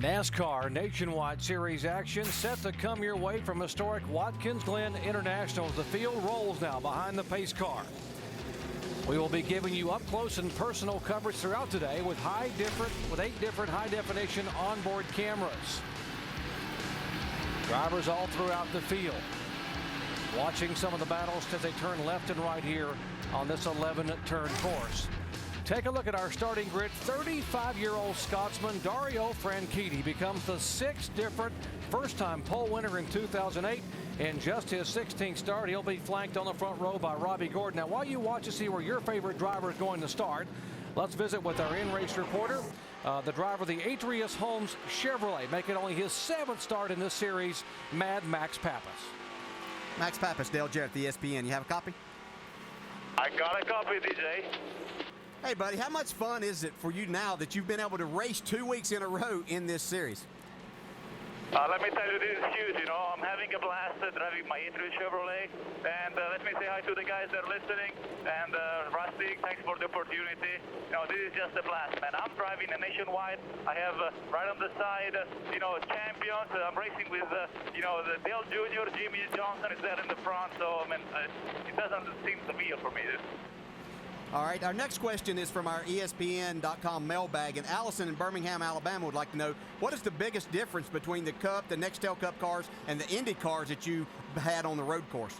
NASCAR Nationwide Series action set to come your way from historic Watkins Glen International as the field rolls now behind the pace car. We will be giving you up close and personal coverage throughout today with 8 different high definition onboard cameras. Drivers all throughout the field watching some of the battles as they turn left and right here on this 11-turn course. Take a look at our starting grid. 35-year-old Scotsman Dario Franchitti becomes the 6th different first-time pole winner in 2008. In just his 16th start, he'll be flanked on the front row by Robbie Gordon. Now, while you watch to see where your favorite driver is going to start, let's visit with our in-race reporter, the driver of the Atreus Holmes Chevrolet, making only his 7th start in this series, Mad Max Pappas. Max Pappas, Dale Jarrett, the ESPN. You have a copy? I got a copy, DJ. Hey, buddy, how much fun is it for you now that you've been able to race 2 weeks in a row in this series? Let me tell you, this is huge. You know, I'm having a blast driving my Atreus Chevrolet. And let me say hi to the guys that are listening. And Rusty, thanks for the opportunity. You know, this is just a blast, man. I'm driving a Nationwide. I have right on the side, champions. I'm racing with, the Dale Jr., Jimmy Johnson is there in the front. So, I mean, it doesn't seem surreal for me. All right, our next question is from our ESPN.com mailbag, and Allison in Birmingham, Alabama would like to know, what is the biggest difference between the Cup, the Nextel Cup cars, and the Indy cars that you had on the road course?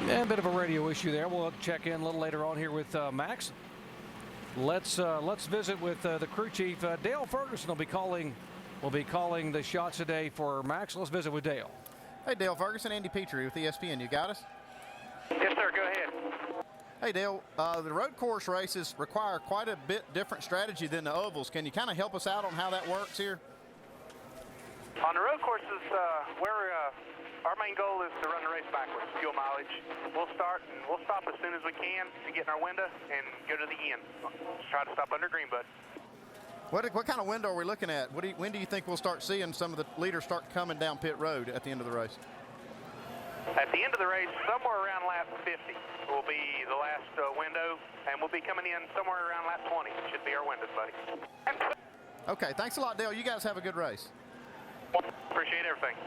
Yeah, a bit of a radio issue there. We'll check in a little later on here with Max. Let's visit with the crew chief. Dale Ferguson will be calling the shots today for Max. Let's visit with Dale. Hey, Dale Ferguson, Andy Petrie with ESPN. You got us? Yes, sir. Go ahead. Hey, Dale. The road course races require quite a bit different strategy than the ovals. Can you kind of help us out on how that works here? On the road courses, our main goal is to run the race backwards, fuel mileage. We'll start and we'll stop as soon as we can to get in our window and go to the end. Let's try to stop under green, bud. What kind of window are we looking at? When do you think we'll start seeing some of the leaders start coming down pit road at the end of the race? At the end of the race, somewhere around lap 50 will be the last window, and we'll be coming in somewhere around lap 20. Should be our windows, buddy. Okay, thanks a lot, Dale. You guys have a good race. Appreciate everything.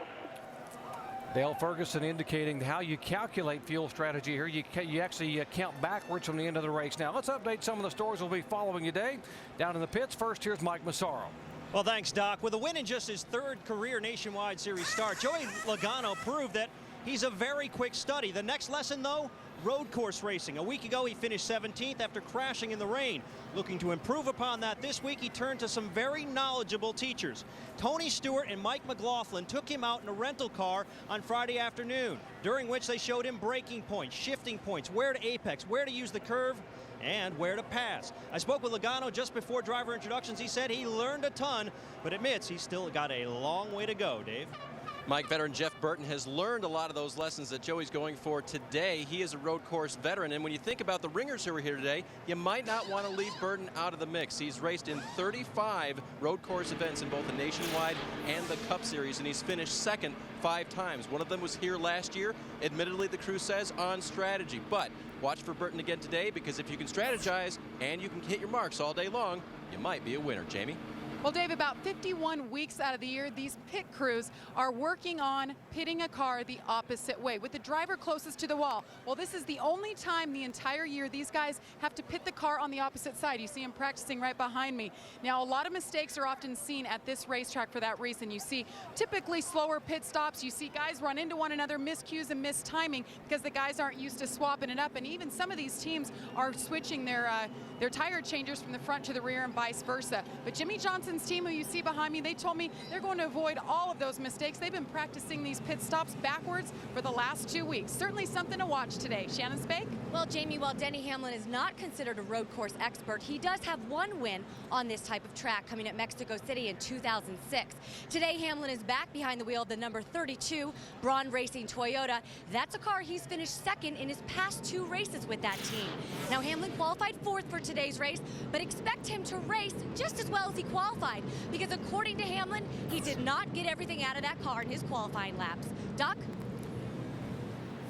Dale Ferguson indicating how you calculate fuel strategy here. You actually count backwards from the end of the race. Now let's update some of the stories we'll be following today. Down in the pits, first here's Mike Massaro. Well, thanks, Doc. With a win in just his 3rd career Nationwide Series start, Joey Logano proved that he's a very quick study. The next lesson, though, road course racing. A week ago, he finished 17th after crashing in the rain. Looking to improve upon that this week, he turned to some very knowledgeable teachers. Tony Stewart and Mike McLaughlin took him out in a rental car on Friday afternoon, during which they showed him braking points, shifting points, where to apex, where to use the curve, and where to pass. I spoke with Logano just before driver introductions. He said he learned a ton, but admits he's still got a long way to go, Dave. Mike, veteran Jeff Burton has learned a lot of those lessons that Joey's going for today. He is a road course veteran, and when you think about the ringers who are here today, you might not want to leave Burton out of the mix. He's raced in 35 road course events in both the Nationwide and the Cup Series, and he's finished 2nd 5 times. One of them was here last year, admittedly, the crew says, on strategy. But watch for Burton again today, because if you can strategize and you can hit your marks all day long, you might be a winner. Jamie? Well, Dave, about 51 weeks out of the year, these pit crews are working on pitting a car the opposite way, with the driver closest to the wall. Well, this is the only time the entire year these guys have to pit the car on the opposite side. You see them practicing right behind me. Now, a lot of mistakes are often seen at this racetrack for that reason. You see typically slower pit stops. You see guys run into one another, miscues and mistiming because the guys aren't used to swapping it up. And even some of these teams are switching their tire changers from the front to the rear and vice versa. But Jimmy Johnson's team, who you see behind me, they told me they're going to avoid all of those mistakes. They've been practicing these pit stops backwards for the last 2 weeks. Certainly something to watch today. Shannon Spake? Well, Jamie, while Denny Hamlin is not considered a road course expert, he does have one win on this type of track coming at Mexico City in 2006. Today, Hamlin is back behind the wheel of the number 32 Braun Racing Toyota. That's a car he's finished 2nd in his past 2 races with that team. Now, Hamlin qualified 4th for today's race, but expect him to race just as well as he qualified, because according to Hamlin, he did not get everything out of that car in his qualifying laps. Doc?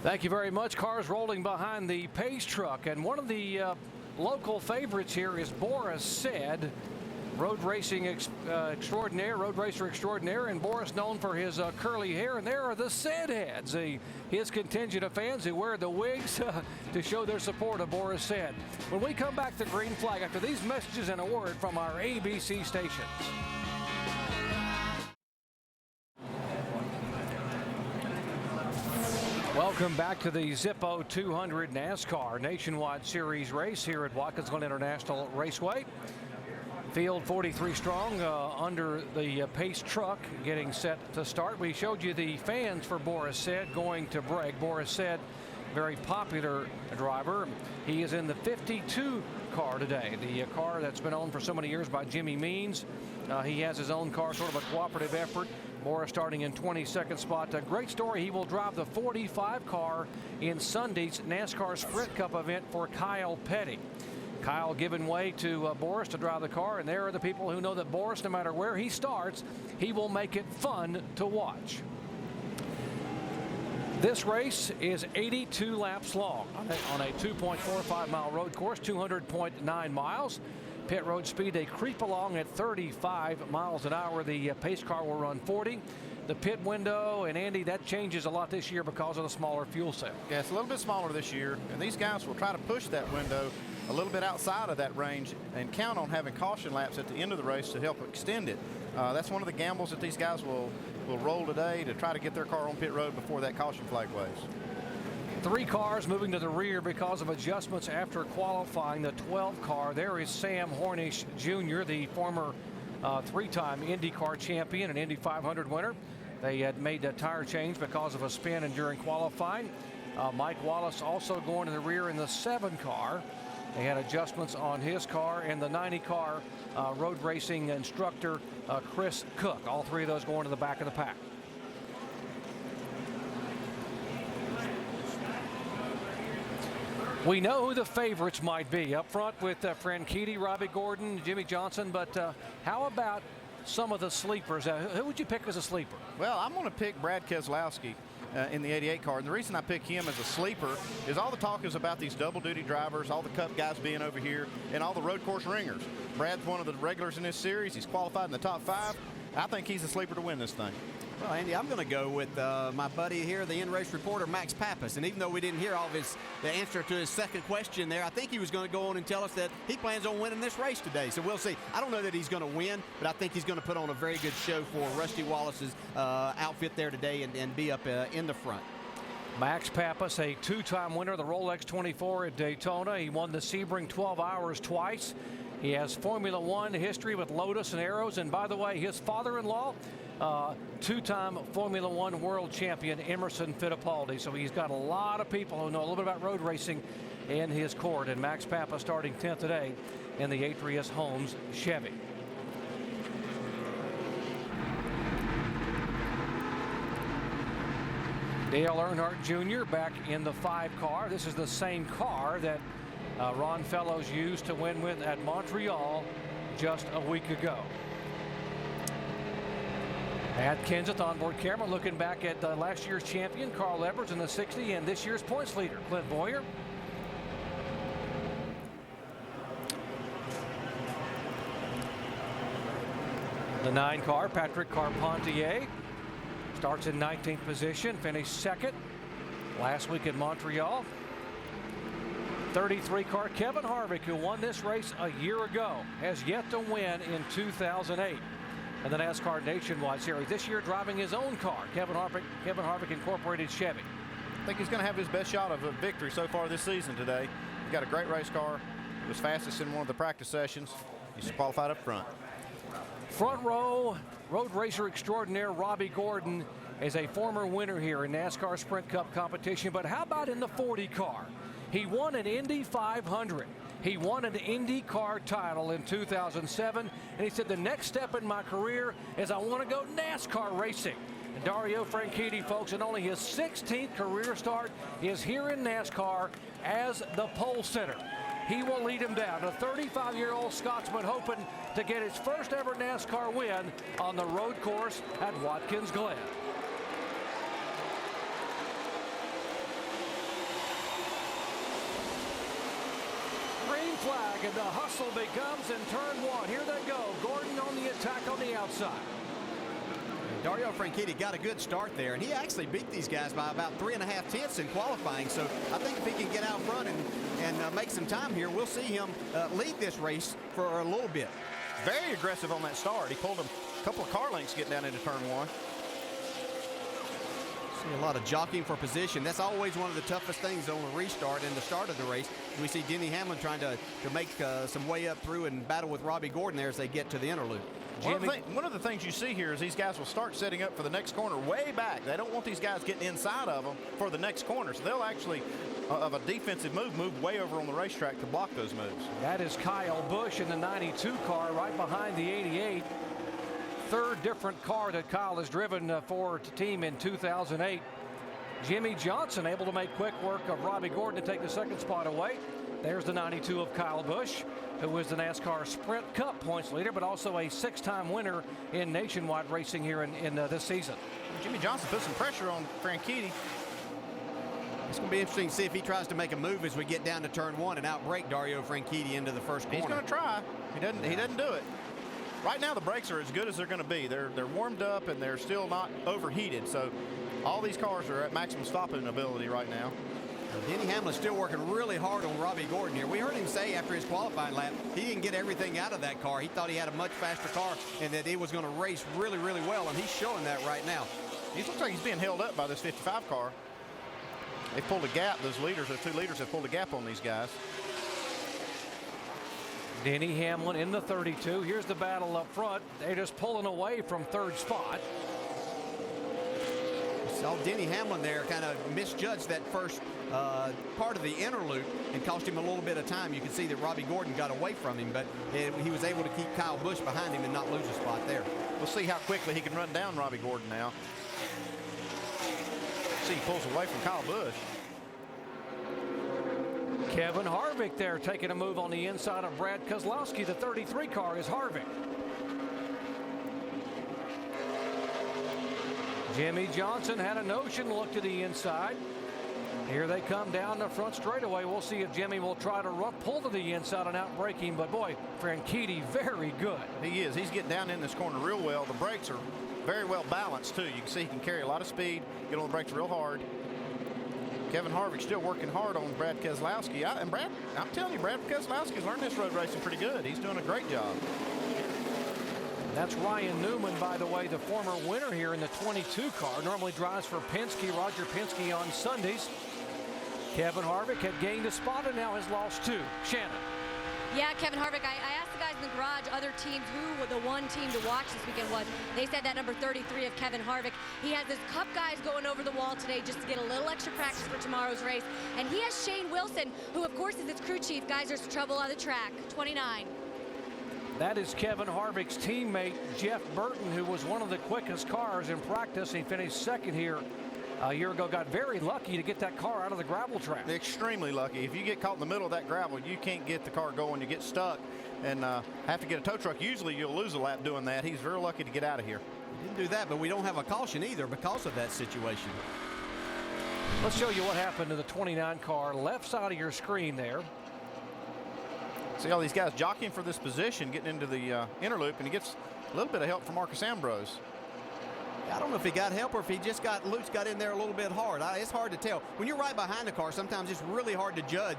Thank you very much. Cars rolling behind the pace truck, and one of the local favorites here is Boris Said, road racing extraordinaire, road racer extraordinaire, and Boris known for his curly hair. And there are the Said heads, his contingent of fans who wear the wigs to show their support of Boris Said. When we come back to Green Flag after these messages and a word from our ABC stations. Welcome back to the Zippo 200 NASCAR Nationwide Series race here at Watkins Glen International Raceway. Field 43 strong under the pace truck getting set to start. We showed you the fans for Boris Said going to break. Boris Said, very popular driver. He is in the 52 car today, the car that's been owned for so many years by Jimmy Means. He has his own car, sort of a cooperative effort. Boris starting in 22nd spot. A great story. He will drive the 45 car in Sunday's NASCAR Sprint Cup event for Kyle Petty. Kyle giving way to Boris to drive the car, and there are the people who know that Boris, no matter where he starts, he will make it fun to watch. This race is 82 laps long on a 2.45 mile road course, 200.9 miles. Pit road speed, they creep along at 35 miles an hour. The pace car will run 40. The pit window, and Andy, that changes a lot this year because of the smaller fuel cell. Yeah, it's a little bit smaller this year, and these guys will try to push that window a little bit outside of that range and count on having caution laps at the end of the race to help extend it. That's one of the gambles that these guys will roll today to try to get their car on pit road before that caution flag waves. 3 cars moving to the rear because of adjustments after qualifying. The 12 car, there is Sam Hornish Jr., the former 3-time IndyCar champion and Indy 500 winner. They had made a tire change because of a spin and during qualifying. Mike Wallace also going to the rear in the 7 car. They had adjustments on his car, and the 90 car road racing instructor Chris Cook. All 3 of those going to the back of the pack. We know who the favorites might be up front with Franchitti, Robbie Gordon, Jimmy Johnson, but how about some of the sleepers? Who would you pick as a sleeper? Well, I'm going to pick Brad Keselowski in the 88 car, and the reason I pick him as a sleeper is all the talk is about these double duty drivers, all the Cup guys being over here, and all the road course ringers. Brad's one of the regulars in this series. He's qualified in the top 5. I think he's a sleeper to win this thing. Well, Andy, I'm going to go with my buddy here, the in-race reporter, Max Pappas. And even though we didn't hear all of the answer to his second question there, I think he was going to go on and tell us that he plans on winning this race today. So we'll see. I don't know that he's going to win, but I think he's going to put on a very good show for Rusty Wallace's outfit there today and be up in the front. Max Pappas, a 2-time winner of the Rolex 24 at Daytona. He won the Sebring 12 Hours twice. He has Formula One history with Lotus and Arrows. And by the way, his father-in-law, 2-time Formula One world champion Emerson Fittipaldi. So he's got a lot of people who know a little bit about road racing in his court. And Max Pappas starting 10th today in the Atreus Homes Chevy. Dale Earnhardt Jr. back in the 5 car. This is the same car that Ron Fellows used to win with at Montreal just a week ago. At Kenseth onboard camera looking back at last year's champion Carl Edwards in the 60 and this year's points leader Clint Boyer. The 9 car Patrick Carpentier starts in 19th position, finished 2nd last week at Montreal. 33 car Kevin Harvick, who won this race a year ago, has yet to win in 2008 in the NASCAR Nationwide Series. This year driving his own car, Kevin Harvick Incorporated Chevy. I think he's going to have his best shot of a victory so far this season today. He's got a great race car. He was fastest in one of the practice sessions. He's qualified up front. Front row, road racer extraordinaire Robbie Gordon is a former winner here in NASCAR Sprint Cup competition. But how about in the 40 car? He won an Indy 500. He won an IndyCar title in 2007. And he said, the next step in my career is I want to go NASCAR racing. And Dario Franchitti, folks, in only his 16th career start, is here in NASCAR as the pole sitter. He will lead him down. A 35-year-old Scotsman hoping to get his first ever NASCAR win on the road course at Watkins Glen. flag, and the hustle becomes in turn 1. Here they go. Gordon on the attack on the outside. Dario Franchitti got a good start there, and he actually beat these guys by about 3.5 tenths in qualifying. So I think if he can get out front and make some time here, we'll see him lead this race for a little bit. Very aggressive on that start. He pulled him a couple of car lengths getting down into turn 1. See a lot of jockeying for position. That's always one of the toughest things on the restart and the start of the race. We see Denny Hamlin trying to make some way up through and battle with Robbie Gordon there as they get to the interlude. One of the things you see here is these guys will start setting up for the next corner way back. They don't want these guys getting inside of them for the next corner. So they'll actually, of a defensive move way over on the racetrack to block those moves. That is Kyle Busch in the 92 car right behind the 88. Third different car that Kyle has driven for the team in 2008. Jimmy Johnson able to make quick work of Robbie Gordon to take the second spot away. There's the 92 of Kyle Busch, who is the NASCAR Sprint Cup points leader, but also a 6-time winner in nationwide racing here in this season. Jimmy Johnson put some pressure on Franchitti. It's going to be interesting to see if he tries to make a move as we get down to turn 1 and outbrake Dario Franchitti into the first corner. He's going to try. He doesn't do it. Right now the brakes are as good as they're going to be. They're warmed up and they're still not overheated. So all these cars are at maximum stopping ability right now. Denny Hamlin's still working really hard on Robbie Gordon here. We heard him say after his qualifying lap he didn't get everything out of that car. He thought he had a much faster car and that it was going to race really, really well, and he's showing that right now. He looks like he's being held up by this 55 car. They pulled a gap. Those two leaders have pulled a gap on these guys. Denny Hamlin in the 32. Here's the battle up front. They're just pulling away from third spot. Saw Denny Hamlin there kind of misjudged that first part of the inner loop and cost him a little bit of time. You can see that Robbie Gordon got away from him, but he was able to keep Kyle Busch behind him and not lose a spot there. We'll see how quickly he can run down Robbie Gordon now. See, he pulls away from Kyle Busch. Kevin Harvick there taking a move on the inside of Brad Keselowski. The 33 car is Harvick. Jimmy Johnson had a notion look to the inside. Here they come down the front straightaway. We'll see if Jimmy will try to pull to the inside and outbrake him. But boy, Franchitti very good. He is. He's getting down in this corner real well. The brakes are very well balanced too. You can see he can carry a lot of speed, get on the brakes real hard. Kevin Harvick still working hard on Brad Keselowski. I'm telling you, Brad Keselowski's learned this road racing pretty good. He's doing a great job. That's Ryan Newman, by the way, the former winner here in the 22 car. Normally drives for Penske, Roger Penske on Sundays. Kevin Harvick had gained a spot and now has lost 2. Shannon. Yeah, Kevin Harvick, I asked the guys in the garage, other teams, who the one team to watch this weekend was. They said that number 33 of Kevin Harvick. He has his Cup guys going over the wall today just to get a little extra practice for tomorrow's race. And he has Shane Wilson, who of course is his crew chief. Guys, there's trouble on the track. 29. That is Kevin Harvick's teammate, Jeff Burton, who was one of the quickest cars in practice. He finished second here a year ago. Got very lucky to get that car out of the gravel track. Extremely lucky. If you get caught in the middle of that gravel, you can't get the car going. You get stuck and have to get a tow truck. Usually you'll lose a lap doing that. He's very lucky to get out of here. He didn't do that, but we don't have a caution either because of that situation. Let's show you what happened to the 29 car. Left side of your screen there. See all these guys jockeying for this position, getting into the inner loop, and he gets a little bit of help from Marcus Ambrose. I don't know if he got help or if he just got in there a little bit hard. It's hard to tell. When you're right behind the car, sometimes it's really hard to judge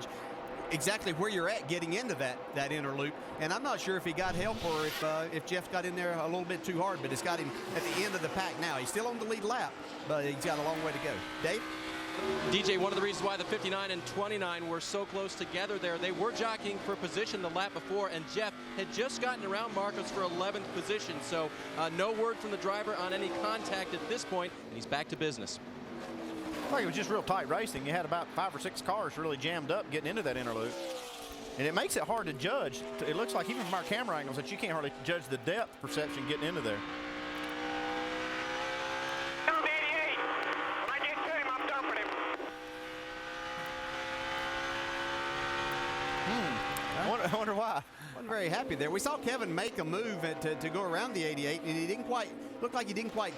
exactly where you're at getting into that inner loop. And I'm not sure if he got help or if Jeff got in there a little bit too hard, but it's got him at the end of the pack now. He's still on the lead lap, but he's got a long way to go. Dave? DJ, one of the reasons why the 59 and 29 were so close together there, they were jockeying for position the lap before, and Jeff had just gotten around Marcos for 11th position. So no word from the driver on any contact at this point, and he's back to business. Like it was just real tight racing. You had about 5 or 6 cars really jammed up getting into that inner loop. And it makes it hard to judge. It looks like even from our camera angles that you can't hardly judge the depth perception getting into there. I wonder why. Wasn't very happy there. We saw Kevin make a move to go around the 88, and he didn't quite look like he didn't quite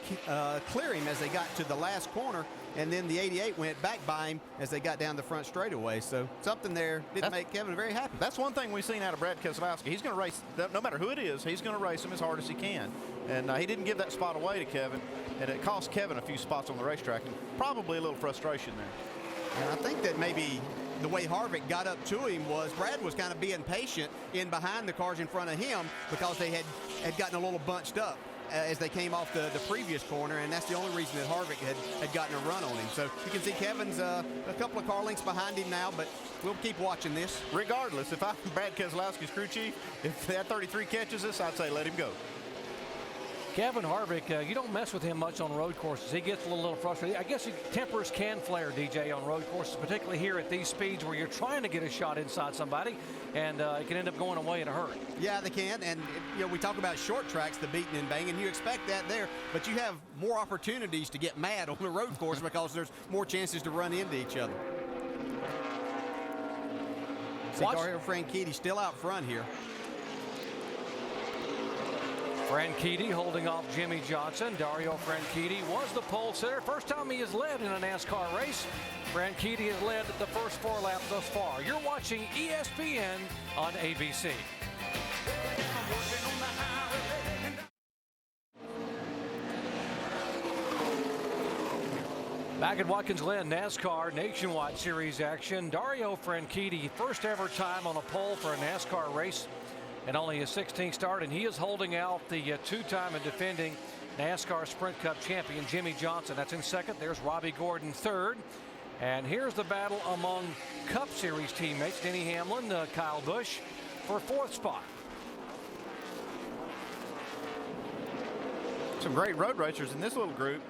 clear him as they got to the last corner. and then the 88 went back by him as they got down the front straightaway. So something there didn't make Kevin very happy. That's one thing we've seen out of Brad Keselowski. He's going to race, no matter who it is, he's going to race him as hard as he can. And he didn't give that spot away to Kevin, and it cost Kevin a few spots on the racetrack, and probably a little frustration there. And I think that maybe the way Harvick got up to him was Brad was kind of being patient in behind the cars in front of him because they had gotten a little bunched up as they came off the previous corner, and that's the only reason that Harvick had gotten a run on him. So you can see Kevin's a couple of car lengths behind him now, but we'll keep watching this. Regardless, if I'm Brad Keselowski's crew chief, if that 33 catches us, I'd say let him go. Kevin Harvick, you don't mess with him much on road courses. He gets a little frustrated. I guess tempers can flare, DJ, on road courses, particularly here at these speeds where you're trying to get a shot inside somebody, and it can end up going away in a hurry. Yeah, they can. And we talk about short tracks, the beating and banging. You expect that there, but you have more opportunities to get mad on the road course because there's more chances to run into each other. Dario Franchitti still out front here. Franchitti holding off Jimmy Johnson. Dario Franchitti was the pole sitter. First time he has led in a NASCAR race. Franchitti has led the first 4 laps thus far. You're watching ESPN on ABC. Back at Watkins Glen, NASCAR Nationwide Series action. Dario Franchitti, first ever time on a pole for a NASCAR race, and only his 16th start, and he is holding out the two-time and defending NASCAR Sprint Cup champion Jimmy Johnson. That's in second. There's Robbie Gordon third. And here's the battle among Cup Series teammates. Denny Hamlin, Kyle Busch for 4th spot. Some great road racers in this little group.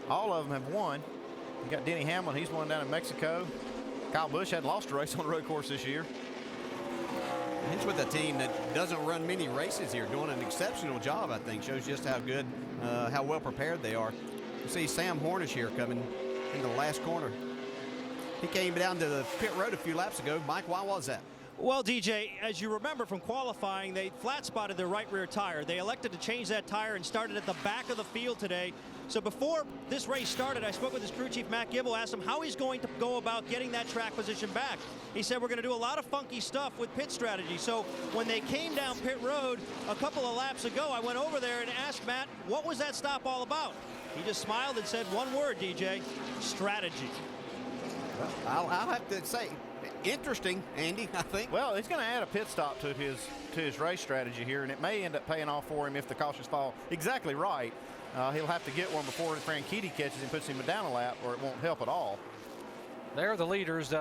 All of them have won. You got Denny Hamlin. He's won down in Mexico. Kyle Busch hadn't lost a race on the road course this year. He's with a team that doesn't run many races here, doing an exceptional job, I think. Shows just how good, how well prepared they are. You see Sam Hornish here coming into the last corner. He came down to the pit road a few laps ago. Mike, why was that? Well, DJ, as you remember from qualifying, they flat spotted their right rear tire. They elected to change that tire and started at the back of the field today. So before this race started, I spoke with his crew chief, Matt Gibble, asked him how he's going to go about getting that track position back. He said, we're going to do a lot of funky stuff with pit strategy. So when they came down pit road a couple of laps ago, I went over there and asked Matt, what was that stop all about? He just smiled and said one word, DJ, strategy. Well, I'll have to say, interesting, Andy, I think. Well, he's going to add a pit stop to his race strategy here, and it may end up paying off for him if the cautions fall exactly right. He'll have to get one before Franchitti catches him, puts him down a lap, or it won't help at all. There the leaders,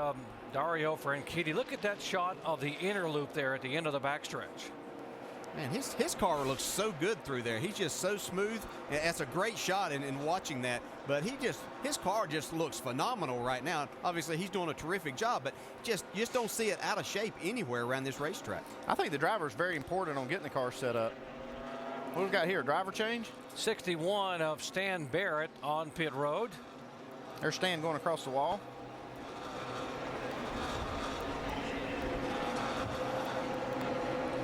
Dario Franchitti. Look at that shot of the inner loop there at the end of the backstretch. Man, his car looks so good through there. He's just so smooth. That's a great shot in watching that. But his car just looks phenomenal right now. Obviously, he's doing a terrific job, but you just don't see it out of shape anywhere around this racetrack. I think the driver is very important on getting the car set up. What we've got here, driver change? 61 of Stan Barrett on pit road. There's Stan going across the wall.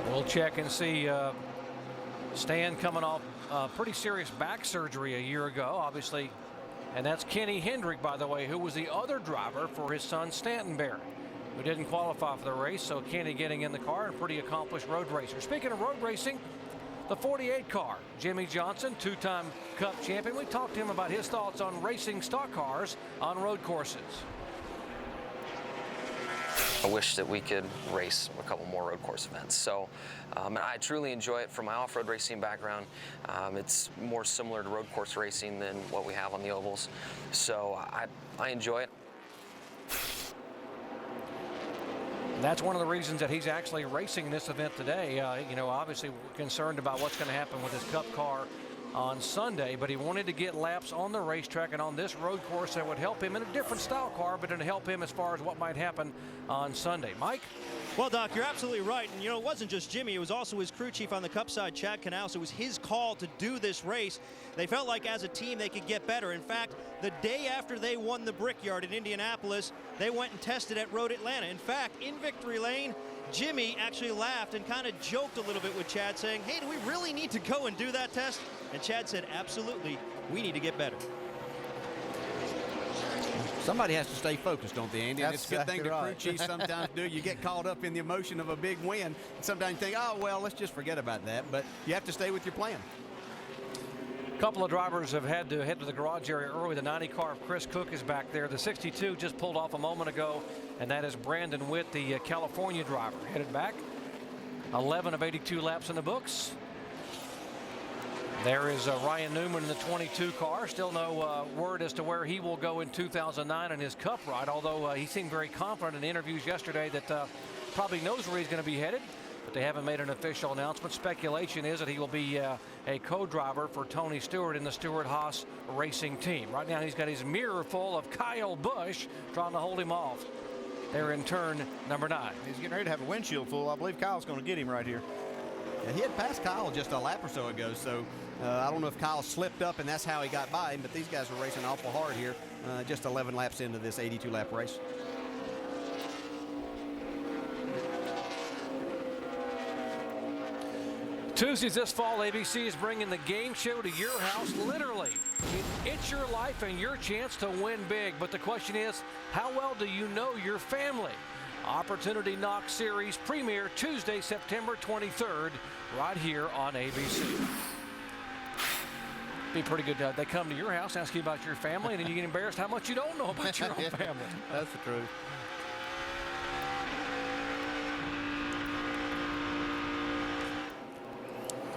We'll check and see Stan coming off pretty serious back surgery a year ago, obviously. And that's Kenny Hendrick, by the way, who was the other driver for his son Stanton Barrett, who didn't qualify for the race. So Kenny getting in the car, and pretty accomplished road racer. Speaking of road racing, the 48 car, Jimmy Johnson, two-time Cup champion. We talked to him about his thoughts on racing stock cars on road courses. I wish that we could race a couple more road course events. So I truly enjoy it from my off-road racing background. It's more similar to road course racing than what we have on the ovals. So I enjoy it. And that's one of the reasons that he's actually racing this event today. Obviously we're concerned about what's going to happen with his Cup car on Sunday, but he wanted to get laps on the racetrack and on this road course that would help him in a different style car, but it'll help him as far as what might happen on Sunday. Mike? Well, Doc, you're absolutely right. And, it wasn't just Jimmy. It was also his crew chief on the Cup side, Chad Knaus. It was his call to do this race. They felt like as a team they could get better. In fact, the day after they won the Brickyard in Indianapolis, they went and tested at Road Atlanta. In fact, in Victory Lane, Jimmy actually laughed and kind of joked a little bit with Chad, saying, hey, do we really need to go and do that test? And Chad said, absolutely, we need to get better. Somebody has to stay focused, don't they, Andy? And That's it's a good thing exactly the crew chiefs sometimes do. You get caught up in the emotion of a big win. And sometimes you think, oh, well, let's just forget about that. But you have to stay with your plan. A couple of drivers have had to head to the garage area early. The 90 car of Chris Cook is back there. The 62 just pulled off a moment ago, and that is Brandon Witt, the California driver, headed back. 11 of 82 laps in the books. There is Ryan Newman in the 22 car. Still no word as to where he will go in 2009 in his Cup ride, although he seemed very confident in interviews yesterday that probably knows where he's going to be headed, but they haven't made an official announcement. Speculation is that he will be a co-driver for Tony Stewart in the Stewart-Haas racing team. Right now he's got his mirror full of Kyle Busch trying to hold him off. They're in turn number 9. He's getting ready to have a windshield full. I believe Kyle's going to get him right here. Yeah, he had passed Kyle just a lap or so ago, so I don't know if Kyle slipped up and that's how he got by him, but these guys are racing awful hard here, just 11 laps into this 82-lap race. Tuesdays this fall, ABC is bringing the game show to your house, literally. It's your life and your chance to win big, but the question is, how well do you know your family? Opportunity Knock Series premiere Tuesday, September 23rd, right here on ABC. Be pretty good. They come to your house, ask you about your family, and then you get embarrassed how much you don't know about your own family. That's the truth.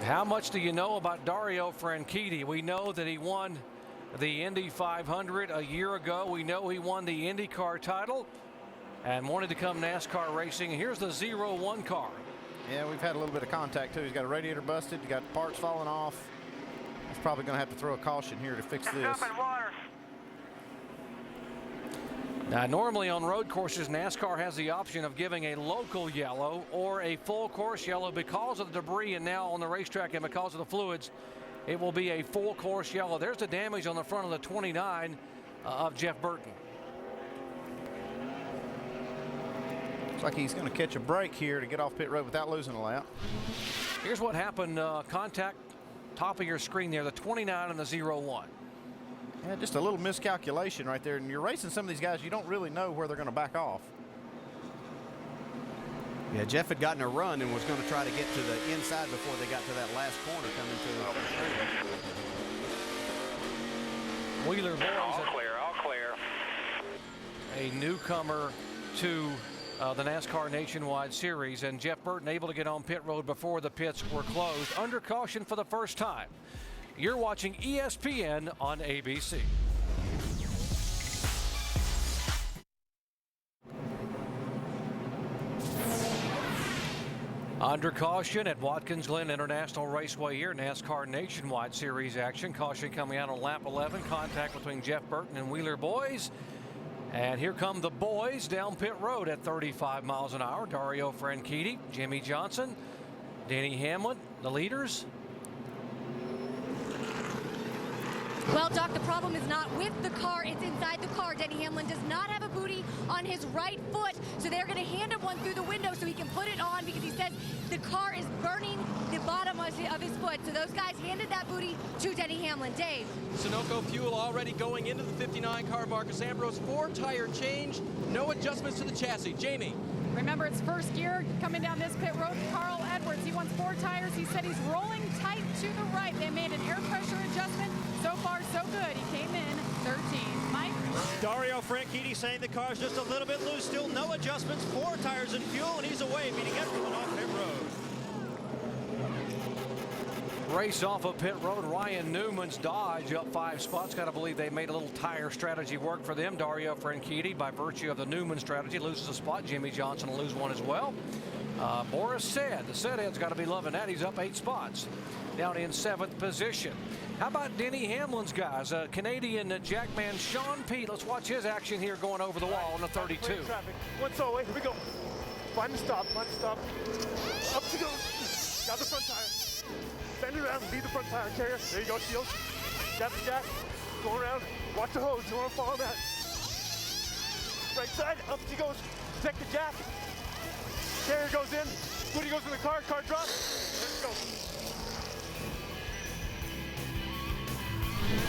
How much do you know about Dario Franchitti? We know that he won the Indy 500 a year ago. We know he won the IndyCar title and wanted to come NASCAR racing. Here's the 01 car. Yeah, we've had a little bit of contact too. He's got a radiator busted, he's got parts falling off. He's probably going to have to throw a caution here to fix this. Now, normally on road courses, NASCAR has the option of giving a local yellow or a full course yellow. Because of the debris and now on the racetrack and because of the fluids, it will be a full course yellow. There's the damage on the front of the 29 of Jeff Burton. Looks like he's going to catch a break here to get off pit road without losing a lap. Here's what happened. Contact, top of your screen there, the 29 and the 01. Yeah, just a little miscalculation right there. And you're racing some of these guys, you don't really know where they're going to back off. Yeah, Jeff had gotten a run and was going to try to get to the inside before they got to that last corner coming to the Wheeler Boys. All clear, all clear. A newcomer to the NASCAR Nationwide Series, and Jeff Burton able to get on pit road before the pits were closed under caution for the first time. You're watching ESPN on ABC. Under caution at Watkins Glen International Raceway here, NASCAR Nationwide Series action. Caution coming out on lap 11. Contact between Jeff Burton and Wheeler Boys. And here come the boys down pit road at 35 miles an hour. Dario Franchitti, Jimmy Johnson, Denny Hamlin, the leaders. Well, Doc, the problem is not with the car, it's inside the car. Denny Hamlin does not have a booty on his right foot, so they're going to hand him one through the window so he can put it on because he says the car is burning the bottom of his foot. So those guys handed that booty to Denny Hamlin. Dave. Sunoco fuel already going into the 59 car. Marcus Ambrose, 4-tire change, no adjustments to the chassis. Jamie. Remember, it's first gear coming down this pit road. Carl Edwards, he wants 4 tires. He said he's rolling tight to the right. They made an air pressure adjustment. So far, so good. He came in 13. Mike? Dario Franchitti saying the car's just a little bit loose. Still no adjustments. 4 tires and fuel, and he's away, beating everyone off pit road. Race off of pit road. Ryan Newman's Dodge up 5 spots. Got to believe they made a little tire strategy work for them. Dario Franchitti, by virtue of the Newman strategy, loses a spot. Jimmy Johnson will lose one as well. Boris said, the Sedhead's got to be loving that. He's up 8 spots, down in 7th position. How about Denny Hamlin's guys? Canadian Jackman Sean Pete. Let's watch his action here going over the wall on the 32. One so away, here we go. Find the stop, Up to go. Got the front tire. Bend it around, lead the front tire carrier. There you go, Shields. Got the jack. Go around, watch the hose. You don't want to fall on that. Right side, up she goes. Protect the jack. Carrier goes in. Booty goes in the car drops. Let's go.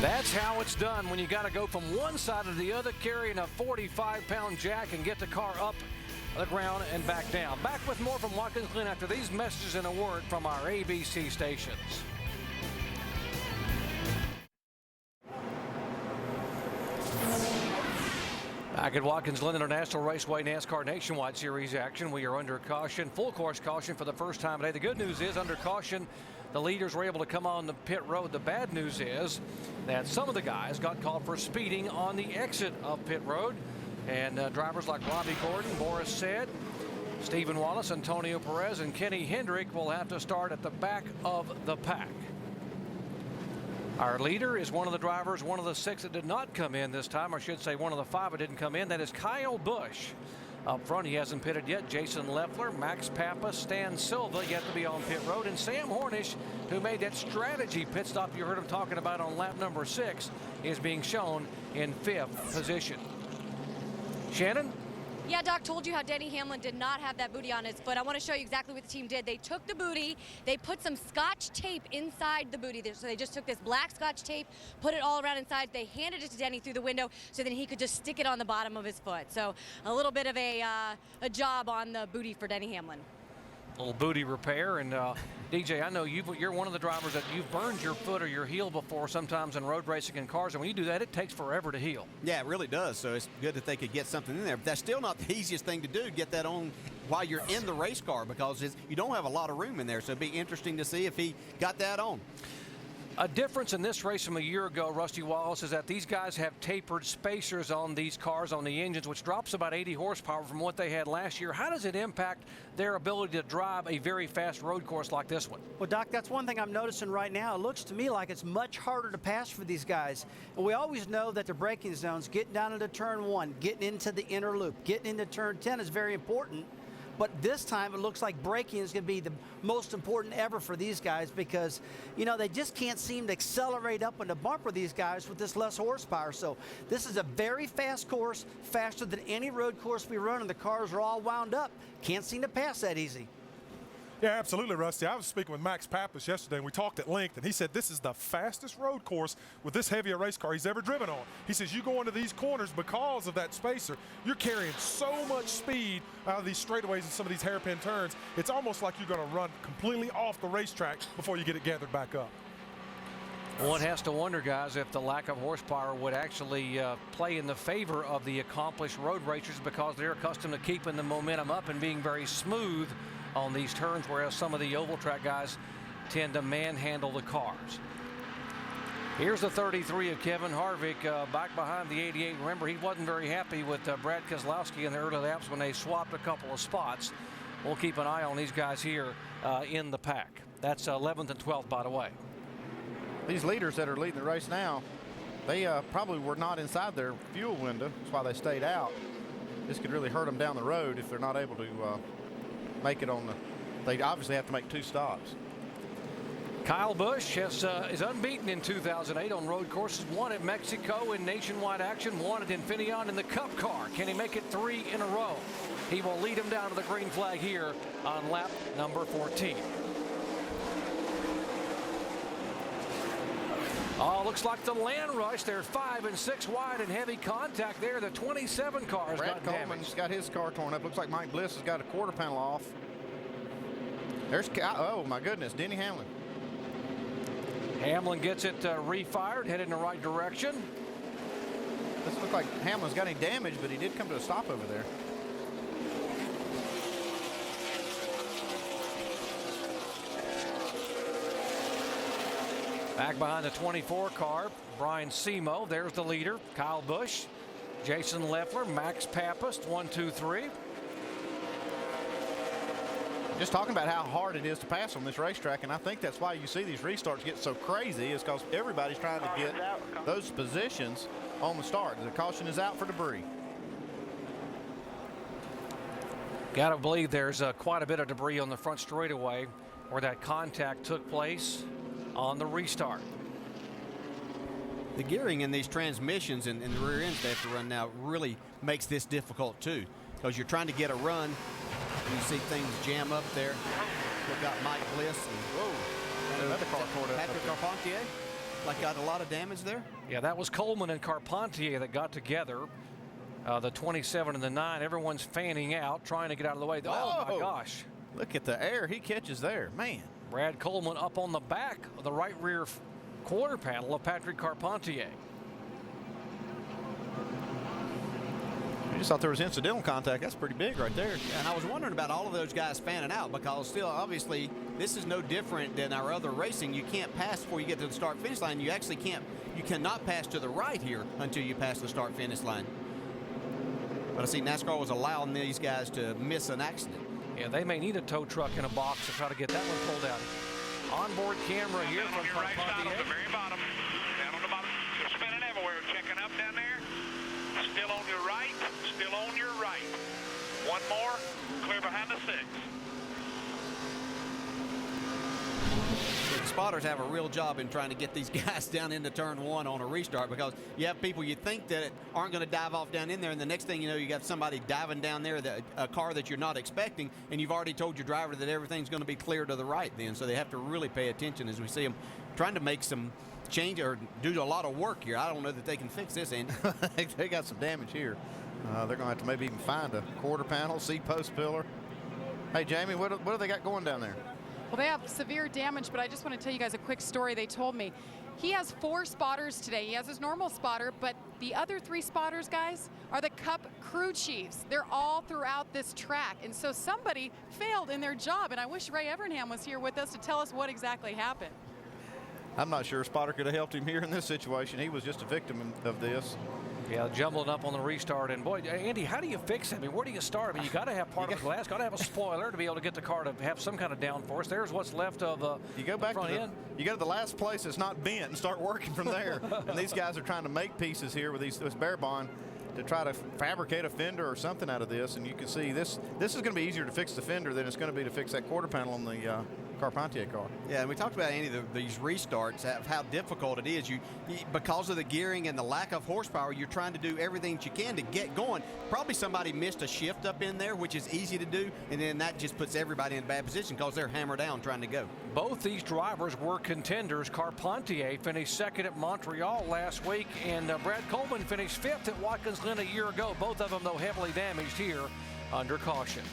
That's how it's done when you got to go from one side to the other, carrying a 45-pound jack and get the car up the ground and back down. Back with more from Watkins Glen after these messages and a word from our ABC stations. Back at Watkins Glen International Raceway NASCAR Nationwide Series action, we are under caution, full course caution for the first time today. The good news is under caution, the leaders were able to come on the pit road. The bad news is that some of the guys got called for speeding on the exit of pit road. And drivers like Robbie Gordon, Boris Said, Stephen Wallace, Antonio Perez, and Kenny Hendrick will have to start at the back of the pack. Our leader is one of the drivers, one of the 6 that did not come in this time. I should say one of the 5 that didn't come in. That is Kyle Busch. Up front, he hasn't pitted yet. Jason Leffler, Max Pappas, Stan Silva yet to be on pit road. And Sam Hornish, who made that strategy pit stop you heard him talking about on lap number 6, is being shown in 5th position. Shannon? Yeah, Doc told you how Denny Hamlin did not have that booty on his foot. I want to show you exactly what the team did. They took the booty, they put some Scotch tape inside the booty. So they just took this black Scotch tape, put it all around inside. They handed it to Denny through the window so then he could just stick it on the bottom of his foot. So a little bit of a job on the booty for Denny Hamlin. Little booty repair. And DJ, I know you're one of the drivers that you've burned your foot or your heel before sometimes in road racing and cars, and when you do that, it takes forever to heal. Yeah, it really does. So it's good that they could get something in there. But that's still not the easiest thing to do, get that on while you're in the race car, because you don't have a lot of room in there. So it'd be interesting to see if he got that on. A difference in this race from a year ago, Rusty Wallace, is that these guys have tapered spacers on these cars, on the engines, which drops about 80 horsepower from what they had last year. How does it impact their ability to drive a very fast road course like this one? Well, Doc, that's one thing I'm noticing right now. It looks to me like it's much harder to pass for these guys. And we always know that the braking zones, getting down into turn 1, getting into the inner loop, getting into turn 10 is very important. But this time it looks like braking is going to be the most important ever for these guys because, you know, they just can't seem to accelerate up on the bumper, these guys, with this less horsepower. So this is a very fast course, faster than any road course we run, and the cars are all wound up. Can't seem to pass that easy. Yeah, absolutely, Rusty. I was speaking with Max Pappas yesterday, and we talked at length, and he said this is the fastest road course with this heavy a race car he's ever driven on. He says you go into these corners because of that spacer. You're carrying so much speed out of these straightaways and some of these hairpin turns. It's almost like you're going to run completely off the racetrack before you get it gathered back up. One has to wonder, guys, if the lack of horsepower would actually play in the favor of the accomplished road racers because they're accustomed to keeping the momentum up and being very smooth on these turns, whereas some of the oval track guys tend to manhandle the cars. Here's the 33 of Kevin Harvick back behind the 88. Remember, he wasn't very happy with Brad Keselowski in the early laps when they swapped a couple of spots. We'll keep an eye on these guys here in the pack. That's 11th and 12th, by the way. These leaders that are leading the race now, they probably were not inside their fuel window. That's why they stayed out. This could really hurt them down the road if they're not able to make it on the. They obviously have to make 2 stops. Kyle Busch is unbeaten in 2008 on road courses. Won at Mexico in nationwide action. Won at Infineon in the Cup car. Can he make it 3 in a row? He will lead him down to the green flag here on lap number 14. Oh, looks like the land rush. They're 5 and 6 wide and heavy contact there. The 27 cars Brad got Coleman's damaged. got his car torn up. Looks like Mike Bliss has got a quarter panel off. There's, oh my goodness, Denny Hamlin. Hamlin gets it refired, headed in the right direction. Doesn't look like Hamlin's got any damage, but he did come to a stop over there. Back behind the 24 car, Brian Semo. There's the leader, Kyle Busch, Jason Leffler, Max Pappas, 1, 2, 3. Just talking about how hard it is to pass on this racetrack, and I think that's why you see these restarts get so crazy, is because everybody's trying to get those positions on the start. The caution is out for debris. Got to believe there's quite a bit of debris on the front straightaway where that contact took place on the restart. The gearing in these transmissions and the rear ends they have to run now really makes this difficult too, because you're trying to get a run. You see things jam up there. We've got Mike Bliss and another car tore up. Patrick Carpentier. like got a lot of damage there? Yeah, that was Coleman and Carpentier that got together. The 27 and the 9. Everyone's fanning out, trying to get out of the way. Oh, my gosh. Look at the air he catches there, man. Brad Coleman up on the back of the right rear quarter panel of Patrick Carpentier. I just thought there was incidental contact. That's pretty big right there. Yeah, and I was wondering about all of those guys fanning out, because still, obviously, this is no different than our other racing. You can't pass before you get to the start-finish line. You actually can't. You cannot pass to the right here until you pass the start-finish line. But I see NASCAR was allowing these guys to miss an accident. Yeah, they may need a tow truck in a box to try to get that one pulled out. Onboard camera here from right side on Carpentier. the very bottom. Down on the bottom. They're spinning everywhere. Checking up down there. Still on your right. Still on your right. One more. Clear behind the 6. The spotters have a real job in trying to get these guys down into turn 1 on a restart, because you have people you think that aren't going to dive off down in there, and the next thing you know, you got somebody diving down there, a car that you're not expecting, and you've already told your driver that everything's going to be clear to the right then. So they have to really pay attention as we see them trying to make some change or do a lot of work here. I don't know that they can fix this, Andy. They got some damage here. They're going to have to maybe even find a quarter panel, seat post pillar. Hey, Jamie, what do they got going down there? Well, they have severe damage, but I just want to tell you guys a quick story. They told me he has 4 spotters today. He has his normal spotter, but the other 3 spotters, guys, are the Cup crew chiefs. They're all throughout this track, and so somebody failed in their job, and I wish Ray Evernham was here with us to tell us what exactly happened. I'm not sure Spotter could have helped him here in this situation. He was just a victim of this. Yeah, jumbling up on the restart. And boy, Andy, how do you fix it? I mean, where do you start? I mean, you got to have part of the glass, got to have a spoiler to be able to get the car to have some kind of downforce. There's what's left of the front end. You go to the last place that's not bent and start working from there. And these guys are trying to make pieces here with this bare bond to try to fabricate a fender or something out of this. And you can see this is going to be easier to fix the fender than it's going to be to fix that quarter panel on the Carpentier car. Yeah, and we talked about, Andy, these restarts, how difficult it is. You because of the gearing and the lack of horsepower, you're trying to do everything that you can to get going. Probably somebody missed a shift up in there, which is easy to do, and then that just puts everybody in a bad position because they're hammered down trying to go. Both these drivers were contenders. Carpentier finished 2nd at Montreal last week, and Brad Coleman finished 5th at Watkins Glen a year ago. Both of them, though, heavily damaged here under caution.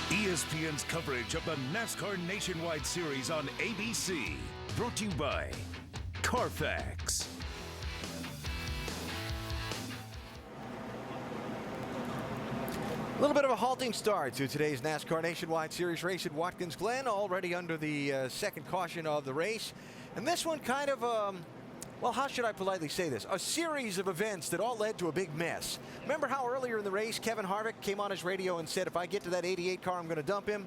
ESPN's coverage of the NASCAR Nationwide Series on ABC. Brought to you by Carfax. A little bit of a halting start to today's NASCAR Nationwide Series race at Watkins Glen, already under the second caution of the race. And this one kind of, well, how should I politely say this? A series of events that all led to a big mess. Remember how earlier in the race, Kevin Harvick came on his radio and said, if I get to that 88 car, I'm going to dump him?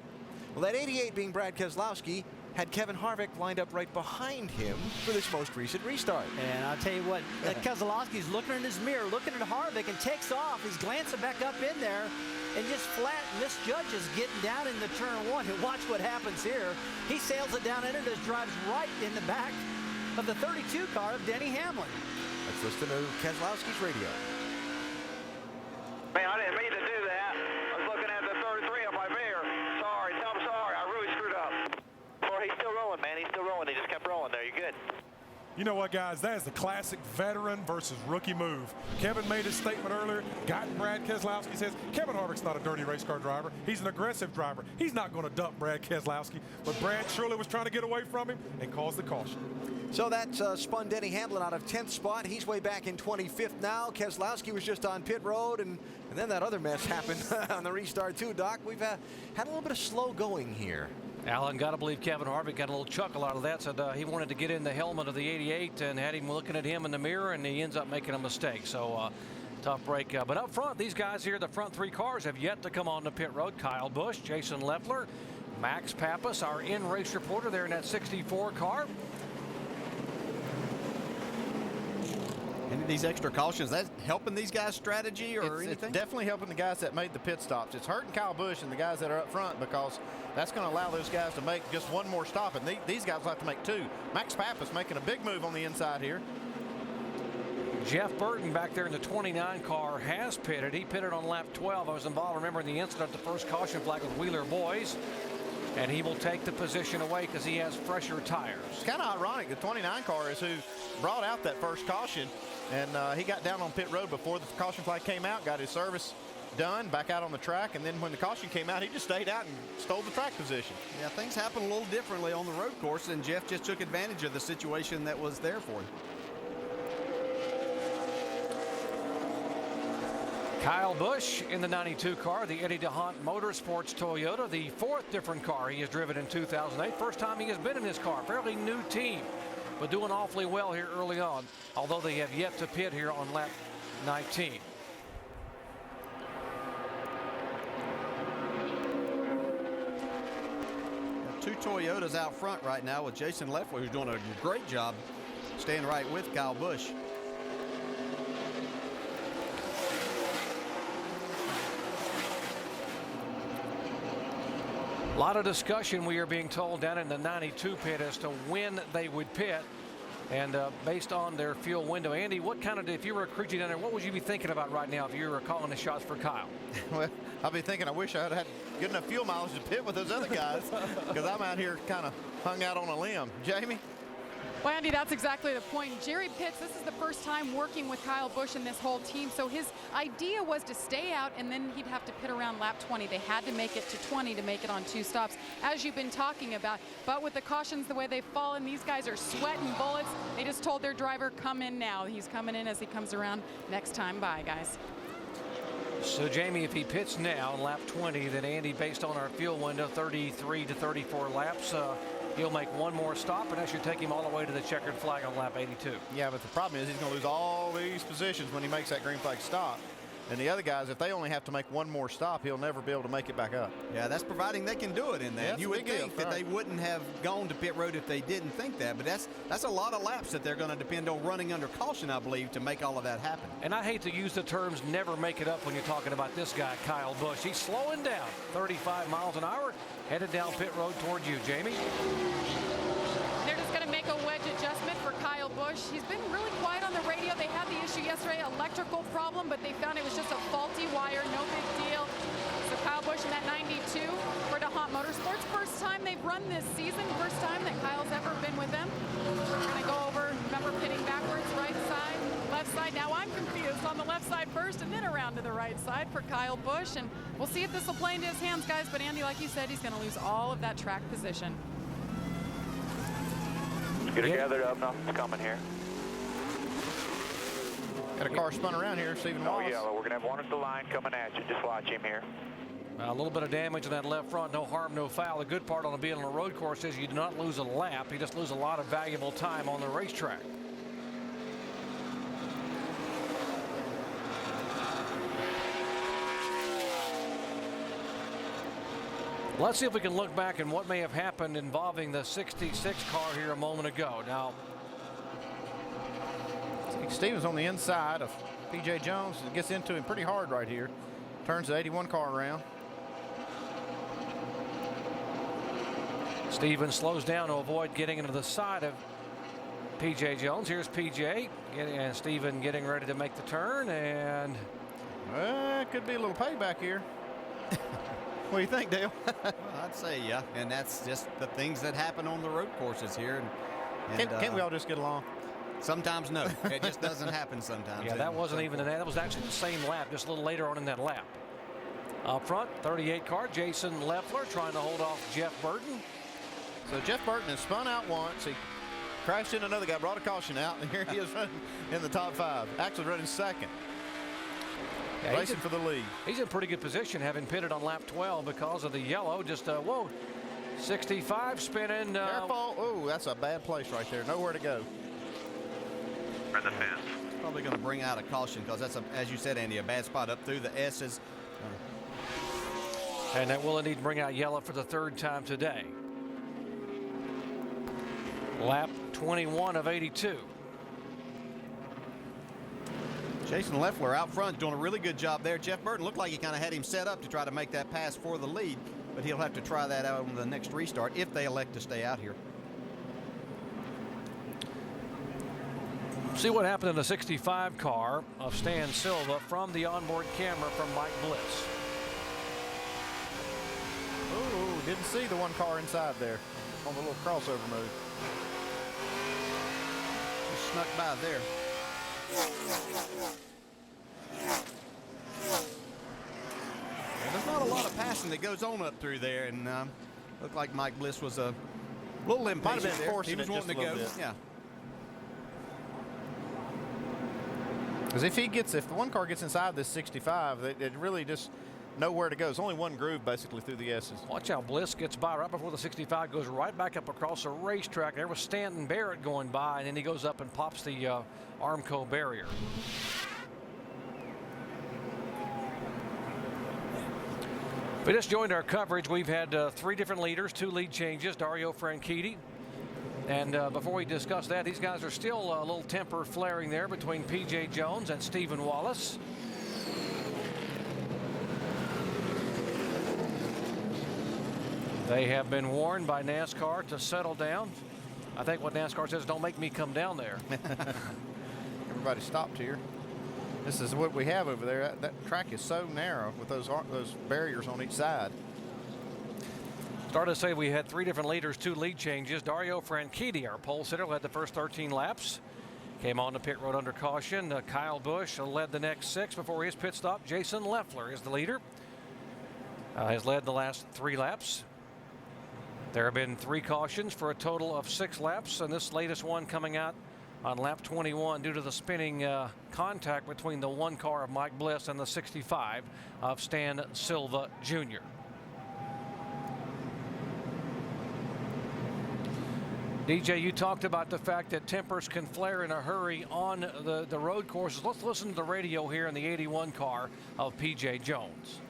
Well, that 88 being Brad Keselowski had Kevin Harvick lined up right behind him for this most recent restart. And I'll tell you what, Keselowski's looking in his mirror, looking at Harvick, and takes off. He's glancing back up in there and just flat misjudges getting down into turn 1. And watch what happens here. He sails it down in it, just drives right in the back of the 32 car of Denny Hamlin. Let's listen to Keselowski's radio. Man, I didn't mean to do that. I was looking at the 33 on my mirror. Sorry, I'm sorry. I really screwed up. Or he's still rolling, man. He's still rolling. He just kept rolling there. You're good. You know what, guys? That is the classic veteran versus rookie move. Kevin made his statement earlier. Got Brad Keselowski says, Kevin Harvick's not a dirty race car driver. He's an aggressive driver. He's not going to dump Brad Keselowski. But Brad surely was trying to get away from him and caused the caution. So that spun Denny Hamlin out of 10th spot. He's way back in 25th now. Keselowski was just on pit road, and then that other mess happened on the restart too, Doc. We've had a little bit of slow going here. Alan, got to believe Kevin Harvick got a little chuckle out of that. Said he wanted to get in the helmet of the 88 and had him looking at him in the mirror, and he ends up making a mistake. So tough break. But up front, these guys here, the front 3 cars, have yet to come on the pit road. Kyle Busch, Jason Leffler, Max Pappas, our in-race reporter there in that 64 car. And these extra cautions, that's helping these guys' strategy or anything? It's definitely helping the guys that made the pit stops. It's hurting Kyle Busch and the guys that are up front because that's going to allow those guys to make just one more stop, and these guys will have to make 2. Max Pappas making a big move on the inside here. Jeff Burton back there in the 29 car has pitted. He pitted on lap 12. I was involved, remember, in the incident, the first caution flag with Wheeler Boys. And he will take the position away because he has fresher tires. It's kind of ironic. The 29 car is who brought out that first caution. And he got down on pit road before the caution flag came out, got his service done, back out on the track. And then when the caution came out, he just stayed out and stole the track position. Yeah, things happen a little differently on the road course, and Jeff just took advantage of the situation that was there for him. Kyle Busch in the 92 car, the Eddie DeHaan Motorsports Toyota, the fourth different car he has driven in 2008. First time he has been in this car. Fairly new team, but doing awfully well here early on, although they have yet to pit here on lap 19. Two Toyotas out front right now with Jason Leffler, who's doing a great job staying right with Kyle Busch. A lot of discussion, we are being told, down in the 92 pit as to when they would pit, and based on their fuel window. Andy, what kind of, if you were a crew chief down there, what would you be thinking about right now if you were calling the shots for Kyle? Well, I'll be thinking I wish I had good enough fuel mileage to pit with those other guys, because I'm out here kind of hung out on a limb. Jamie? Well, Andy, that's exactly the point. Jerry Pitts, this is the first time working with Kyle Busch and this whole team. So his idea was to stay out, and then he'd have to pit around lap 20. They had to make it to 20 to make it on 2 stops, as you've been talking about. But with the cautions the way they've fallen, these guys are sweating bullets. They just told their driver, come in now. He's coming in as he comes around next time by, guys. So, Jamie, if he pits now on lap 20, then Andy, based on our fuel window, 33 to 34 laps, he'll make one more stop, and that should take him all the way to the checkered flag on lap 82. Yeah, but the problem is he's going to lose all these positions when he makes that green flag stop. And the other guys, if they only have to make one more stop, he'll never be able to make it back up. Yeah, that's providing they can do it in that. Yeah, you would think that they wouldn't have gone to pit road if they didn't think that, but that's a lot of laps that they're going to depend on running under caution, I believe, to make all of that happen. And I hate to use the terms never make it up when you're talking about this guy, Kyle Busch. He's slowing down, 35 miles an hour, headed down pit road towards you, Jamie. They're just going to make a wedge adjustment for Kyle Busch. He's been really quiet on the radio. They had the issue yesterday, electrical problem, but they found it was just a faulty wire, no big deal. So Kyle Busch in that 92 for DeHaan Motorsports. First time they've run this season, first time that Kyle's ever been with them. We're going to go over, remember, pitting backwards, right side, left side. Now I'm confused on the left side first and then around to the right side for Kyle Busch. And we'll see if this will play into his hands, guys. But Andy, like you said, he's going to lose all of that track position. Get it gathered up, nothing's coming here. Got a car spun around here, Stephen Wallace. Oh, yeah, well, we're going to have one at the line coming at you. Just watch him here. A little bit of damage in that left front, no harm, no foul. The good part on being on a road course is you do not lose a lap. You just lose a lot of valuable time on the racetrack. Let's see if we can look back and what may have happened involving the 66 car here a moment ago. Now, Stevens on the inside of P.J. Jones. Gets into him pretty hard right here. Turns the 81 car around. Stevens slows down to avoid getting into the side of P.J. Jones. Here's P.J. and Steven getting ready to make the turn, and could be a little payback here. What do you think, Dale? Well, I'd say, yeah, and that's just the things that happen on the road courses here. And can't we all just get along? Sometimes no. It just doesn't happen sometimes. Yeah, that wasn't even that. That was actually the same lap, just a little later on in that lap. Up front, 38 car, Jason Leffler trying to hold off Jeff Burton. So Jeff Burton has spun out once. He crashed into another guy, brought a caution out, and here he is running in the top 5. Actually running second. Yeah, racing for the lead. He's in pretty good position, having pitted on lap 12 because of the yellow. Just, whoa, 65 spinning. Careful. Oh, that's a bad place right there. Nowhere to go. For the fence. Probably going to bring out a caution because that's, as you said, Andy, a bad spot up through the S's. And that will indeed bring out yellow for the 3rd time today. Lap 21 of 82. Jason Leffler out front doing a really good job there. Jeff Burton looked like he kind of had him set up to try to make that pass for the lead, but he'll have to try that out on the next restart if they elect to stay out here. See what happened in the 65 car of Stan Silva from the onboard camera from Mike Bliss. Oh, didn't see the one car inside there on the little crossover move. Just snuck by there. And there's not a lot of passing that goes on up through there, and looked like Mike Bliss was a little impatient. Might have been forcing He was it wanting to just a go. little bit. Yeah. Because if the one car gets inside this 65, it really just nowhere to go. There's only one groove basically through the S's. Watch how Bliss gets by right before the 65 goes right back up across the racetrack. There was Stanton Barrett going by, and then he goes up and pops the Armco barrier. We just joined our coverage. We've had 3 different leaders, 2 lead changes, Dario Franchitti. And before we discuss that, these guys are still a little temper flaring there between P.J. Jones and Stephen Wallace. They have been warned by NASCAR to settle down. I think what NASCAR says, don't make me come down there. Everybody stopped here. This is what we have over there. That track is so narrow with those barriers on each side. Started to say we had 3 different leaders, 2 lead changes. Dario Franchitti, our pole sitter, led the first 13 laps. Came on the pit road under caution. Kyle Busch led the next 6 before his pit stop. Jason Leffler is the leader. Has led the last 3 laps. There have been 3 cautions for a total of 6 laps, and this latest one coming out on lap 21 due to the spinning contact between the 1 car of Mike Bliss and the 65 of Stan Silva Jr. DJ, you talked about the fact that tempers can flare in a hurry on the road courses. Let's listen to the radio here in the 81 car of P.J. Jones.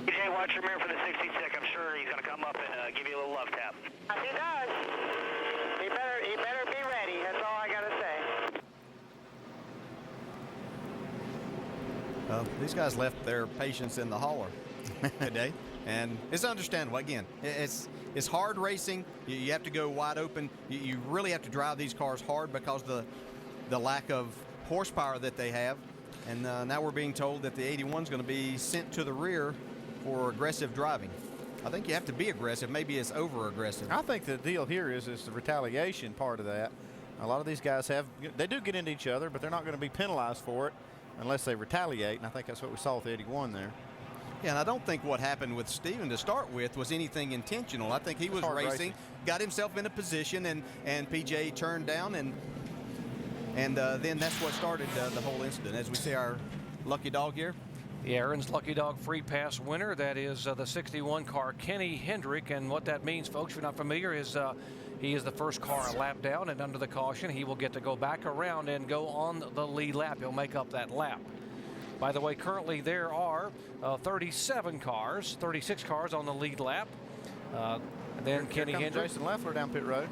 PJ, watch your mirror for the 66. I'm sure he's going to come up and give you a little love tap. If he does, he better be ready. That's all I got to say. These guys left their patience in the hauler today, and it's understandable. Again, it's hard racing. You have to go wide open. You really have to drive these cars hard because of the lack of horsepower that they have. And now we're being told that the 81 is going to be sent to the rear for aggressive driving. I think you have to be aggressive. Maybe it's over-aggressive. I think the deal here is the retaliation part of that. A lot of these guys they do get into each other, but they're not going to be penalized for it unless they retaliate, and I think that's what we saw with 81 there. Yeah, and I don't think what happened with Steven to start with was anything intentional. I think he was racing, got himself in a position, and PJ turned down, and then that's what started the whole incident. As we see our lucky dog here. The Aaron's Lucky Dog Free Pass winner, that is the 61 car, Kenny Hendrick. And what that means, folks, if you're not familiar, is he is the first car a lap down, and under the caution, he will get to go back around and go on the lead lap. He'll make up that lap. By the way, currently there are 36 cars on the lead lap. And then Kenny Hendrick. Jason Leffler down pit road.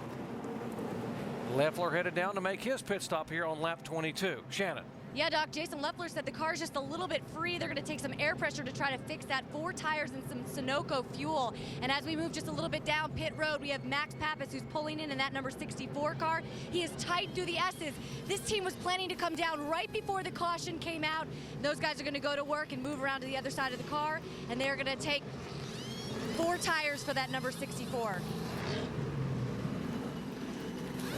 Leffler headed down to make his pit stop here on lap 22. Shannon. Yeah, Doc, Jason Leffler said the car's just a little bit free. They're going to take some air pressure to try to fix that. 4 tires and some Sunoco fuel. And as we move just a little bit down pit road, we have Max Pappas, who's pulling in that number 64 car. He is tight through the S's. This team was planning to come down right before the caution came out. Those guys are going to go to work and move around to the other side of the car, and they're going to take 4 tires for that number 64.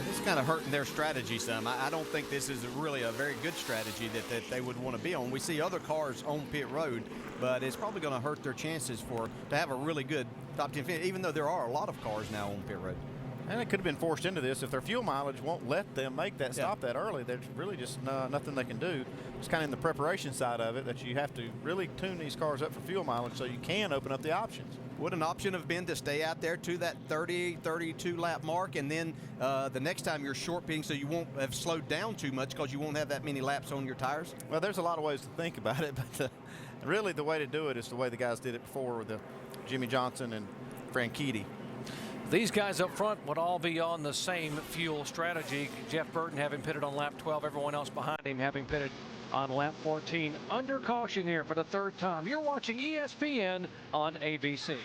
It's kind of hurting their strategy some. I don't think this is really a very good strategy that they would want to be on. We see other cars on pit road, but it's probably going to hurt their chances to have a really good top 10 finish, even though there are a lot of cars now on pit road. And they could have been forced into this if their fuel mileage won't let them make that stop that early. There's really just nothing they can do. It's kind of in the preparation side of it that you have to really tune these cars up for fuel mileage so you can open up the options. Would an option have been to stay out there to that 30, 32 lap mark, and then the next time you're short pitting so you won't have slowed down too much because you won't have that many laps on your tires? Well, there's a lot of ways to think about it, but really the way to do it is the way the guys did it before with Jimmy Johnson and Franchitti. These guys up front would all be on the same fuel strategy. Jeff Burton having pitted on lap 12, everyone else behind him having pitted on lap 14. Under caution here for the 3rd time. You're watching ESPN on ABC.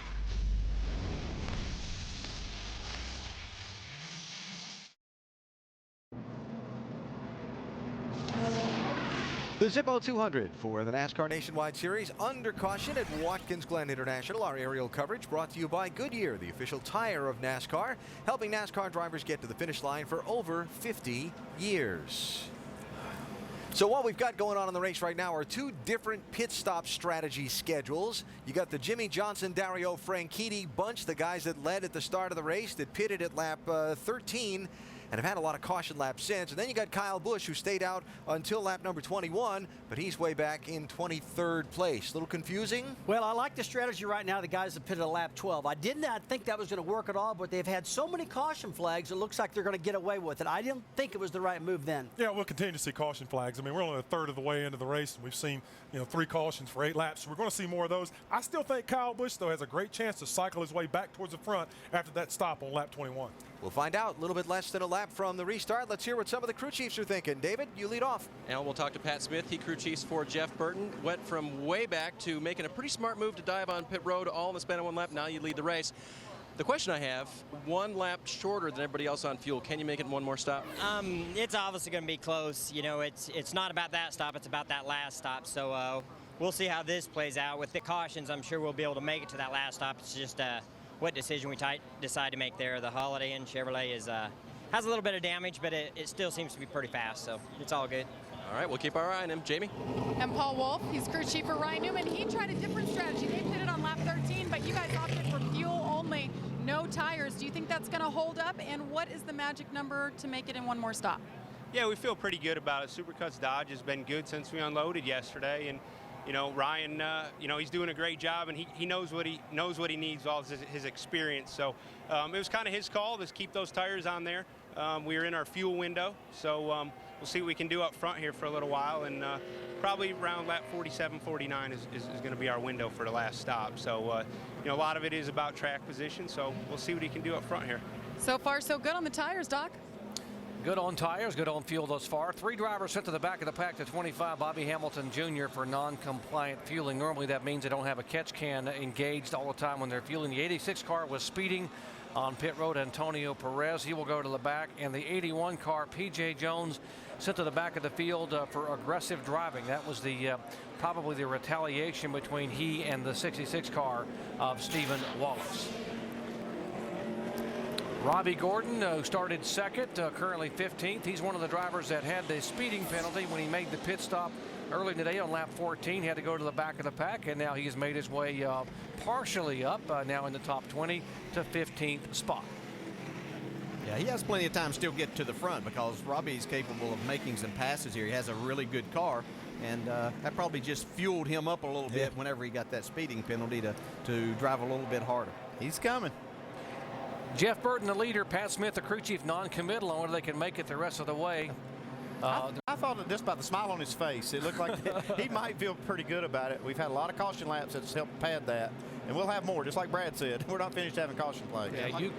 The Zippo 200 for the NASCAR Nationwide Series under caution at Watkins Glen International. Our aerial coverage brought to you by Goodyear, the official tire of NASCAR, helping NASCAR drivers get to the finish line for over 50 years. So what we've got going on in the race right now are two different pit stop strategy schedules. You got the Jimmy Johnson, Dario Franchitti bunch, the guys that led at the start of the race, that pitted at lap 13 and have had a lot of caution laps since. And then you got Kyle Busch, who stayed out until lap number 21, but he's way back in 23rd place. A little confusing? Well, I like the strategy right now, the guys that pitted at lap 12. I did not think that was going to work at all, but they've had so many caution flags, it looks like they're going to get away with it. I didn't think it was the right move then. Yeah, we'll continue to see caution flags. I mean, we're only a third of the way into the race, and we've seen, 3 cautions for 8 laps. So we're going to see more of those. I still think Kyle Busch, though, has a great chance to cycle his way back towards the front after that stop on lap 21. We'll find out a little bit less than a lap from the restart. Let's hear what some of the crew chiefs are thinking. David, you lead off. And we'll talk to Pat Smith. He crew chiefs for Jeff Burton. Went from way back to making a pretty smart move to dive on pit road all in the span of 1 lap. Now you lead the race. The question I have, 1 lap shorter than everybody else on fuel. Can you make it in 1 more stop? It's obviously going to be close. It's not about that stop. It's about that last stop. So we'll see how this plays out. With the cautions, I'm sure we'll be able to make it to that last stop. It's just what decision we decide to make there. The Holiday Inn Chevrolet has a little bit of damage, but it still seems to be pretty fast, so it's all good. All right, we'll keep our eye on him. Jamie? And Paul Wolf, he's crew chief for Ryan Newman. He tried a different strategy. They pitted on lap 13, but you guys opted for fuel only, no tires. Do you think that's going to hold up? And what is the magic number to make it in 1 more stop? Yeah, we feel pretty good about it. Supercuts Dodge has been good since we unloaded yesterday, and Ryan, he's doing a great job, and he knows what he needs, all his experience. So it was kind of his call to keep those tires on there. We were in our fuel window, so we'll see what we can do up front here for a little while, and probably around lap 47, 49 is going to be our window for the last stop. So a lot of it is about track position, so we'll see what he can do up front here. So far, so good on the tires, Doc. Good on tires, good on fuel thus far. 3 drivers sent to the back of the pack to 25. Bobby Hamilton Jr. for non-compliant fueling. Normally that means they don't have a catch can engaged all the time when they're fueling. The 86 car was speeding on pit road. Antonio Perez, he will go to the back. And the 81 car, P.J. Jones, sent to the back of the field for aggressive driving. That was the probably the retaliation between he and the 66 car of Stephen Wallace. Robbie Gordon, who started second, currently 15th. He's one of the drivers that had the speeding penalty when he made the pit stop early today on lap 14. He had to go to the back of the pack, and now he has made his way partially up, now in the top 20 to 15th spot. Yeah, he has plenty of time still get to the front because Robbie's capable of making some passes here. He has a really good car, and that probably just fueled him up a little bit whenever he got that speeding penalty to drive a little bit harder. He's coming. Jeff Burton, the leader. Pat Smith, the crew chief, non-committal on whether they can make it the rest of the way. I thought just about the smile on his face. It looked like he might feel pretty good about it. We've had a lot of caution laps that's helped pad that, and we'll have more, just like Brad said. We're not finished having caution flags. Yeah,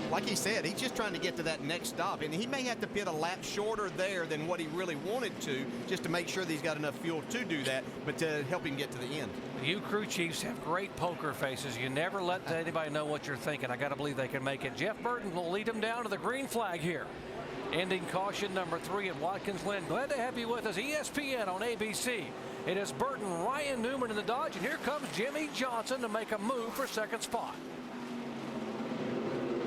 like he said, he's just trying to get to that next stop, and he may have to pit a lap shorter there than what he really wanted to, just to make sure that he's got enough fuel to do that, but to help him get to the end. You crew chiefs have great poker faces. You never let anybody know what you're thinking. I got to believe they can make it. Jeff Burton will lead them down to the green flag here. Ending caution number 3 at Watkins Glen. Glad to have you with us, ESPN on ABC. It is Burton, Ryan Newman in the Dodge, and here comes Jimmy Johnson to make a move for second spot.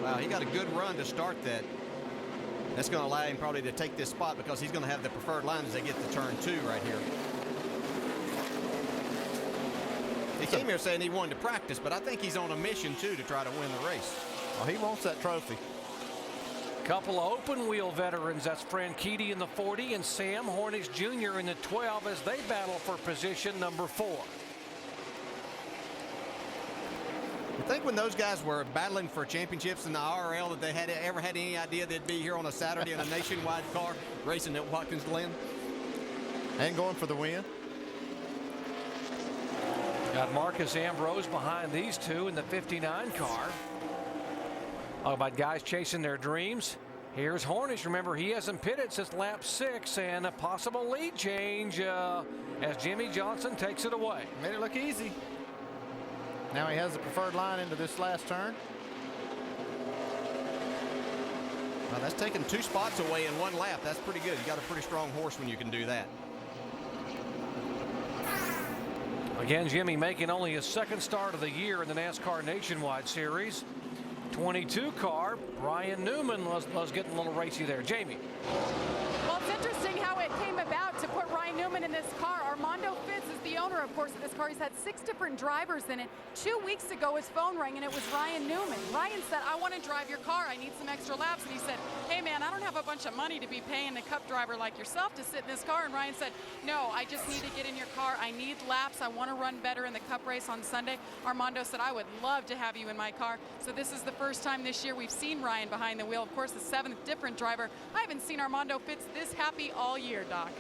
Wow, he got a good run to start that. That's going to allow him probably to take this spot because he's going to have the preferred line as they get to turn 2 right here. He came here saying he wanted to practice, but I think he's on a mission, too, to try to win the race. Well, he wants that trophy. Couple of open wheel veterans. That's Franchitti in the 40 and Sam Hornish Jr. in the 12 as they battle for position number 4. I think when those guys were battling for championships in the RL that they had ever had any idea they'd be here on a Saturday in a nationwide car racing at Watkins Glen? And going for the win. Got Marcus Ambrose behind these two in the 59 car. Talk about guys chasing their dreams. Here's Hornish. Remember, he hasn't pitted since lap 6, and a possible lead change as Jimmy Johnson takes it away. Made it look easy. Now he has the preferred line into this last turn. Well, that's taking 2 spots away in 1 lap. That's pretty good. You got a pretty strong horse when you can do that. Again, Jimmy making only his 2nd start of the year in the NASCAR Nationwide Series. 22 car, Ryan Newman was getting a little racy there. Jamie. Well, it's interesting how it came about to put Ryan Newman in this car. Armando Fitz is the owner, of course, of this car. He's had 6 different drivers in it. 2 weeks ago, his phone rang, and it was Ryan Newman. Ryan said, I want to drive your car. I need some extra laps. And he said, hey, man, I don't have a bunch of money to be paying a Cup driver like yourself to sit in this car. And Ryan said, no, I just need to get in your car. I need laps. I want to run better in the Cup race on Sunday. Armando said, I would love to have you in my car. So this is the first time this year we've seen Ryan behind the wheel. Of course, the 7th different driver. I haven't seen Armando Fitz this happy all year, Doc.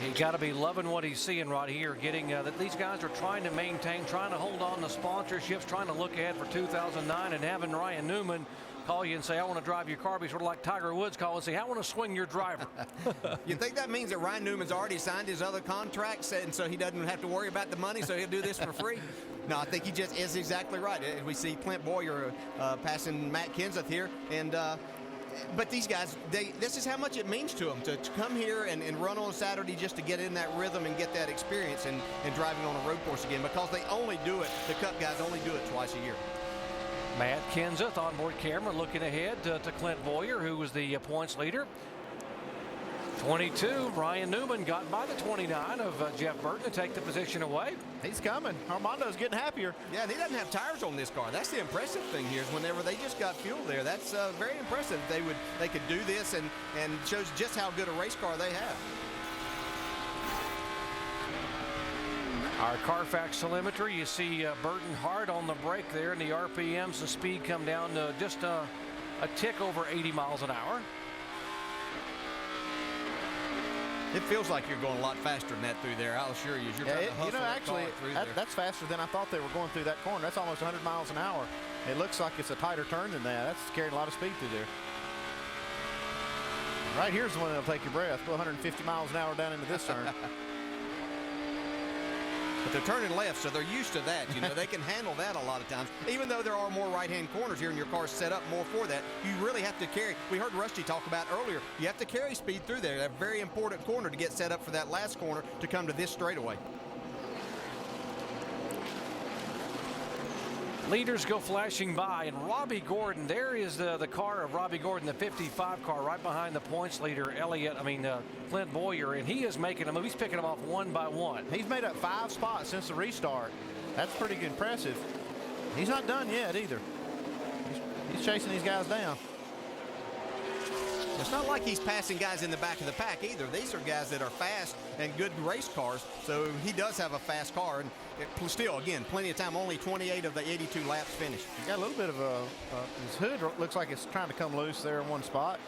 He got to be loving what he's seeing right here, getting that these guys are trying to maintain, trying to hold on to sponsorships, trying to look ahead for 2009, and having Ryan Newman call you and say, I want to drive your car, be sort of like Tiger Woods call and say, I want to swing your driver. You think that means that Ryan Newman's already signed his other contracts, and so he doesn't have to worry about the money, so he'll do this for free? No, I think he just is exactly right. We see Clint Boyer passing Matt Kenseth here, and but these guys, this is how much it means to them to come here and run on Saturday just to get in that rhythm and get that experience and driving on a road course again, because they only do it, the Cup guys only do it twice a year. Matt Kenseth on board camera looking ahead to Clint Boyer, who was the points leader. 22, Ryan Newman got by the 29 of Jeff Burton to take the position away. He's coming. Armando's getting happier. Yeah, and he doesn't have tires on this car. That's the impressive thing here, is whenever they just got fuel there. That's very impressive. They could do this, and shows just how good a race car they have. Our Carfax telemetry, you see Burton hard on the brake there, and the RPMs, the speed come down to just a tick over 80 miles an hour. It feels like you're going a lot faster than that through there. I'll assure you. You're trying to hustle actually, through there. that's faster than I thought they were going through that corner. That's almost 100 miles an hour. It looks like it's a tighter turn than that. That's carrying a lot of speed through there. Right here's the one that'll take your breath. Go 150 miles an hour down into this turn. But they're turning left, so they're used to that. You know, they can handle that a lot of times. Even though there are more right-hand corners here and your car's set up more for that, you really have to carry. We heard Rusty talk about earlier, you have to carry speed through there. That's a very important corner to get set up for that last corner to come to this straightaway. Leaders go flashing by, and Robbie Gordon, there is the car of Robbie Gordon, the 55 car, right behind the points leader, Clint Boyer, and he is making a move. He's picking them off one by one. He's made up 5 spots since the restart. That's pretty impressive. He's not done yet either. He's chasing these guys down. It's not like he's passing guys in the back of the pack either. These are guys that are fast and good race cars, so he does have a fast car. And still, again, plenty of time, only 28 of the 82 laps finished. He's got a little bit of his hood looks like it's trying to come loose there in one spot.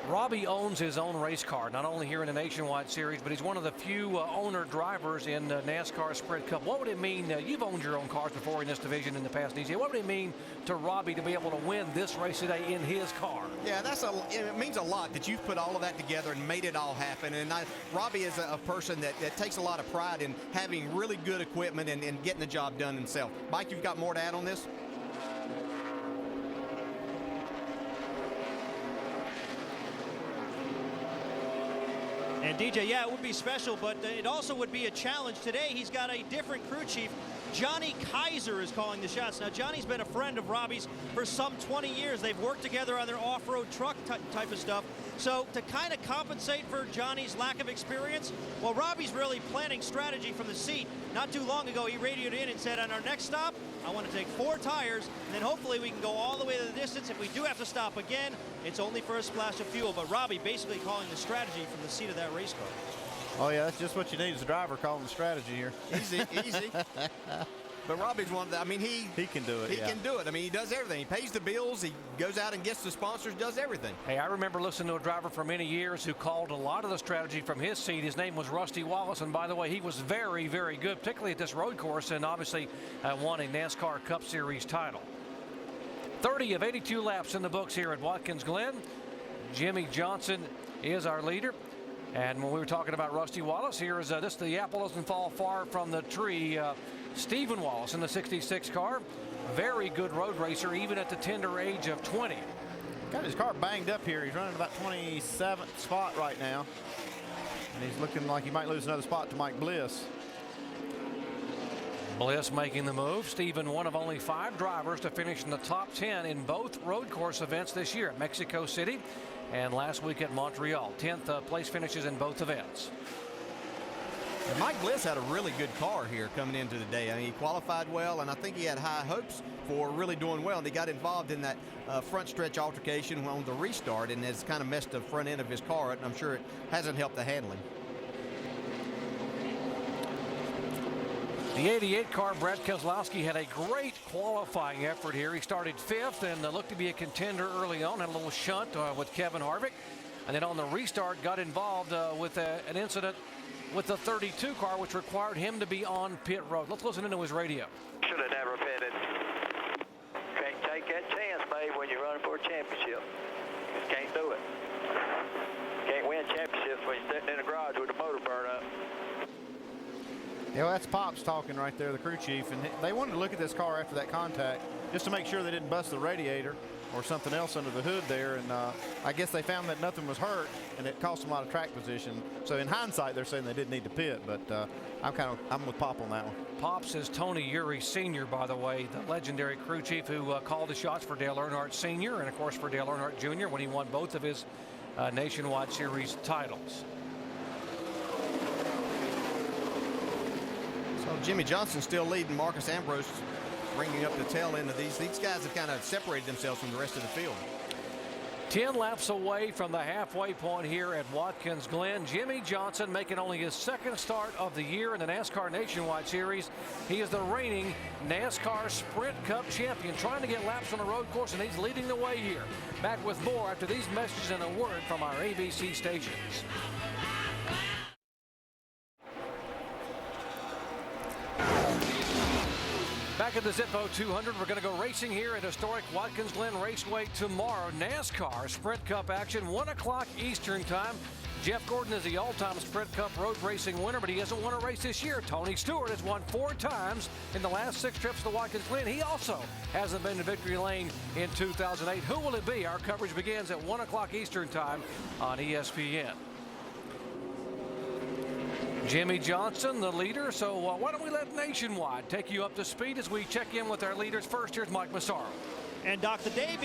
Robbie owns his own race car, not only here in the Nationwide Series, but he's one of the few owner drivers in NASCAR Sprint Cup. What would it mean? You've owned your own cars before in this division in the past, DJ. What would it mean to Robbie to be able to win this race today in his car? Yeah, it means a lot that you've put all of that together and made it all happen. And Robbie is a person that takes a lot of pride in having really good equipment and getting the job done himself. Mike, you've got more to add on this? And DJ, yeah, it would be special, but it also would be a challenge. Today, he's got a different crew chief. Johnny Kaiser is calling the shots. Now, Johnny's been a friend of Robbie's for some 20 years. They've worked together on their off-road truck type of stuff. So to kind of compensate for Johnny's lack of experience, well, Robbie's really planning strategy from the seat. Not too long ago, he radioed in and said, on our next stop, I want to take 4 tires, and then hopefully we can go all the way to the distance. If we do have to stop again, it's only for a splash of fuel. But Robbie basically calling the strategy from the seat of that race car. Oh, yeah, that's just what you need is a driver calling the strategy here. Easy, easy. But Robbie's one of the, he can do it. He can do it. He does everything. He pays the bills. He goes out and gets the sponsors, does everything. Hey, I remember listening to a driver for many years who called a lot of the strategy from his seat. His name was Rusty Wallace, and by the way, he was very, very good, particularly at this road course, and obviously won a NASCAR Cup Series title. 30 of 82 laps in the books here at Watkins Glen. Jimmy Johnson is our leader. And when we were talking about Rusty Wallace, here is the apple doesn't fall far from the tree. Stephen Wallace in the 66 car. Very good road racer, even at the tender age of 20. Got his car banged up here. He's running about 27th spot right now. And he's looking like he might lose another spot to Mike Bliss. Bliss making the move. Stephen, one of only 5 drivers to finish in the top 10 in both road course events this year at Mexico City and last week at Montreal. 10th place finishes in both events. And Mike Bliss had a really good car here coming into the day. I mean, he qualified well, and I think he had high hopes for really doing well. And he got involved in that front stretch altercation on the restart, and has kind of messed the front end of his car up, and I'm sure it hasn't helped the handling. The 88 car, Brad Keselowski, had a great qualifying effort here. He started 5th and looked to be a contender early on. Had a little shunt with Kevin Harvick. And then on the restart got involved with an incident with the 32 car, which required him to be on pit road. Let's listen into his radio. Should have never pitted. Can't take that chance, babe, when you're running for a championship. Just can't do it. Can't win championships when you're sitting in a garage with a motor burn up. Yeah, well, that's Pops talking right there, the crew chief, and they wanted to look at this car after that contact just to make sure they didn't bust the radiator or something else under the hood there, and I guess they found that nothing was hurt, and it cost them a lot of track position. So in hindsight, they're saying they didn't need to pit, but I'm with Pop on that one. Pops is Tony Uri Sr., by the way, the legendary crew chief who called the shots for Dale Earnhardt Sr. and, of course, for Dale Earnhardt Jr. when he won both of his Nationwide Series titles. So Jimmy Johnson still leading. Marcus Ambrose bringing up the tail end of these. These guys have kind of separated themselves from the rest of the field. 10 laps away from the halfway point here at Watkins Glen. Jimmy Johnson making only his 2nd start of the year in the NASCAR Nationwide Series. He is the reigning NASCAR Sprint Cup champion, trying to get laps on the road course, and he's leading the way here. Back with more after these messages and a word from our ABC stations. Back at the Zippo 200, we're going to go racing here at historic Watkins Glen Raceway tomorrow. NASCAR Sprint Cup action, 1 o'clock Eastern time. Jeff Gordon is the all-time Sprint Cup road racing winner, but he hasn't won a race this year. Tony Stewart has won 4 times in the last 6 trips to Watkins Glen. He also hasn't been to victory lane in 2008. Who will it be? Our coverage begins at 1 o'clock Eastern time on ESPN. Jimmy Johnson, the leader. So why don't we let Nationwide take you up to speed as we check in with our leaders. First, here's Mike Massaro. And Doc, the day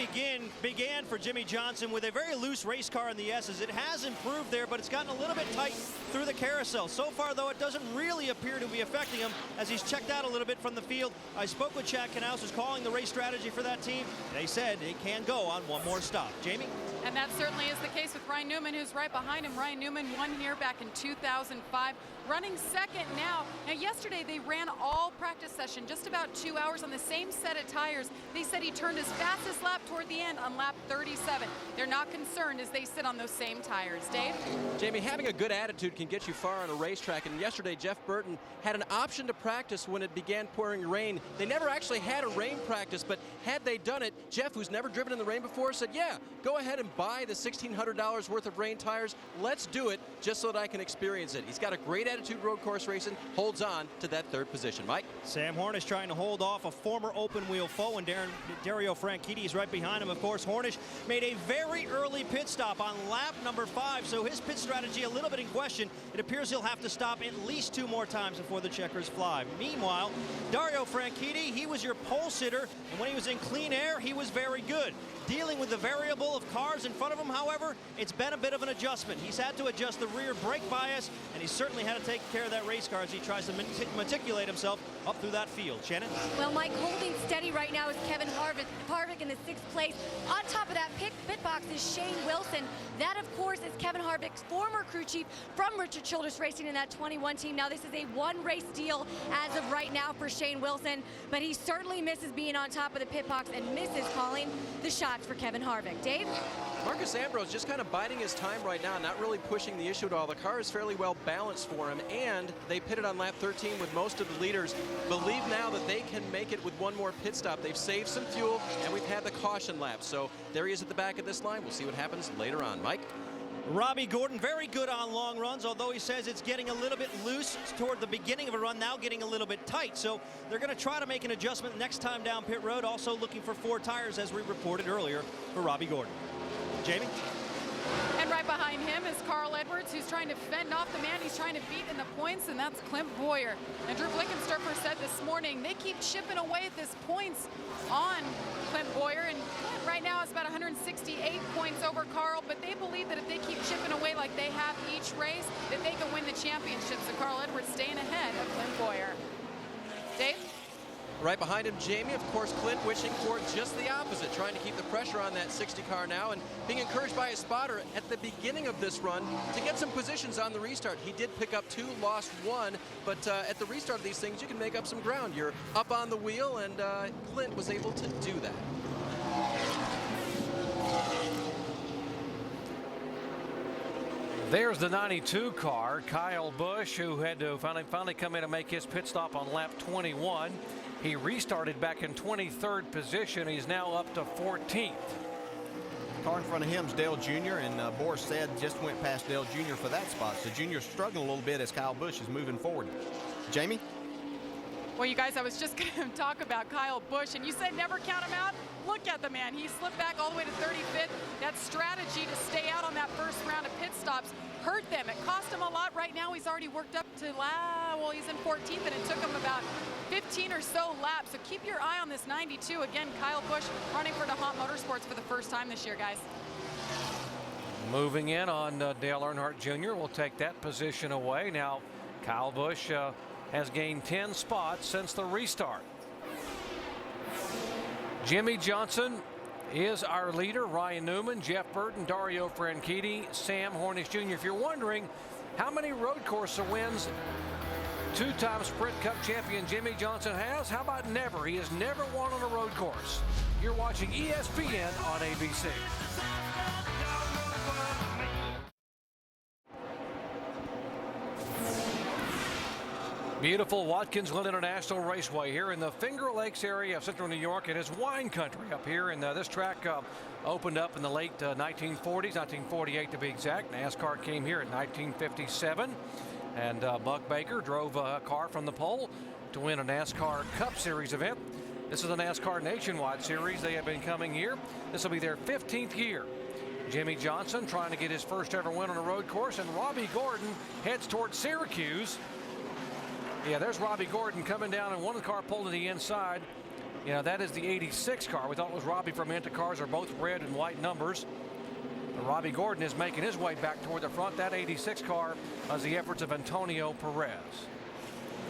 began for Jimmy Johnson with a very loose race car in the S's. It has improved there, but it's gotten a little bit tight through the carousel. So far, though, it doesn't really appear to be affecting him as he's checked out a little bit from the field. I spoke with Chad Knaus, who's calling the race strategy for that team. They said it can go on one more stop. Jamie? And that certainly is the case with Ryan Newman, who's right behind him. Ryan Newman won here back in 2005, running 2nd now. Now, yesterday they ran all practice session, just about 2 hours on the same set of tires. They said he turned his fastest lap toward the end on lap 37. They're not concerned as they sit on those same tires. Dave? Jamie, having a good attitude can get you far on a racetrack, and yesterday Jeff Burton had an option to practice when it began pouring rain. They never actually had a rain practice, but had they done it, Jeff, who's never driven in the rain before, said, yeah, go ahead and buy the $1,600 worth of rain tires. Let's do it just so that I can experience it. He's got a great attitude road course racing, holds on to that 3rd position. Mike? Sam Hornish trying to hold off a former open wheel foe, and Dario Franchitti is right behind him. Of course, Hornish made a very early pit stop on lap number 5, so his pit strategy a little bit in question. It appears he'll have to stop at least 2 more times before the checkers fly. Meanwhile, Dario Franchitti, he was your pole sitter, and when he was in clean air, he was very good. Dealing with the variable of cars in front of him, however, it's been a bit of an adjustment. He's had to adjust the rear brake bias, and he's certainly had to take care of that race car as he tries to matriculate himself up through that field. Shannon? Well, Mike, holding steady right now is Kevin Harvick in the 6th place. On top of that pit box is Shane Wilson. That, of course, is Kevin Harvick's former crew chief from Richard Childress Racing in that 21 team. Now, this is a 1-race deal as of right now for Shane Wilson, but he certainly misses being on top of the pit box and misses calling the shots for Kevin Harvick. Dave? Marcus Ambrose just kind of biding his time right now, not really pushing the issue at all. The car is fairly well balanced for him, and they pitted on lap 13 with most of the leaders. Believe now that they can make it with 1 more pit stop. They've saved some fuel, and we've had the caution lap. So there he is at the back of this line. We'll see what happens later on. Mike? Robbie Gordon, very good on long runs, although he says it's getting a little bit loose toward the beginning of a run, now getting a little bit tight. So they're going to try to make an adjustment next time down pit road, also looking for 4 tires, as we reported earlier, for Robbie Gordon. Jamie? And right behind him is Carl Edwards, who's trying to fend off the man he's trying to beat in the points, and that's Clint Boyer. And Drew Blickensturfer said this morning they keep chipping away at this points on Clint Boyer, and Clint right now is about 168 points over Carl, but they believe that if they keep chipping away like they have each race, that they can win the championship. So Carl Edwards staying ahead of Clint Boyer. Dave? Right behind him, Jamie, of course, Clint wishing for just the opposite, trying to keep the pressure on that 60 car now and being encouraged by his spotter at the beginning of this run to get some positions on the restart. He did pick up 2, lost 1, but at the restart of these things, you can make up some ground. You're up on the wheel, and Clint was able to do that. There's the 92 car, Kyle Busch, who had to finally come in and make his pit stop on lap 21. He restarted back in 23rd position. He's now up to 14th. Car in front of him is Dale Jr., and Boris said just went past Dale Jr. for that spot. So Jr.'s struggling a little bit as Kyle Busch is moving forward. Jamie? Well, you guys, I was just going to talk about Kyle Busch, and you said never count him out. Look at the man. He slipped back all the way to 35th. That strategy to stay out on that first round of pit stops hurt them. It cost him a lot. Right now, he's already worked up to, well, he's in 14th, and it took him about 15 or so laps. So keep your eye on this 92. Again, Kyle Busch running for DeHaan Motorsports for the first time this year, guys. Moving in on Dale Earnhardt Jr. will take that position away. Now, Kyle Busch has gained 10 spots since the restart. Jimmy Johnson is our leader. Ryan Newman, Jeff Burton, Dario Franchitti, Sam Hornish Jr. If you're wondering how many road course wins two-time Sprint Cup champion Jimmy Johnson has, how about never? He has never won on a road course. You're watching ESPN on ABC. Beautiful Watkins Glen International Raceway here in the Finger Lakes area of central New York. It is wine country up here, and this track opened up in the late 1940s, 1948 to be exact. NASCAR came here in 1957, and Buck Baker drove a car from the pole to win a NASCAR Cup Series event. This is the NASCAR Nationwide Series. They have been coming here. This will be their 15th year. Jimmy Johnson trying to get his first ever win on a road course, and Robbie Gordon heads towards Syracuse. Yeah, there's Robbie Gordon coming down, and one of the car pulled to the inside. You know, that is the 86 car. We thought it was Robbie from Inta Cars. Are both red and white numbers. But Robbie Gordon is making his way back toward the front. That 86 car was the efforts of Antonio Perez.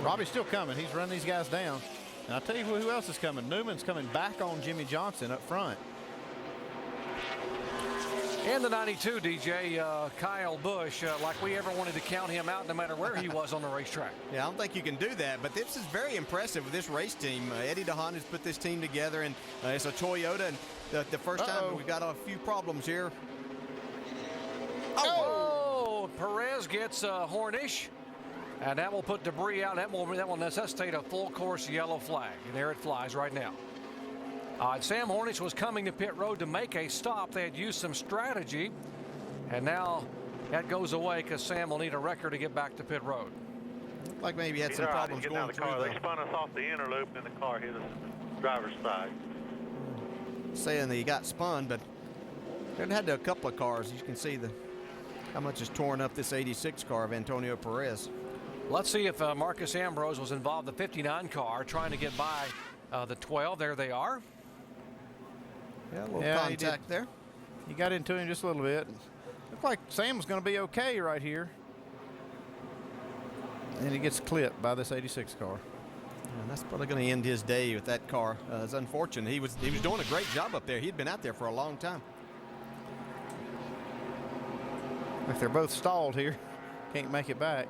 Robbie's still coming. He's running these guys down. And I'll tell you who else is coming. Newman's coming back on Jimmy Johnson up front. And the 92, DJ, Kyle Busch, like we ever wanted to count him out no matter where he was on the racetrack. Yeah, I don't think you can do that, but this is very impressive with this race team. Eddie DeHaan has put this team together, and it's a Toyota, and the first time we've got a few problems here. Oh, Perez gets Hornish, and that will put debris out. That will necessitate a full course yellow flag, and there it flies right now. Sam Hornish was coming to pit road to make a stop. They had used some strategy, and now that goes away because Sam will need a wrecker to get back to pit road. Looked like maybe he had some problems going through. They spun us off the inner loop, and the car hit us on the driver's side. Saying that he got spun, but it had a couple of cars. You can see how much is torn up this 86 car of Antonio Perez. Let's see if Marcus Ambrose was involved in the 59 car trying to get by the 12. There they are. Yeah, a little contact there. He got into him just a little bit. Looked like Sam was going to be okay right here. And he gets clipped by this 86 car. And that's probably going to end his day with that car. It's unfortunate. He was doing a great job up there. He'd been out there for a long time. Like they're both stalled here. Can't make it back.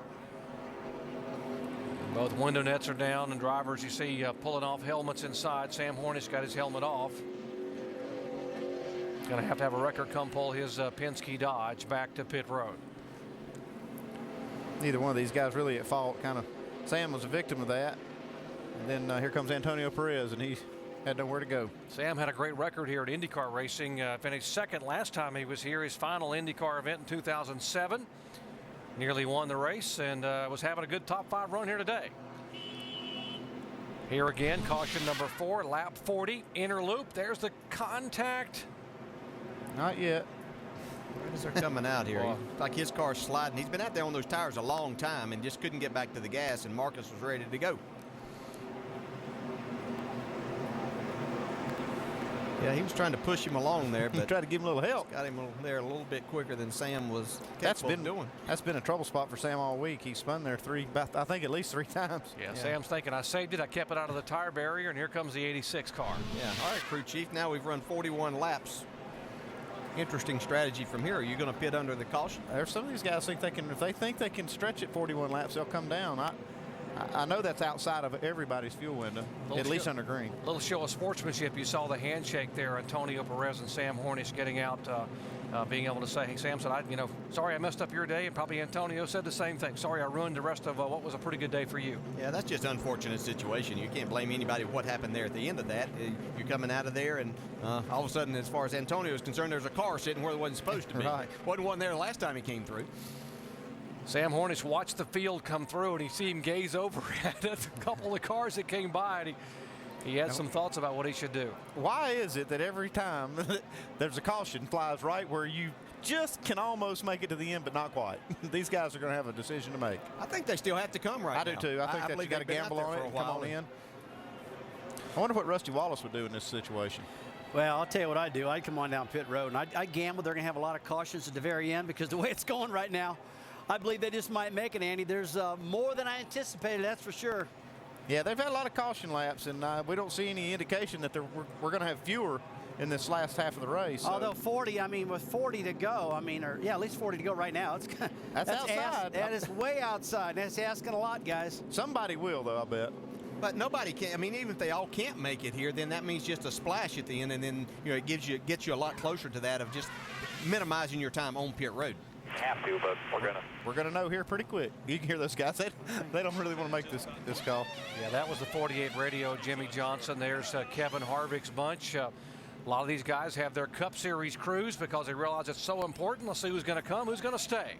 Both window nets are down, and drivers you see pulling off helmets inside. Sam Hornish got his helmet off. Going to have a wrecker come pull his Penske Dodge back to pit road. Neither one of these guys really at fault. Kind of Sam was a victim of that. And then here comes Antonio Perez, and he had nowhere to go. Sam had a great record here at IndyCar racing. Finished second last time he was here. His final IndyCar event in 2007. Nearly won the race, and was having a good top 5 run here today. Here again, caution number 4, lap 40, inner loop. There's the contact. Not yet. As they're coming out here, like his car's sliding. He's been out there on those tires a long time and just couldn't get back to the gas, and Marcus was ready to go. Yeah, he was trying to push him along there, but tried to give him a little help. Got him there a little bit quicker than Sam was capable of doing. That's been a trouble spot for Sam all week. He spun there I think at least 3 times. Yeah, Sam's thinking, I saved it, I kept it out of the tire barrier, and here comes the 86 car. Yeah, all right, crew chief. Now we've run 41 laps. Interesting strategy from here. Are you going to pit under the caution? There's some of these guys think if they think they can stretch it 41 laps, they'll come down. I know that's outside of everybody's fuel window, at least under green. Little show of sportsmanship. You saw the handshake there, Antonio Perez and Sam Hornish getting out, being able to say, hey, Sam said, sorry I messed up your day, and probably Antonio said the same thing. Sorry I ruined the rest of what was a pretty good day for you. Yeah, that's just an unfortunate situation. You can't blame anybody for what happened there at the end of that. You're coming out of there, and all of a sudden, as far as Antonio is concerned, there's a car sitting where it wasn't supposed to be. Right. Wasn't one there the last time he came through. Sam Hornish watched the field come through, and he see him gaze over at a couple of cars that came by, and he had some thoughts about what he should do. Why is it that every time there's a caution flies right where you just can almost make it to the end, but not quite? These guys are going to have a decision to make. I think they still have to come right now. I do too. I think that you got to gamble on it and come on in. I wonder what Rusty Wallace would do in this situation. Well, I'll tell you what I'd do. I'd come on down pit road, and I'd gamble they're going to have a lot of cautions at the very end, because the way it's going right now, I believe they just might make it, Andy. There's more than I anticipated, that's for sure. Yeah, they've had a lot of caution laps, and we don't see any indication that we're going to have fewer in this last half of the race. Although 40, with 40 to go, at least 40 to go right now. That's outside. That is way outside. That's asking a lot, guys. Somebody will, though, I bet. But nobody can. Even if they all can't make it here, then that means just a splash at the end, and then it gets you a lot closer to that of just minimizing your time on pit road. Have to, but we're gonna know here pretty quick. You can hear those guys. They don't really want to make this call. Yeah, that was the 48 radio, Jimmy Johnson. There's Kevin Harvick's bunch. A lot of these guys have their Cup Series crews because they realize it's so important. Let's see who's going to come, who's going to stay.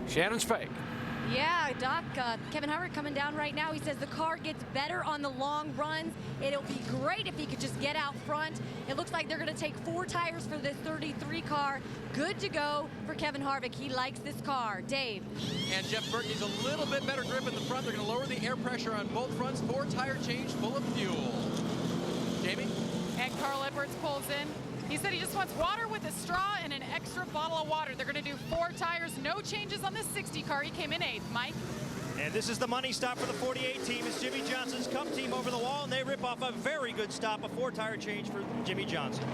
Shannon Spake. Yeah, Doc, Kevin Harvick coming down right now. He says the car gets better on the long runs. It'll be great if he could just get out front. It looks like they're going to take 4 tires for this 33 car. Good to go for Kevin Harvick. He likes this car. Dave. And Jeff Burton needs a little bit better grip in the front. They're going to lower the air pressure on both fronts. 4 tire change full of fuel. Jamie? And Carl Edwards pulls in. He said he just wants water with a straw and an extra bottle of water. They're going to do 4 tires, no changes on this 60 car. He came in 8th. Mike? And this is the money stop for the 48 team. It's Jimmy Johnson's Cup team over the wall, and they rip off a very good stop, a 4-tire change for Jimmy Johnson.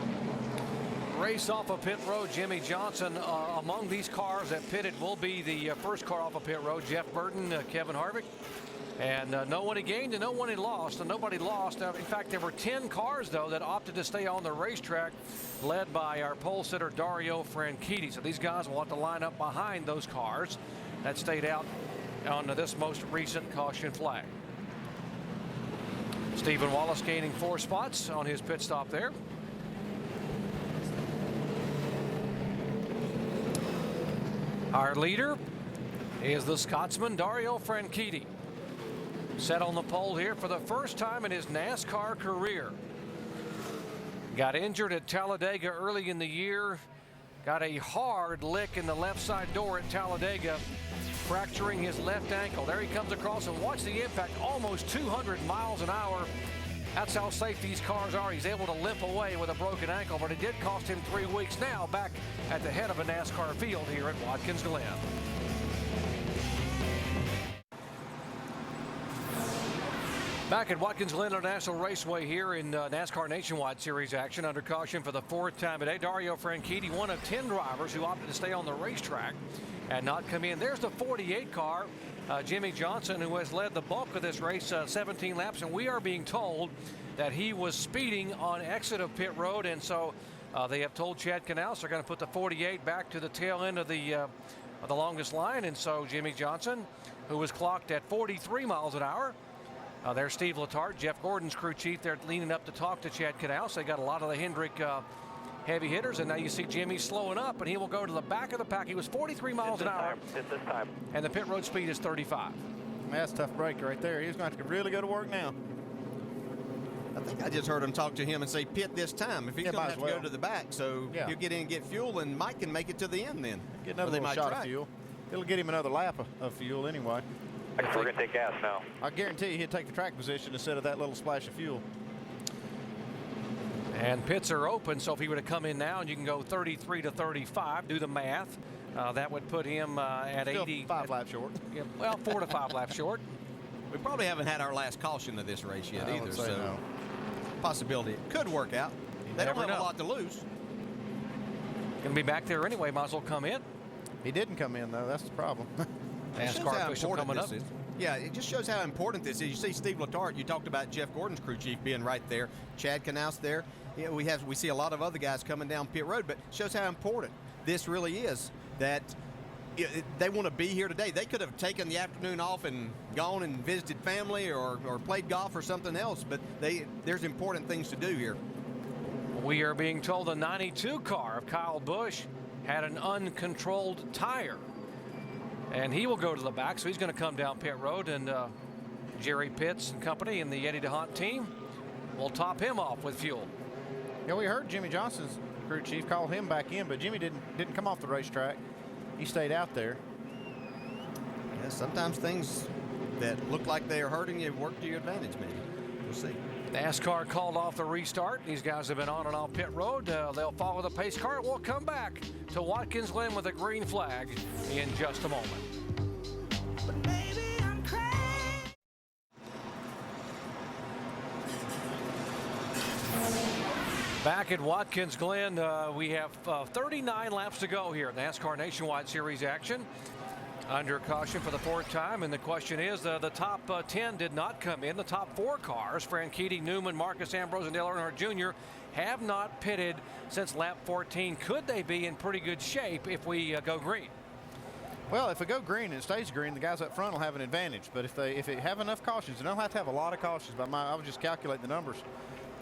Race off of pit road. Jimmy Johnson among these cars that pitted will be the first car off of pit road. Jeff Burton, Kevin Harvick. And no one he gained and no one he lost, and nobody lost. In fact, there were 10 cars, though, that opted to stay on the racetrack, led by our pole sitter, Dario Franchitti. So these guys will have to line up behind those cars that stayed out on this most recent caution flag. Stephen Wallace gaining 4 spots on his pit stop there. Our leader is the Scotsman, Dario Franchitti. Set on the pole here for the first time in his NASCAR career. Got injured at Talladega early in the year. Got a hard lick in the left side door at Talladega, fracturing his left ankle. There he comes across, and watch the impact, almost 200 miles an hour. That's how safe these cars are. He's able to limp away with a broken ankle, but it did cost him 3 weeks. Now back at the head of a NASCAR field here at Watkins Glen. Back at Watkins Glen International Raceway here in NASCAR Nationwide Series action under caution for the 4th time today. Dario Franchitti, one of 10 drivers who opted to stay on the racetrack and not come in. There's the 48 car, Jimmy Johnson, who has led the bulk of this race, 17 laps, and we are being told that he was speeding on exit of pit road, and so they have told Chad Knaus they're going to put the 48 back to the tail end of the longest line, and so Jimmy Johnson, who was clocked at 43 miles an hour. There's Steve Letarte, Jeff Gordon's crew chief. They're leaning up to talk to Chad Knaus. They got a lot of the Hendrick heavy hitters, and now you see Jimmy slowing up, and he will go to the back of the pack. He was 43 miles an hour. It's this time. And the pit road speed is 35. That's a tough break right there. He's going to have to really go to work now. I think I just heard him talk to him and say pit this time. If he's going to have to go to the back, so he'll get in and get fuel, and Mike can make it to the end then. Get another little shot of fuel. It'll get him another lap of fuel anyway. We're going to take gas now. I guarantee you he'll take the track position instead of that little splash of fuel. And pits are open, so if he were to come in now and you can go 33 to 35, do the math, that would put him at Still 80. 5 laps short. Yeah, well, 4 to 5 laps short. We probably haven't had our last caution of this race yet either, so no. Possibility it could work out. They don't have a lot to lose. Going to be back there anyway, might as well come in. He didn't come in, though. That's the problem. NASCAR official coming up. Yeah, it just shows how important this is. You see Steve Letarte, you talked about Jeff Gordon's crew chief being right there. Chad Knaus there. Yeah, we see a lot of other guys coming down pit road, but it shows how important this really is, that they want to be here today. They could have taken the afternoon off and gone and visited family or played golf or something else, but there's important things to do here. We are being told the 92 car of Kyle Busch had an uncontrolled tire, and he will go to the back, so he's going to come down pit road, and Jerry Pitts and company and the Eddie DeHaan team will top him off with fuel. Yeah, we heard Jimmy Johnson's crew chief call him back in, but Jimmy didn't come off the racetrack. He stayed out there. Yeah, sometimes things that look like they are hurting you work to your advantage, maybe. We'll see. NASCAR called off the restart. These guys have been on and off pit road. They'll follow the pace car. We'll come back to Watkins Glen with a green flag in just a moment. Back at Watkins Glen, we have 39 laps to go here. NASCAR Nationwide Series action. Under caution for the 4th time, and the question is, the top 10 did not come in. The top 4 cars, Franchitti, Newman, Marcus Ambrose, and Dale Earnhardt Jr., have not pitted since lap 14. Could they be in pretty good shape if we go green? Well, if we go green and it stays green, the guys up front will have an advantage. But if they have enough cautions, they don't have to have a lot of cautions. But I would just calculate the numbers.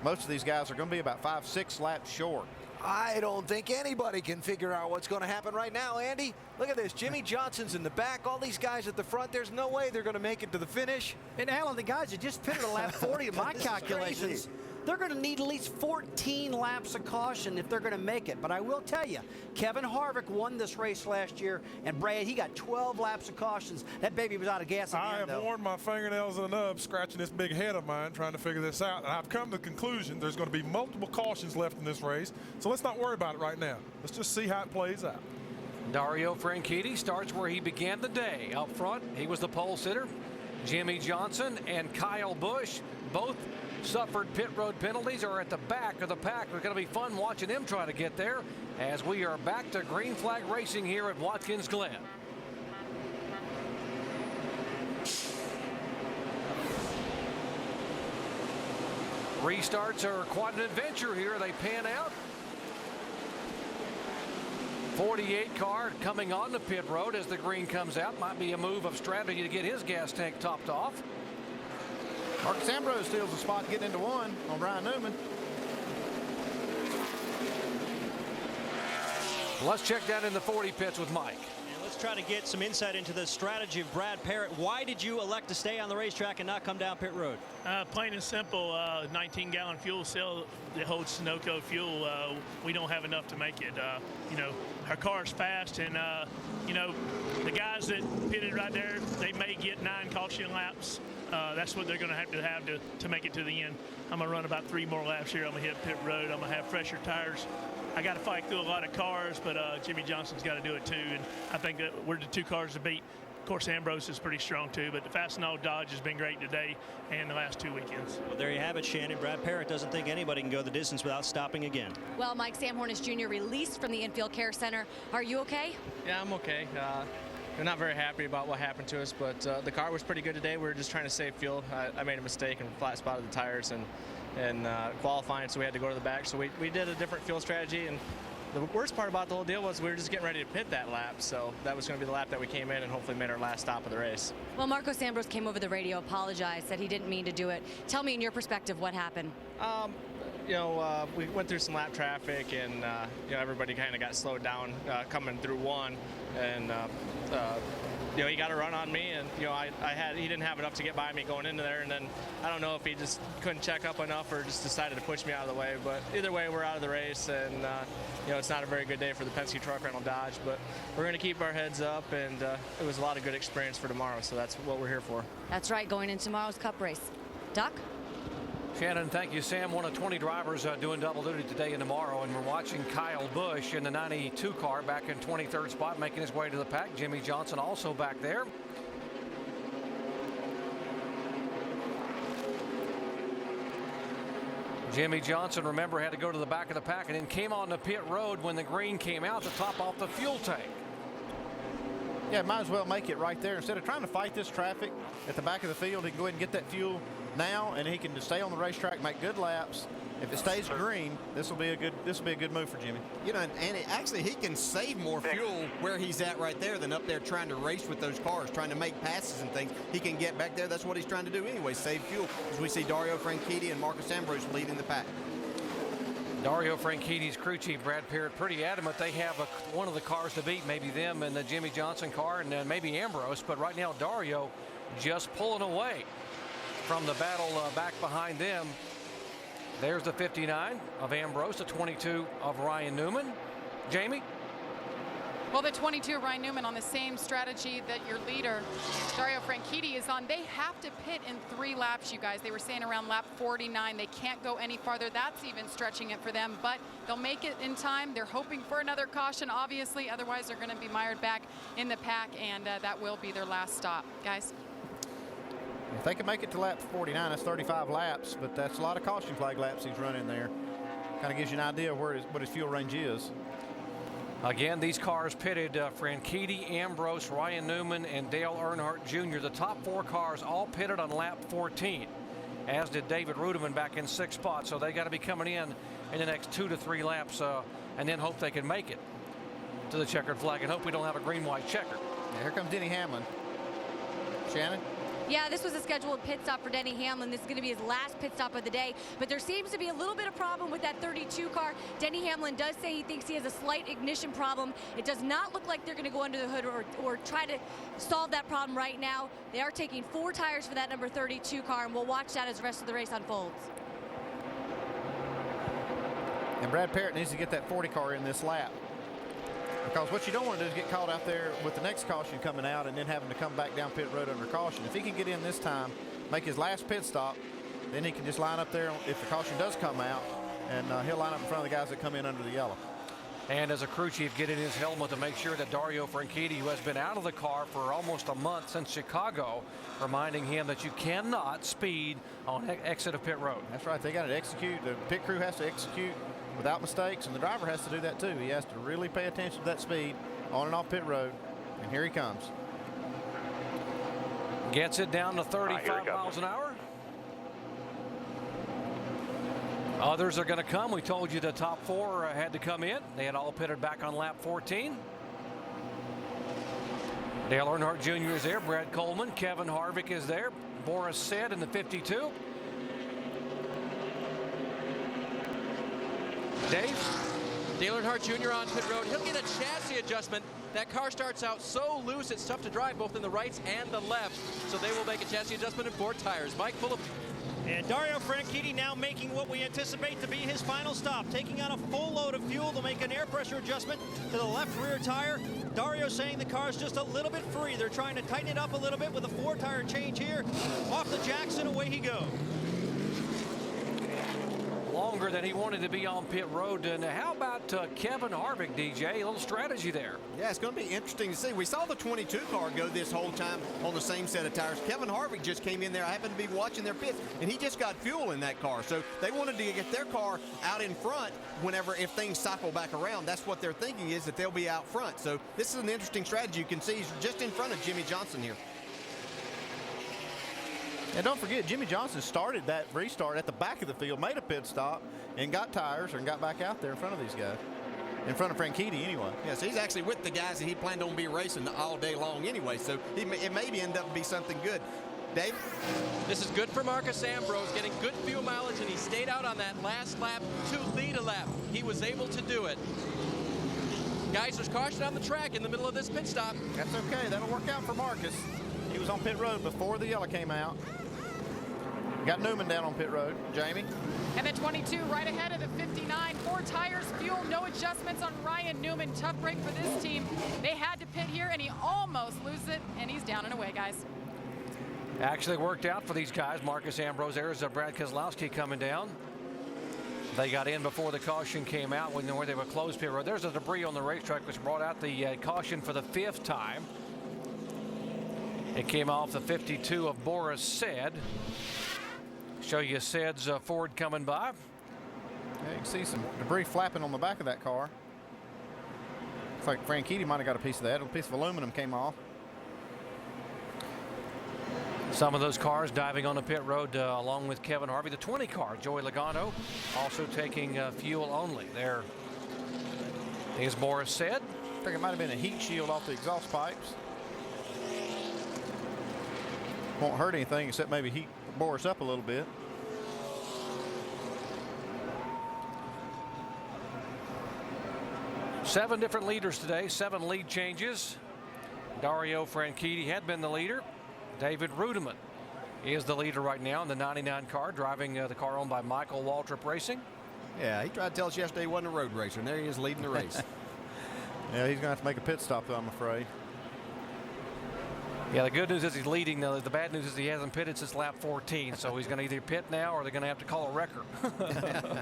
Most of these guys are going to be about 5-6 laps short. I don't think anybody can figure out what's going to happen right now, Andy. Look at this. Jimmy Johnson's in the back. All these guys at the front, there's no way they're going to make it to the finish. And Alan, the guys that just pitted a lap 40 of my calculations, they're going to need at least 14 laps of caution if they're going to make it. But I will tell you, Kevin Harvick won this race last year, and Brad, he got 12 laps of cautions. That baby was out of gas at the end, though. I have worn my fingernails in the nub scratching this big head of mine trying to figure this out, and I've come to the conclusion there's going to be multiple cautions left in this race, so let's not worry about it right now. Let's just see how it plays out. Dario Franchitti starts where he began the day. Up front, he was the pole sitter. Jimmy Johnson and Kyle Busch both suffered pit road penalties, are at the back of the pack. It's going to be fun watching them try to get there as we are back to green flag racing here at Watkins Glen. Restarts are quite an adventure here. They pan out. 48 car coming on the pit road as the green comes out. Might be a move of strategy to get his gas tank topped off. Marcus Ambrose steals a spot getting into 1 on Ryan Newman. Let's check down in the 40 pits with Mike. And let's try to get some insight into the strategy of Brad Parrott. Why did you elect to stay on the racetrack and not come down pit road? Plain and simple, 19-gallon fuel cell that holds Sunoco fuel. We don't have enough to make it. You know, our car's fast, and you know, the guys that pitted right there, they may get 9 caution laps. That's what they're going to have to make it to the end. I'm going to run about 3 more laps here. I'm going to hit pit road. I'm going to have fresher tires. I got to fight through a lot of cars, but Jimmy Johnson's got to do it too. And I think that we're the 2 cars to beat. Of course, Ambrose is pretty strong too, but the Fastenal Dodge has been great today and the last 2 weekends. Well, there you have it, Shannon. Brad Parrott doesn't think anybody can go the distance without stopping again. Well, Mike, Sam Hornish Jr. released from the infield care center. Are you okay? Yeah, I'm okay. We're not very happy about what happened to us, but the car was pretty good today. We were just trying to save fuel. I made a mistake and flat spotted the tires and qualifying, so we had to go to the back. So we did a different fuel strategy, and the worst part about the whole deal was we were just getting ready to pit that lap, so that was going to be the lap that we came in and hopefully made our last stop of the race. Well, Marcos Ambrose came over the radio, apologized, said he didn't mean to do it. Tell me, in your perspective, what happened? You know, we went through some lap traffic, and you know, everybody kind of got slowed down coming through 1, and you know, he got a run on me, and you know, he didn't have enough to get by me going into there, and then I don't know if he just couldn't check up enough or just decided to push me out of the way. But either way, we're out of the race, and you know, it's not a very good day for the Penske Truck Rental Dodge, but we're going to keep our heads up, and it was a lot of good experience for tomorrow, so that's what we're here for. That's right, going into tomorrow's Cup race. Duck? Shannon, thank you, Sam. One of 20 drivers doing double duty today and tomorrow, and we're watching Kyle Busch in the 92 car back in 23rd spot, making his way to the pack. Jimmy Johnson also back there. Jimmy Johnson, remember, had to go to the back of the pack and then came on the pit road when the green came out to top off the fuel tank. Yeah, might as well make it right there. Instead of trying to fight this traffic at the back of the field, he can go ahead and get that fuel now, and he can just stay on the racetrack, make good laps. If it stays green, this will be a good move for Jimmy. You know, and actually he can save more fuel where he's at right there than up there trying to race with those cars, trying to make passes and things. He can get back there. That's what he's trying to do anyway, save fuel. As we see Dario Franchitti and Marcus Ambrose leading the pack. Dario Franchitti's crew chief, Brad Parrott, pretty adamant they have one of the cars to beat, maybe them and the Jimmy Johnson car, and then maybe Ambrose. But right now, Dario just pulling away from the battle back behind them. There's the 59 of Ambrose, the 22 of Ryan Newman. Jamie? Well, the 22 Ryan Newman on the same strategy that your leader, Dario Franchitti, is on. They have to pit in 3 laps, you guys. They were saying around lap 49. They can't go any farther. That's even stretching it for them, but they'll make it in time. They're hoping for another caution, obviously. Otherwise, they're going to be mired back in the pack, and that will be their last stop. Guys? If they can make it to lap 49, that's 35 laps, but that's a lot of caution flag laps he's running there. Kind of gives you an idea of what his fuel range is. Again, these cars pitted Franchitti, Ambrose, Ryan Newman, and Dale Earnhardt Jr. The top 4 cars all pitted on lap 14, as did David Rudiman back in 6th spot. So they got to be coming in the next 2 to 3 laps and then hope they can make it to the checkered flag and hope we don't have a green-white checker. Yeah, here comes Denny Hamlin. Shannon? Yeah, this was a scheduled pit stop for Denny Hamlin. This is going to be his last pit stop of the day. But there seems to be a little bit of problem with that 32 car. Denny Hamlin does say he thinks he has a slight ignition problem. It does not look like they're going to go under the hood or try to solve that problem right now. They are taking 4 tires for that number 32 car, and we'll watch that as the rest of the race unfolds. And Brad Parrott needs to get that 40 car in this lap. Because what you don't want to do is get caught out there with the next caution coming out and then having to come back down pit road under caution. If he can get in this time, make his last pit stop, then he can just line up there if the caution does come out, and he'll line up in front of the guys that come in under the yellow. And as a crew chief, get in his helmet to make sure that Dario Franchitti, who has been out of the car for almost a month since Chicago, reminding him that you cannot speed on exit of pit road. That's right. They got to execute. The pit crew has to execute without mistakes, and the driver has to do that too. He has to really pay attention to that speed on and off pit road, and here he comes. Gets it down to 35 miles an hour. Others are going to come. We told you the top 4 had to come in. They had all pitted back on lap 14. Dale Earnhardt Jr. is there. Brad Coleman. Kevin Harvick is there. Boris Said in the 52. Dave? Dale Earnhardt Jr. on pit road. He'll get a chassis adjustment. That car starts out so loose, it's tough to drive both in the rights and the left. So they will make a chassis adjustment in 4 tires. Mike, full of... And Dario Franchitti now making what we anticipate to be his final stop, taking on a full load of fuel to make an air pressure adjustment to the left rear tire. Dario saying the car's just a little bit free. They're trying to tighten it up a little bit with a 4-tire change here. Off the Jackson, away he goes. Longer than he wanted to be on pit road. And how about Kevin Harvick, DJ? A little strategy there. Yeah, it's going to be interesting to see. We saw the 22 car go this whole time on the same set of tires. Kevin Harvick just came in there. I happened to be watching their pits, and he just got fuel in that car. So they wanted to get their car out in front if things cycle back around. That's what they're thinking, is that they'll be out front. So this is an interesting strategy. You can see he's just in front of Jimmy Johnson here. And don't forget, Jimmy Johnson started that restart at the back of the field, made a pit stop, and got tires and got back out there in front of these guys. In front of Franchitti, anyway. Yeah, so he's actually with the guys that he planned on be racing all day long anyway. So it may end up to be something good. Dave? This is good for Marcus Ambrose, getting good fuel mileage, and he stayed out on that last lap to lead a lap. He was able to do it. Guys, there's caution on the track in the middle of this pit stop. That's okay. That'll work out for Marcus. He was on pit road before the yellow came out. Got Newman down on pit road. Jamie? And the 22 right ahead of the 59. 4 tires, fuel, no adjustments on Ryan Newman. Tough break for this team. They had to pit here, and he almost loses it, and he's down and away, guys. Actually worked out for these guys. Marcus Ambrose, there's Brad Keselowski coming down. They got in before the caution came out where they were closed pit road. There's the debris on the racetrack, which brought out the caution for the 5th time. It came off the 52 of Boris Said. Show you Said's Ford coming by. Yeah, you can see some debris flapping on the back of that car. Looks like Franchitti might have got a piece of that. A piece of aluminum came off. Some of those cars diving on the pit road along with Kevin Harvey. The 20 car, Joey Logano, also taking fuel only. There is Boris Said. I think it might have been a heat shield off the exhaust pipes. Won't hurt anything except maybe heat Boris up a little bit. Seven different leaders today, 7 lead changes. Dario Franchitti had been the leader. David Rudiman is the leader right now in the 99 car, driving the car owned by Michael Waltrip Racing. Yeah, he tried to tell us yesterday he wasn't a road racer, and there he is leading the race. Yeah, he's going to have to make a pit stop, though, I'm afraid. Yeah, the good news is he's leading. The bad news is he hasn't pitted since lap 14, so he's going to either pit now or they're going to have to call a wrecker.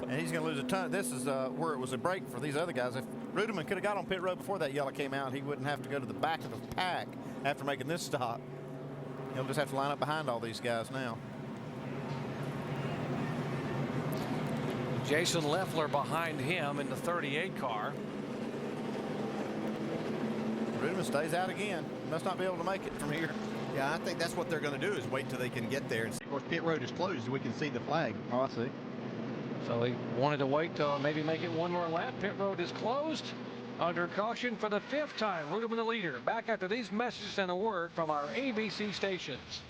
And he's going to lose a ton. This is where it was a break for these other guys. If Rudiman could have got on pit road before that yellow came out, he wouldn't have to go to the back of the pack after making this stop. He'll just have to line up behind all these guys now. Jason Leffler behind him in the 38 car. Rudiman stays out again. Must not be able to make it from here. Yeah, I think that's what they're going to do is wait till they can get there. And of course, pit road is closed. We can see the flag. Oh, I see. So he wanted to wait till maybe make it one more lap. Pit road is closed. Under caution for the 5th time. Rudiman the leader. Back after these messages and a word from our ABC stations.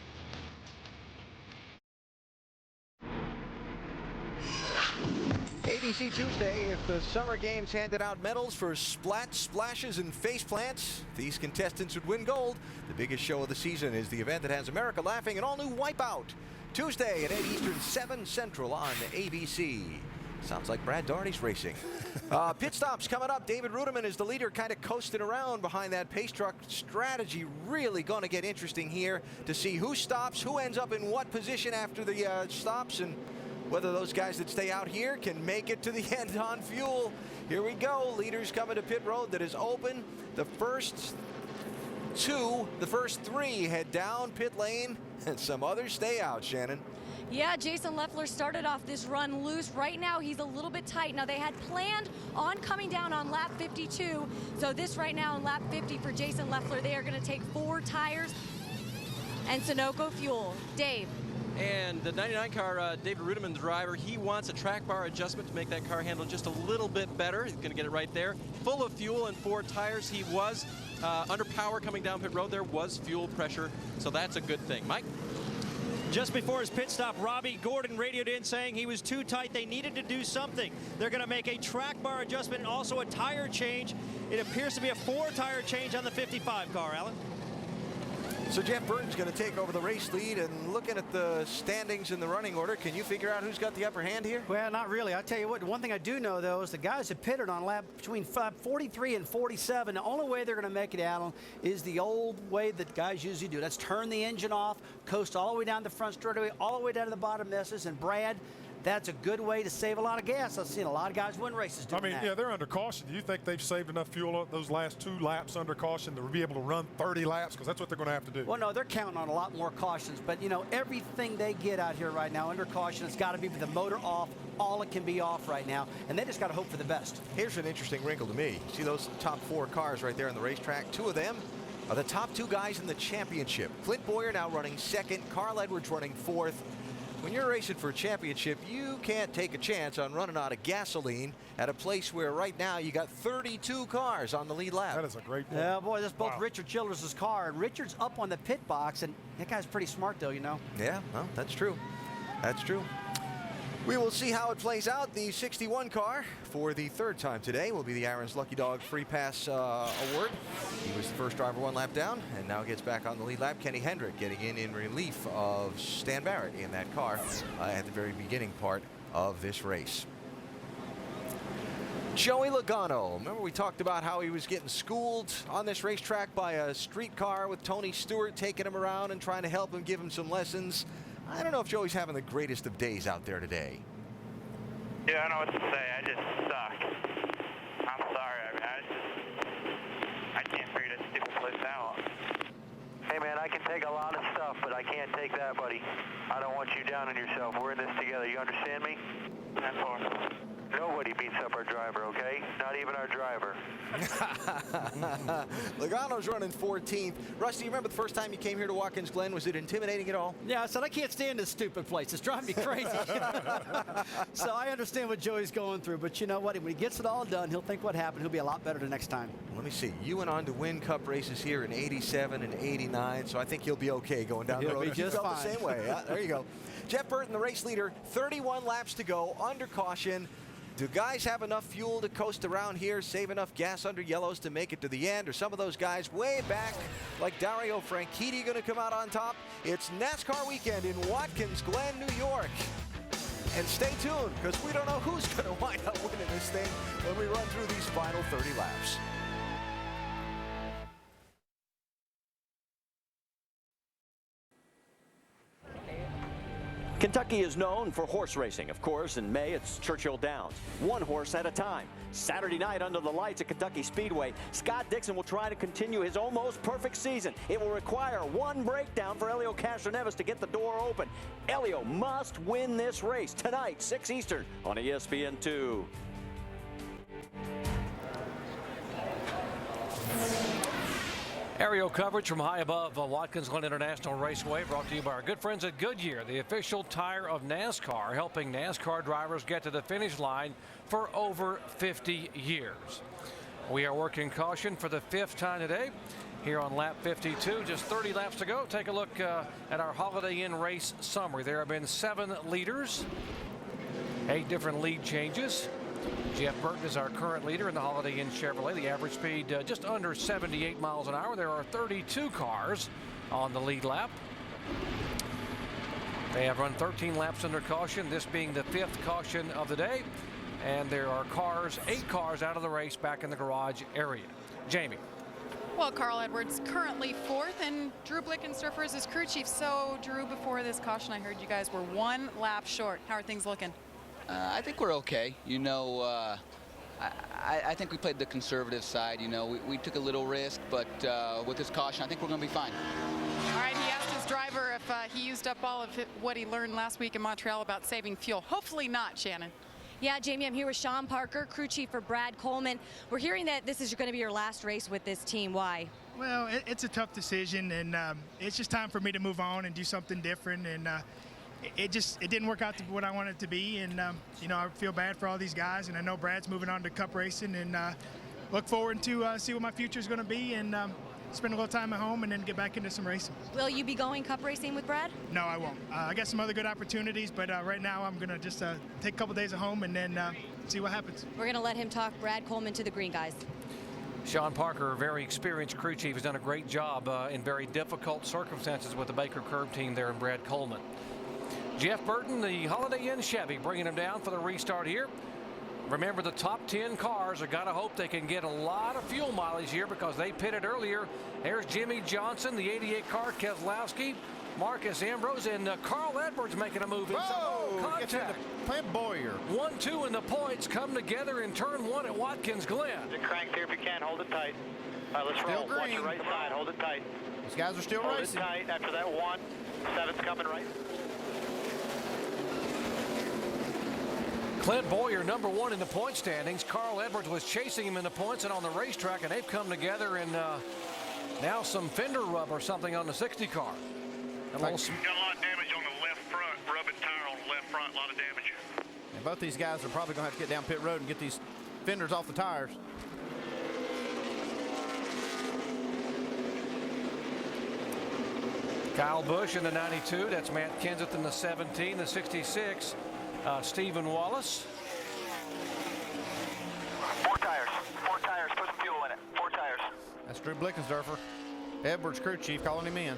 ABC Tuesday, if the Summer Games handed out medals for splats, splashes, and face plants, these contestants would win gold. The biggest show of the season is the event that has America laughing, an all-new Wipeout. Tuesday at 8 Eastern, 7 Central on ABC. Sounds like Brad Daugherty's racing. Pit stops coming up. David Rudiman is the leader, kind of coasting around behind that pace truck. Strategy really going to get interesting here to see who stops, who ends up in what position after the stops, and whether those guys that stay out here can make it to the end on fuel. Here we go. Leaders coming to pit road that is open. The first 3 head down pit lane, and some others stay out, Shannon. Yeah, Jason Leffler started off this run loose. Right now, he's a little bit tight. Now, they had planned on coming down on lap 52. So this right now on lap 50 for Jason Leffler, they are going to take 4 tires and Sunoco fuel. Dave. And the 99 car, David Rudiman, the driver, he wants a track bar adjustment to make that car handle just a little bit better. He's going to get it right there. Full of fuel and 4 tires. He was under power coming down pit road. There was fuel pressure, so that's a good thing. Mike? Just before his pit stop, Robbie Gordon radioed in saying he was too tight. They needed to do something. They're going to make a track bar adjustment and also a tire change. It appears to be a 4-tire change on the 55 car, Alan. So Jeff Burton's going to take over the race lead, and looking at the standings in the running order, can you figure out who's got the upper hand here? Well, not really. I'll tell you what, one thing I do know, though, is the guys that pitted on lap between 43 and 47, the only way they're going to make it, Alan, is the old way that guys usually do. That's turn the engine off, coast all the way down the front straightaway, all the way down to the bottom messes, and Brad, that's a good way to save a lot of gas. I've seen a lot of guys win races doing that. Yeah, they're under caution. Do you think they've saved enough fuel those last 2 laps under caution to be able to run 30 laps? Because that's what they're going to have to do. Well, no, they're counting on a lot more cautions. But, you know, everything they get out here right now under caution, it's got to be with the motor off. All it can be off right now. And they just got to hope for the best. Here's an interesting wrinkle to me. See those top 4 cars right there on the racetrack? 2 of them are the top 2 guys in the championship. Clint Boyer now running 2nd. Carl Edwards running 4th. When you're racing for a championship, you can't take a chance on running out of gasoline at a place where right now you got 32 cars on the lead lap. That is a great point. Yeah, boy, that's both Richard Childress' car. And Richard's up on the pit box, and that guy's pretty smart, though, you know. Yeah, well, that's true. That's true. We will see how it plays out. The 61 car for the third time today will be the Aaron's Lucky Dog Free Pass Award. He was the first driver 1 lap down and now gets back on the lead lap. Kenny Hendrick getting in relief of Stan Barrett in that car at the very beginning part of this race. Joey Logano. Remember we talked about how he was getting schooled on this racetrack by a street car with Tony Stewart taking him around and trying to help him, give him some lessons. I don't know if Joey's having the greatest of days out there today. Yeah, I don't know what to say. I just suck. I'm sorry. I can't figure this stupid place out. Hey, man, I can take a lot of stuff, but I can't take that, buddy. I don't want you down on yourself. We're in this together. You understand me? That's all. Nobody beats up our driver, okay? Not even our driver. Logano's running 14th. Rusty, you remember the first time you came here to Watkins Glen? Was it intimidating at all? Yeah, I said, I can't stand this stupid place. It's driving me crazy. So I understand what Joey's going through, but you know what? When he gets it all done, he'll think what happened. He'll be a lot better the next time. Let me see. You went on to win Cup races here in 87 and 89, so I think he'll be okay going down the road. He'll be just fine. The same way. Yeah, there you go. Jeff Burton, the race leader, 31 laps to go, under caution. Do guys have enough fuel to coast around here, save enough gas under yellows to make it to the end? Or some of those guys way back, like Dario Franchitti, going to come out on top? It's NASCAR weekend in Watkins Glen, New York. And stay tuned, because we don't know who's going to wind up winning this thing when we run through these final 30 laps. Kentucky is known for horse racing. Of course, in May, it's Churchill Downs. One horse at a time. Saturday night under the lights at Kentucky Speedway, Scott Dixon will try to continue his almost perfect season. It will require one breakdown for Helio Castroneves to get the door open. Helio must win this race tonight, 6 Eastern on ESPN2. Aerial coverage from high above Watkins Glen International Raceway, brought to you by our good friends at Goodyear, the official tire of NASCAR, helping NASCAR drivers get to the finish line for over 50 years. We are working caution for the 5th time today here on lap 52. Just 30 laps to go. Take a look at our Holiday Inn race summary. There have been 7 leaders, 8 different lead changes. Jeff Burton is our current leader in the Holiday Inn Chevrolet. The average speed just under 78 miles an hour. There are 32 cars on the lead lap. They have run 13 laps under caution, this being the 5th caution of the day. And there are 8 cars out of the race back in the garage area. Jamie. Well, Carl Edwards currently 4th, and Drew Blickensturfer is his crew chief. So, Drew, before this caution, I heard you guys were 1 lap short. How are things looking? I think we're okay. You know, I think we played the conservative side. You know, we took a little risk, but with this caution, I think we're going to be fine. All right, he asked his driver if he used up all of what he learned last week in Montreal about saving fuel. Hopefully not, Shannon. Yeah, Jamie, I'm here with Sean Parker, crew chief for Brad Coleman. We're hearing that this is going to be your last race with this team. Why? Well, it's a tough decision, and it's just time for me to move on and do something different. And it didn't work out to what I wanted it to be, and you know, I feel bad for all these guys, and I know Brad's moving on to Cup racing, and look forward to see what my future is going to be, and spend a little time at home and then get back into some racing. Will you be going Cup racing with Brad? No, I won't. I got some other good opportunities, but right now I'm going to just take a couple days at home and then see what happens. We're going to let him talk Brad Coleman to the green guys. Sean Parker, a very experienced crew chief, has done a great job in very difficult circumstances with the Baker Curve team there in Brad Coleman. Jeff Burton, the Holiday Inn Chevy, bringing him down for the restart here. Remember, the top 10 cars are got to hope they can get a lot of fuel mileage here because they pitted earlier. There's Jimmy Johnson, the 88 car, Keselowski, Marcus Ambrose, and Carl Edwards making a move inside. Contact. Clint Boyer. 1-2 in the points come together in turn 1 at Watkins Glen. Crank there if you can. Hold it tight. All right, let's roll. Watch your right side. Hold it tight. These guys are still racing. Hold it tight. After that 1, 7's coming right. Clint Boyer, number 1 in the point standings. Carl Edwards was chasing him in the points and on the racetrack, and they've come together in now some fender rub or something on the 60 car. Got a lot of damage on the left front, rubbing tire on the left front, a lot of damage. And both these guys are probably going to have to get down pit road and get these fenders off the tires. Kyle Busch in the 92. That's Matt Kenseth in the 17. The 66. Stephen Wallace. 4 tires. 4 tires. Put some fuel in it. 4 tires. That's Drew Blickensderfer, Edwards crew chief, calling him in.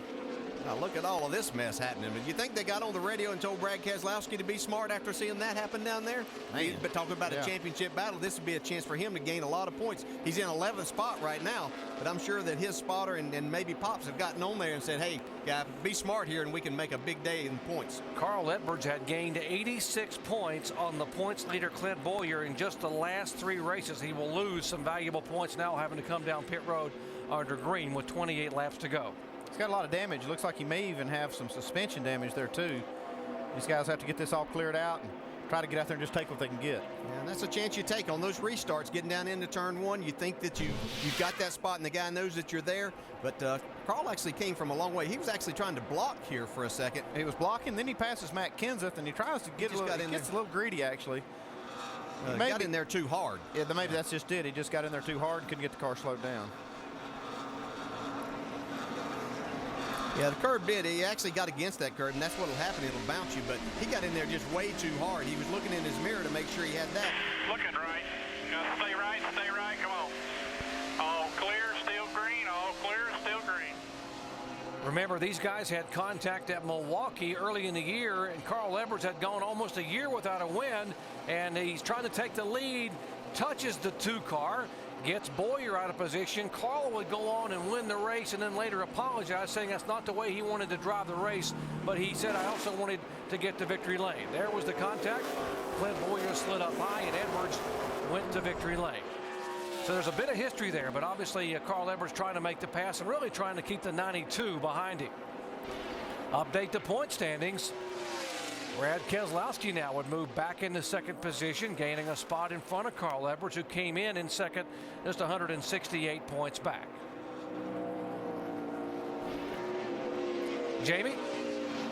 Now look at all of this mess happening. But you think they got on the radio and told Brad Keselowski to be smart after seeing that happen down there? He's been talking about a championship battle. This would be a chance for him to gain a lot of points. He's in 11th spot right now, but I'm sure that his spotter and maybe Pops have gotten on there and said, hey, guy, be smart here and we can make a big day in points. Carl Edwards had gained 86 points on the points leader Clint Bowyer in just the last 3 races. He will lose some valuable points now, having to come down pit road under green with 28 laps to go. He's got a lot of damage. Looks like he may even have some suspension damage there too. These guys have to get this all cleared out and try to get out there and just take what they can get. Yeah, and that's a chance you take on those restarts, getting down into turn 1. You think that you've got that spot and the guy knows that you're there, but Carl actually came from a long way. He was actually trying to block here for a second. He was blocking, then he passes Matt Kenseth and he tries to get a little greedy actually. Maybe got in there too hard. Yeah, maybe that's just it. He just got in there too hard and couldn't get the car slowed down. Yeah, the curb did. He actually got against that curb, and that's what will happen. It'll bounce you, but he got in there just way too hard. He was looking in his mirror to make sure he had that. Looking right. Stay right, stay right. Come on. All clear, still green. All clear, still green. Remember, these guys had contact at Milwaukee early in the year, and Carl Edwards had gone almost a year without a win, and he's trying to take the lead, touches the 2 car, gets Bowyer out of position. Carl would go on and win the race and then later apologize, saying that's not the way he wanted to drive the race, but he said, I also wanted to get to victory lane. There was the contact. Clint Bowyer slid up high, and Edwards went to victory lane. So there's a bit of history there, but obviously Carl Edwards trying to make the pass and really trying to keep the 92 behind him. Update the point standings. Brad Keselowski now would move back into second position, gaining a spot in front of Carl Edwards, who came in second, just 168 points back. Jamie?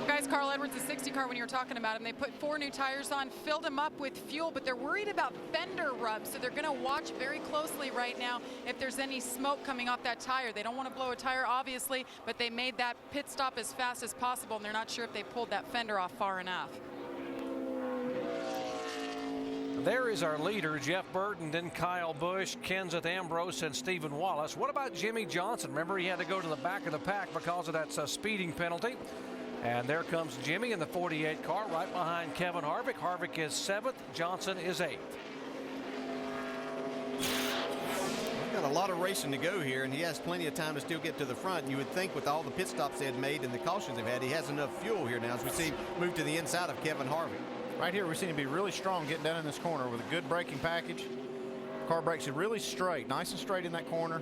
Guys, Carl Edwards, the 60 car, when you were talking about him, they put 4 new tires on, filled them up with fuel, but they're worried about fender rubs, so they're going to watch very closely right now if there's any smoke coming off that tire. They don't want to blow a tire, obviously, but they made that pit stop as fast as possible, and they're not sure if they pulled that fender off far enough. There is our leader, Jeff Burton, then Kyle Busch, Kenseth Ambrose, and Stephen Wallace. What about Jimmy Johnson? Remember, he had to go to the back of the pack because of that speeding penalty. And there comes Jimmy in the 48 car right behind Kevin Harvick. Harvick is 7th, Johnson is 8th. We've got a lot of racing to go here, and he has plenty of time to still get to the front. You would think with all the pit stops they had made and the cautions they've had, he has enough fuel here now as we see him move to the inside of Kevin Harvick. Right here, we seem to be really strong getting down in this corner with a good braking package. Car brakes it really straight, nice and straight in that corner.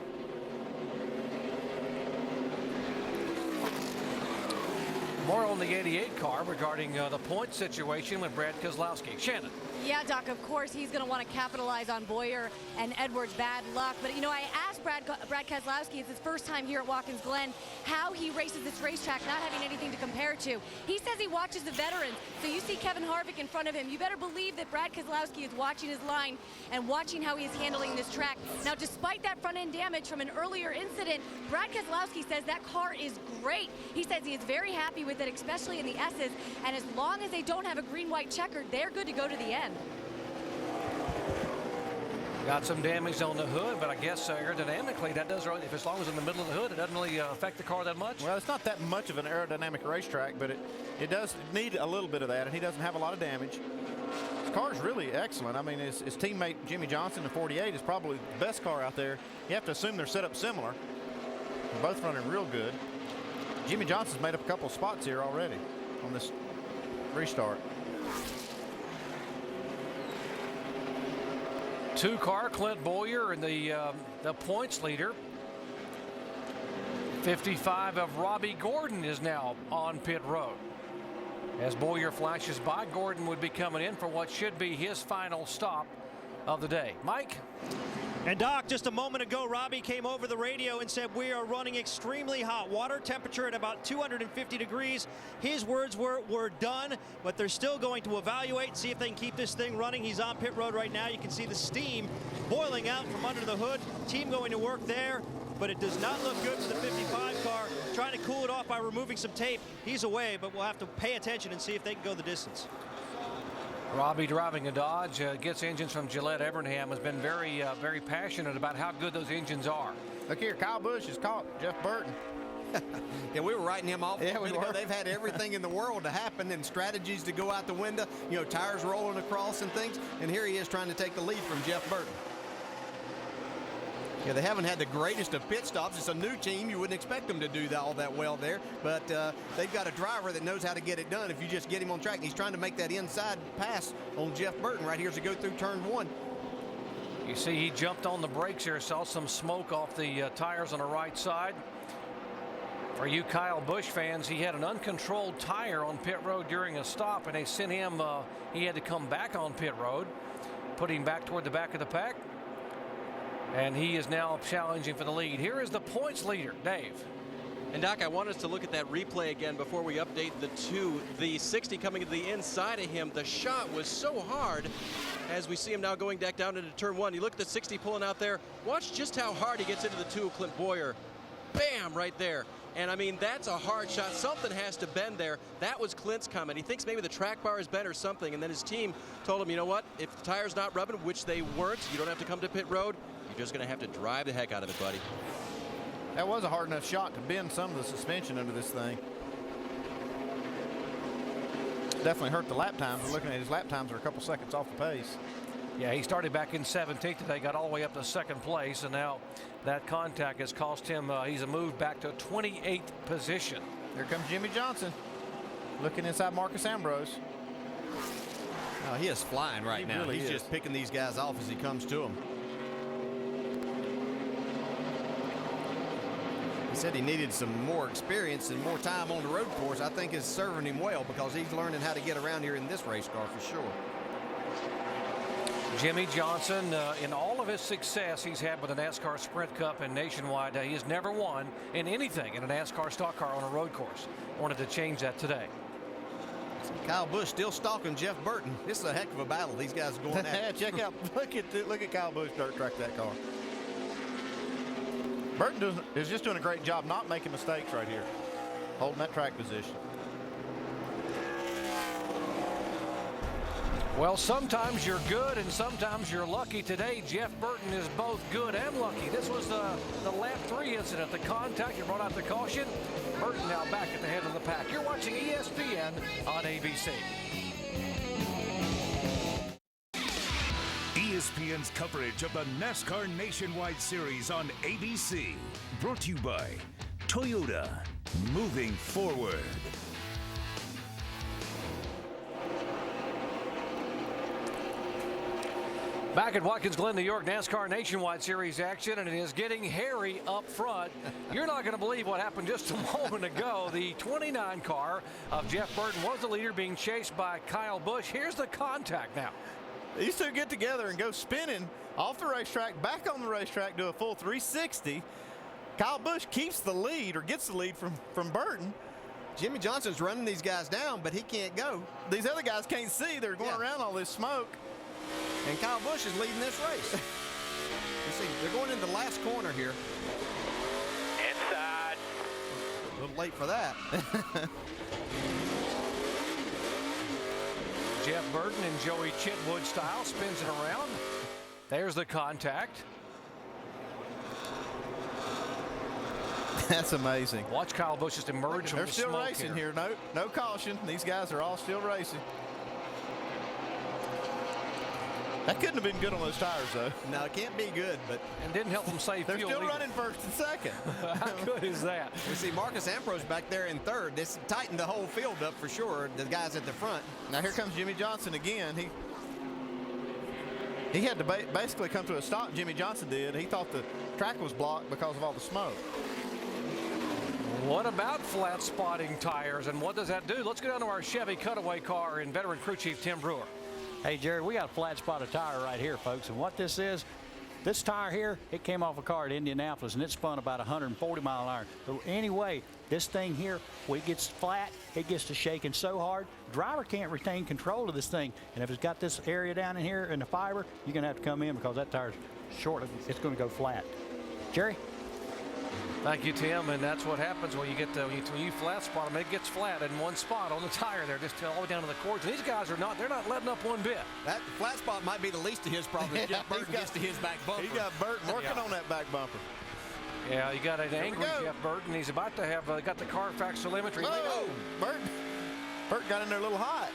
More on the 88 car regarding the point situation with Brad Keselowski. Shannon. Yeah, Doc, of course he's going to want to capitalize on Bowyer and Edwards' bad luck. But, you know, I asked Brad Keselowski, it's his first time here at Watkins Glen, how he races this racetrack, not having anything to compare to. He says he watches the veterans. So you see Kevin Harvick in front of him. You better believe that Brad Keselowski is watching his line and watching how he's handling this track. Now, despite that front-end damage from an earlier incident, Brad Keselowski says that car is great. He says he is very happy with it, especially in the S's. And as long as they don't have a green-white checker, they're good to go to the end. Got some damage on the hood, but I guess aerodynamically that does really, if as long as in the middle of the hood, it doesn't really affect the car that much. Well, it's not that much of an aerodynamic racetrack, but it does need a little bit of that, and he doesn't have a lot of damage. His car is really excellent. I mean, his teammate Jimmy Johnson, the 48, is probably the best car out there. You have to assume they're set up similar. They're both running real good. Jimmy Johnson's made up a couple of spots here already on this restart. 2-car, Clint Bowyer and the points leader. 55 of Robbie Gordon is now on pit road. As Bowyer flashes by, Gordon would be coming in for what should be his final stop of the day. Mike? And Doc, just a moment ago, Robbie came over the radio and said we are running extremely hot. Water temperature at about 250 degrees. His words were, we're done, but they're still going to evaluate and see if they can keep this thing running. He's on pit road right now. You can see the steam boiling out from under the hood. Team going to work there, but it does not look good for the 55 car. Trying to cool it off by removing some tape. He's away, but we'll have to pay attention and see if they can go the distance. Robbie, driving a Dodge, gets engines from Gillette Evernham, has been very, very passionate about how good those engines are. Look here, Kyle Busch has caught Jeff Burton. Yeah, we were writing him off. Yeah, we were. They've had everything in the world to happen and strategies to go out the window, tires rolling across and things. And here he is trying to take the lead from Jeff Burton. Yeah, they haven't had the greatest of pit stops. It's a new team. You wouldn't expect them to do all that well there. But they've got a driver that knows how to get it done if you just get him on track. And he's trying to make that inside pass on Jeff Burton right here as he go through turn 1. You see he jumped on the brakes here, saw some smoke off the tires on the right side. For you Kyle Busch fans, he had an uncontrolled tire on pit road during a stop, and they sent him, he had to come back on pit road, put him back toward the back of the pack. And he is now challenging for the lead. Here is the points leader, Dave. And Doc, I want us to look at that replay again before we update the 2. The 60 coming to the inside of him. The shot was so hard as we see him now going back down into turn 1. You look at the 60 pulling out there. Watch just how hard he gets into the 2 of Clint Boyer. Bam, right there. And I mean, that's a hard shot. Something has to bend there. That was Clint's comment. He thinks maybe the track bar is bent or something. And then his team told him, you know what? If the tire's not rubbing, which they weren't, you don't have to come to pit road. You're just going to have to drive the heck out of it, buddy. That was a hard enough shot to bend some of the suspension under this thing. Definitely hurt the lap times. We're looking at his lap times are a couple seconds off the pace. Yeah, he started back in 17th today, got all the way up to 2nd place, and now that contact has cost him, he's moved back to 28th position. Here comes Jimmy Johnson, looking inside Marcus Ambrose. Oh, he is flying right now. Really He's just picking these guys off as he comes to them. He said he needed some more experience and more time on the road course. I think is serving him well because he's learning how to get around here in this race car for sure. Jimmy Johnson, in all of his success he's had with the NASCAR Sprint Cup and Nationwide, he has never won in anything in a NASCAR stock car on a road course. Wanted to change that today. Kyle Busch still stalking Jeff Burton. This is a heck of a battle. These guys are going at it. Check out, look at Kyle Busch dirt track that car. Burton is just doing a great job not making mistakes right here, holding that track position. Well, sometimes you're good and sometimes you're lucky. Today, Jeff Burton is both good and lucky. This was the lap 3 incident. The contact, he brought out the caution. Burton now back at the head of the pack. You're watching ESPN on ABC. ESPN's coverage of the NASCAR Nationwide Series on ABC. Brought to you by Toyota. Moving forward. Back at Watkins, Glen, New York, NASCAR Nationwide Series action, and it is getting hairy up front. You're not going to believe what happened just a moment ago. The 29 car of Jeff Burton was the leader, being chased by Kyle Busch. Here's the contact now. These two get together and go spinning off the racetrack, back on the racetrack, do a full 360. Kyle Busch keeps the lead, or gets the lead from Burton. Jimmy Johnson's running these guys down, but he can't go. These other guys can't see. They're going around all this smoke. And Kyle Busch is leading this race. You see, they're going into the last corner here. Inside. A little late for that. Jeff Burton in Joey Chitwood style spins it around. There's the contact. That's amazing. Watch Kyle Busch just emerge from the smoke. They're still racing here. No caution. These guys are all still racing. That couldn't have been good on those tires, though. No, it can't be good, but... And didn't help them save They're fuel still either. running first and second. How good is that? We see Marcus Ambrose back there in third. This tightened the whole field up for sure, the guys at the front. Now here comes Jimmy Johnson again. He had to basically come to a stop, Jimmy Johnson did. He thought the track was blocked because of all the smoke. What about flat spotting tires, and what does that do? Let's go down to our Chevy Cutaway car and veteran crew chief Tim Brewer. Hey, Jared, we got a flat spotted tire right here, folks. And what this is, this tire here, it came off a car at Indianapolis, and it spun about 140 mile an hour. So anyway, this thing here, when it gets flat, it gets to shaking so hard, driver can't retain control of this thing. And if it's got this area down in here in the fiber, you're going to have to come in because that tire's short. It's going to go flat. Jerry? Thank you, Tim. And that's what happens when you get when you flat spot them. It gets flat in one spot on the tire there, just all the way down to the cords. And these guys they're not letting up one bit. That flat spot might be the least of his problems. Jeff Burton gets to his back bumper. He got Burton working on that back bumper. Yeah, you got an angry Jeff Burton. He's about to have got the Carfax telemetry. Oh, Burton got in there a little hot.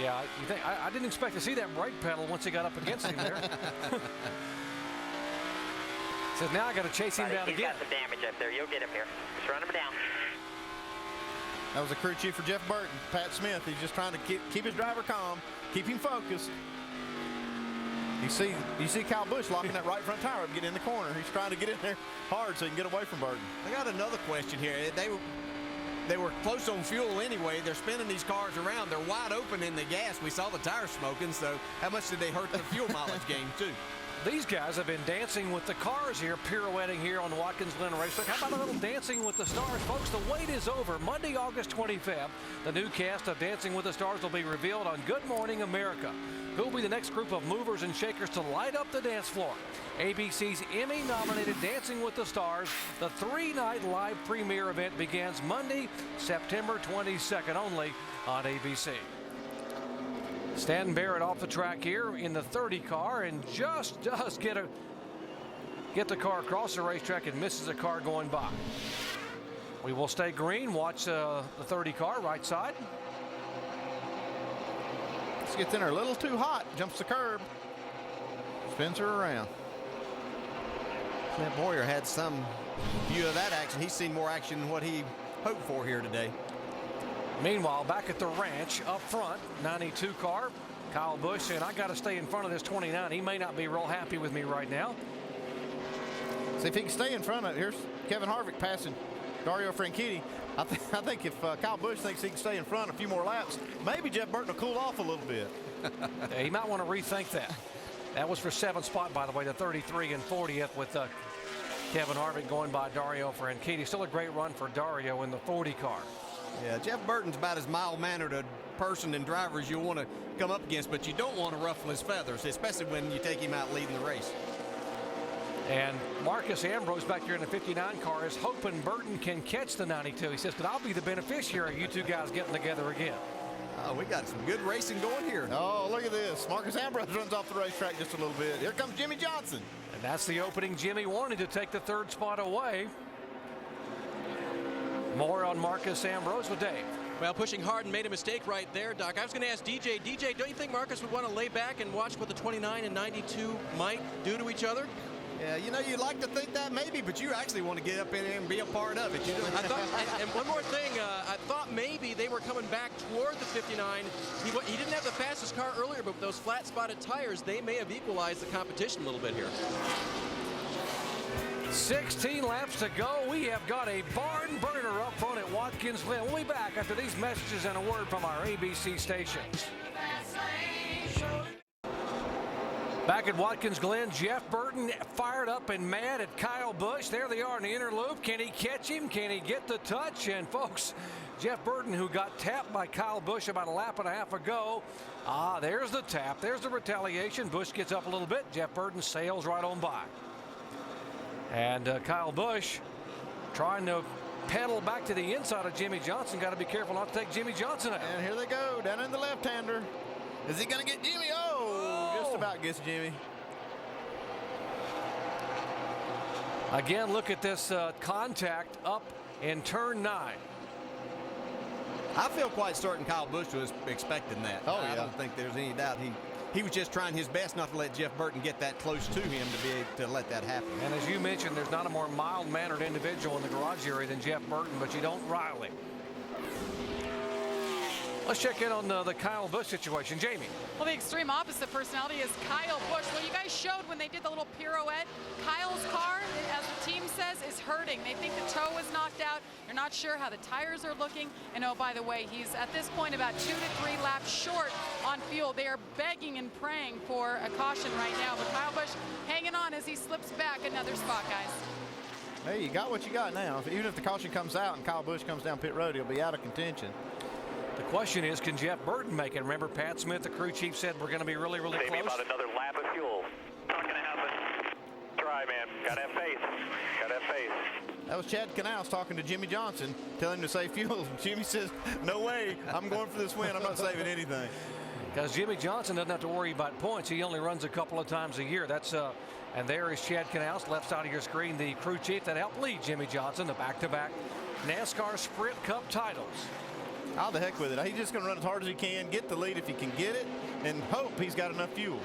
Yeah, you think I didn't expect to see that brake pedal once he got up against him there. Says now I got to chase him down again. He's got some damage up there. You'll get him here. Just run him down. That was a crew chief for Jeff Burton, Pat Smith. He's just trying to keep his driver calm, keep him focused. You see Kyle Busch locking that right front tire up, getting in the corner. He's trying to get in there hard so he can get away from Burton. I got another question here. They were close on fuel anyway. They're spinning these cars around. They're wide open in the gas. We saw the tires smoking, so how much did they hurt the fuel mileage gain, too? These guys have been dancing with the cars here, pirouetting here on the Watkins Glen racetrack. How about a little Dancing with the Stars, folks? The wait is over. Monday, August 25th, the new cast of Dancing with the Stars will be revealed on Good Morning America. Who will be the next group of movers and shakers to light up the dance floor? ABC's Emmy-nominated Dancing with the Stars, the 3-night live premiere event begins Monday, September 22nd, only on ABC. Stan Barrett off the track here in the 30 car and just does get the car across the racetrack and misses a car going by. We will stay green, watch the 30 car right side. This gets in there a little too hot, jumps the curb, spins her around. Clint Boyer had some view of that action. He's seen more action than what he hoped for here today. Meanwhile, back at the ranch up front, 92 car, Kyle Busch saying, I got to stay in front of this 29. He may not be real happy with me right now. See if he can stay in front of it. Here's Kevin Harvick passing Dario Franchitti. I think if Kyle Busch thinks he can stay in front a few more laps, maybe Jeff Burton will cool off a little bit. Yeah, he might want to rethink that. That was for 7th spot, by the way, the 33 and 40th with Kevin Harvick going by Dario Franchitti. Still a great run for Dario in the 40 car. Yeah, Jeff Burton's about as mild-mannered a person and driver as you'll want to come up against, but you don't want to ruffle his feathers, especially when you take him out leading the race. And Marcus Ambrose back here in the 59 car is hoping Burton can catch the 92. He says, but I'll be the beneficiary of you two guys getting together again. Oh, we got some good racing going here. Oh, look at this. Marcus Ambrose runs off the racetrack just a little bit. Here comes Jimmy Johnson. And that's the opening. Jimmy wanted to take the 3rd spot away. More on Marcus Ambrose with Dave. Well, pushing hard and made a mistake right there, Doc. I was going to ask DJ. DJ, don't you think Marcus would want to lay back and watch what the 29 and 92 might do to each other? Yeah, you know, you'd like to think that maybe, but you actually want to get up in there and be a part of it. You know? I thought, and one more thing, I thought maybe they were coming back toward the 59. He didn't have the fastest car earlier, but with those flat-spotted tires, they may have equalized the competition a little bit here. 16 laps to go. We have got a barn burner up front at Watkins Glen. We'll be back after these messages and a word from our ABC stations. Back at Watkins Glen, Jeff Burton fired up and mad at Kyle Busch. There they are in the inner loop. Can he catch him? Can he get the touch? And folks, Jeff Burton, who got tapped by Kyle Busch about a lap and a half ago. There's the tap. There's the retaliation. Busch gets up a little bit. Jeff Burton sails right on by. And Kyle Busch trying to pedal back to the inside of Jimmy Johnson. Got to be careful not to take Jimmy Johnson out. And here they go, down in the left-hander. Is he going to get Jimmy? Oh, just about gets Jimmy. Again, look at this contact up in turn 9. I feel quite certain Kyle Busch was expecting that. Oh, yeah. I don't think there's any doubt. He was just trying his best not to let Jeff Burton get that close to him to be able to let that happen. And as you mentioned, there's not a more mild-mannered individual in the garage area than Jeff Burton, but you don't rile him. Let's check in on the Kyle Busch situation. Jamie. Well, the extreme opposite personality is Kyle Busch. Well, you guys showed when they did the little pirouette. Kyle's car, as the team says, is hurting. They think the toe was knocked out. They're not sure how the tires are looking. And oh, by the way, he's at this point about 2 to 3 laps short on fuel. They are begging and praying for a caution right now. But Kyle Busch hanging on as he slips back another spot, guys. Hey, you got what you got now. Even if the caution comes out and Kyle Busch comes down pit road, he'll be out of contention. The question is, can Jeff Burton make it? Remember, Pat Smith, the crew chief, said we're going to be really, really close. Maybe about another lap of fuel. Not going to happen. Try, man. Got to have faith. Got to have faith. That was Chad Canals talking to Jimmy Johnson, telling him to save fuel. Jimmy says, no way, I'm going for this win. I'm not saving anything. Because Jimmy Johnson doesn't have to worry about points. He only runs a couple of times a year. That's and there is Chad Canals, left side of your screen, the crew chief that helped lead Jimmy Johnson, the back-to-back NASCAR Sprint Cup titles. How the heck with it? He's just going to run as hard as he can, get the lead if he can get it, and hope he's got enough fuel.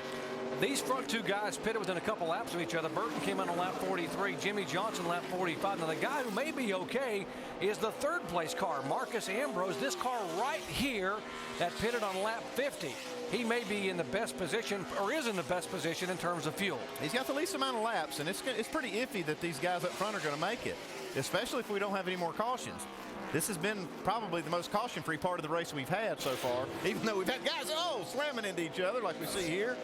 These front two guys pitted within a couple laps of each other. Burton came in on lap 43. Jimmy Johnson lap 45. Now the guy who may be okay is the third place car, Marcus Ambrose. This car right here that pitted on lap 50. He may be in the best position, or is in the best position in terms of fuel. He's got the least amount of laps, and it's pretty iffy that these guys up front are going to make it, especially if we don't have any more cautions. This has been probably the most caution-free part of the race we've had so far, even though we've had guys slamming into each other like we see here.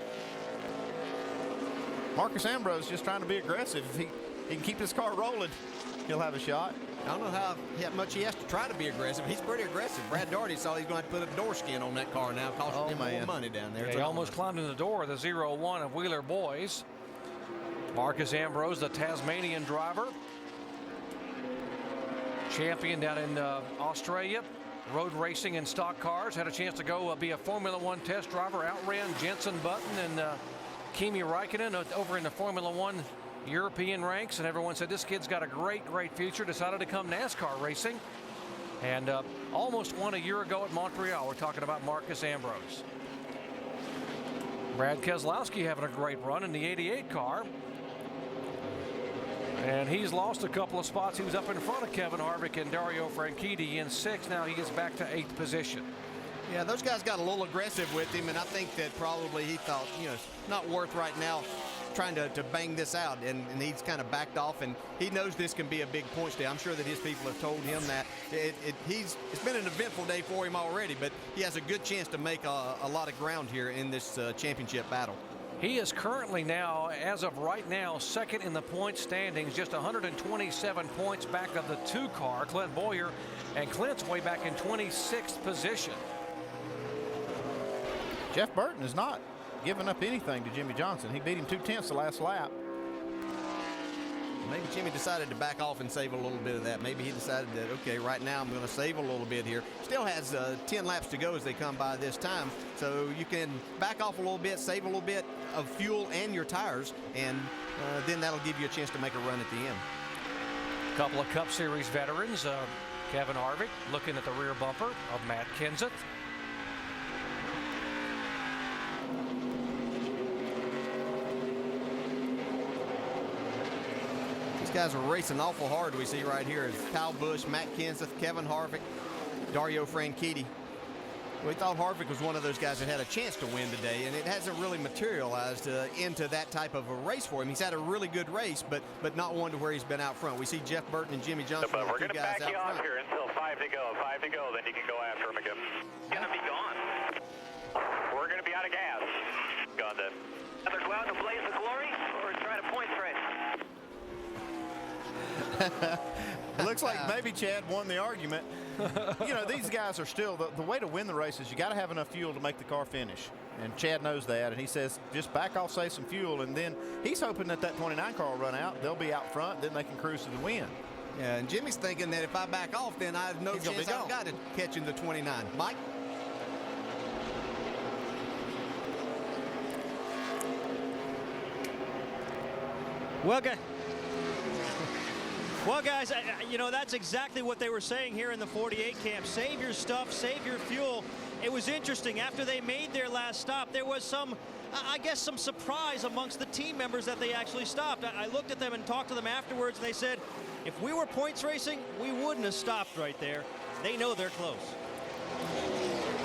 Marcus Ambrose just trying to be aggressive. If he can keep his car rolling, he'll have a shot. I don't know how much he has to try to be aggressive. He's pretty aggressive. Brad Daugherty saw he's going to put a door skin on that car now, costing him more money down there. Yeah, he almost climbed in the door of the 0-1 of Wheeler Boys. Marcus Ambrose, the Tasmanian driver. Champion down in Australia. Road racing in stock cars. Had a chance to go be a Formula One test driver. Outran Jenson Button and Kimi Räikkönen over in the Formula One European ranks, and everyone said this kid's got a great future. Decided to come NASCAR racing, and almost won a year ago at Montreal. We're talking about Marcus Ambrose. Brad Keselowski having a great run in the 88 car, and he's lost a couple of spots. He was up in front of Kevin Harvick and Dario Franchitti in 6th. Now he gets back to 8th position. Yeah, those guys got a little aggressive with him, and I think that probably he thought, it's not worth right now trying to bang this out, and he's kind of backed off, and he knows this can be a big points day. I'm sure that his people have told him that. It's been an eventful day for him already, but he has a good chance to make a lot of ground here in this championship battle. He is currently now, as of right now, second in the point standings, just 127 points back of the 2 car, Clint Boyer, and Clint's way back in 26th position. Jeff Burton is not giving up anything to Jimmy Johnson. He beat him 2/10 the last lap. Maybe Jimmy decided to back off and save a little bit of that. Maybe he decided that, okay, right now I'm going to save a little bit here. Still has 10 laps to go as they come by this time. So you can back off a little bit, save a little bit of fuel and your tires, and then that'll give you a chance to make a run at the end. A couple of Cup Series veterans. Kevin Harvick looking at the rear bumper of Matt Kenseth. These guys are racing awful hard. We see right here is Kyle Busch, Matt Kenseth, Kevin Harvick, Dario Franchitti. We thought Harvick was one of those guys that had a chance to win today, and it hasn't really materialized into that type of a race for him. He's had a really good race, but not one to where he's been out front. We see Jeff Burton and Jimmy Johnson. But we're going to back you off here until 5 to go. 5 to go, then you can go after him again. Going to be gone. We're going to be out of gas. Gone then. Either go out in a blaze of glory or try to points race. It looks like maybe Chad won the argument. These guys are still, the way to win the race is you got to have enough fuel to make the car finish. And Chad knows that, and he says, just back off, save some fuel, and then he's hoping that 29 car will run out. They'll be out front, then they can cruise to the win. Yeah, and Jimmy's thinking that if I back off, then I have no chance I've got to catch him the 29. Mike? Well, guys, that's exactly what they were saying here in the 48 camp. Save your stuff, save your fuel. It was interesting. After they made their last stop, there was some surprise amongst the team members that they actually stopped. I looked at them and talked to them afterwards, and they said, if we were points racing, we wouldn't have stopped right there. They know they're close.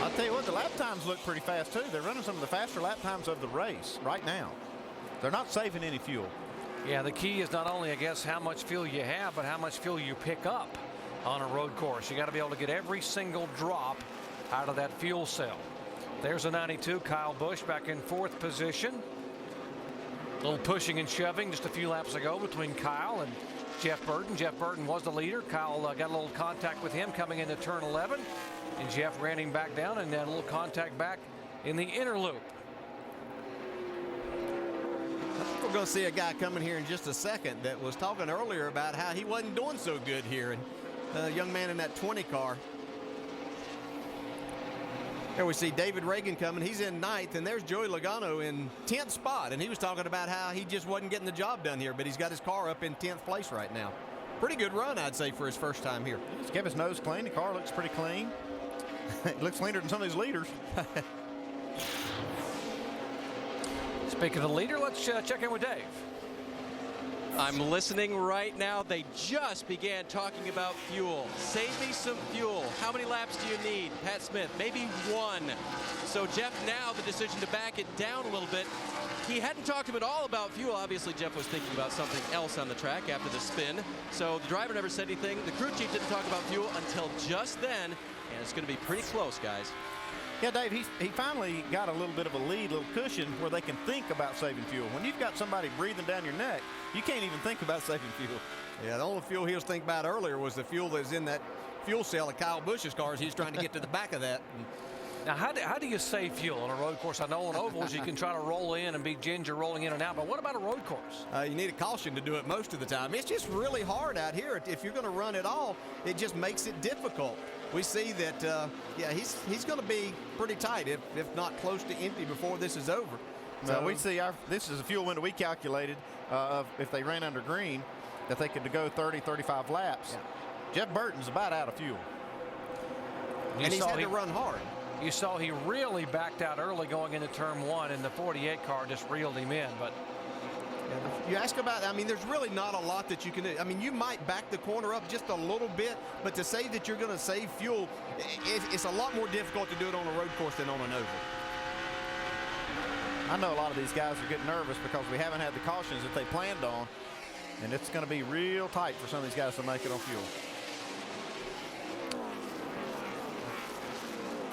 I'll tell you what, the lap times look pretty fast, too. They're running some of the faster lap times of the race right now. They're not saving any fuel. Yeah, the key is not only, I guess, how much fuel you have, but how much fuel you pick up on a road course. You got to be able to get every single drop out of that fuel cell. There's a 92, Kyle Busch back in 4th position. A little pushing and shoving just a few laps ago between Kyle and Jeff Burton. Jeff Burton was the leader. Kyle got a little contact with him coming into turn 11, and Jeff ran him back down and had a little contact back in the inner loop. For We're going to see a guy coming here in just a second that was talking earlier about how he wasn't doing so good here. And a young man in that 20 car. There we see David Reagan coming. He's in 9th, and there's Joey Logano in 10th spot. And he was talking about how he just wasn't getting the job done here, but he's got his car up in 10th place right now. Pretty good run, I'd say, for his first time here. He's kept his nose clean. The car looks pretty clean. It looks cleaner than some of these leaders. Speaking of the leader, let's check in with Dave. I'm listening right now. They just began talking about fuel. Save me some fuel. How many laps do you need? Pat Smith, maybe 1. So Jeff, now the decision to back it down a little bit. He hadn't talked to him at all about fuel. Obviously, Jeff was thinking about something else on the track after the spin. So the driver never said anything. The crew chief didn't talk about fuel until just then. And it's going to be pretty close, guys. Yeah, Dave, he finally got a little bit of a lead, a little cushion where they can think about saving fuel. When you've got somebody breathing down your neck, you can't even think about saving fuel. Yeah, the only fuel he was thinking about earlier was the fuel that's in that fuel cell of Kyle Busch's cars. He's trying to get to the back of that. Now, how do you save fuel on a road course? I know on ovals you can try to roll in and be ginger rolling in and out, but what about a road course? You need a caution to do it most of the time. It's just really hard out here. If you're going to run it all, it just makes it difficult. We see that, yeah, he's going to be pretty tight, if not close to empty before this is over. So we see this is a fuel window we calculated of if they ran under green, that they could go 30, 35 laps. Yeah. Jeff Burton's about out of fuel. And he's had to run hard. You saw he really backed out early going into turn 1, and the 48 car just reeled him in. But you ask about, I mean, there's really not a lot that you can do. I mean, you might back the corner up just a little bit, but to say that you're going to save fuel, it's a lot more difficult to do it on a road course than on an oval. I know a lot of these guys are getting nervous because we haven't had the cautions that they planned on, and it's going to be real tight for some of these guys to make it on fuel.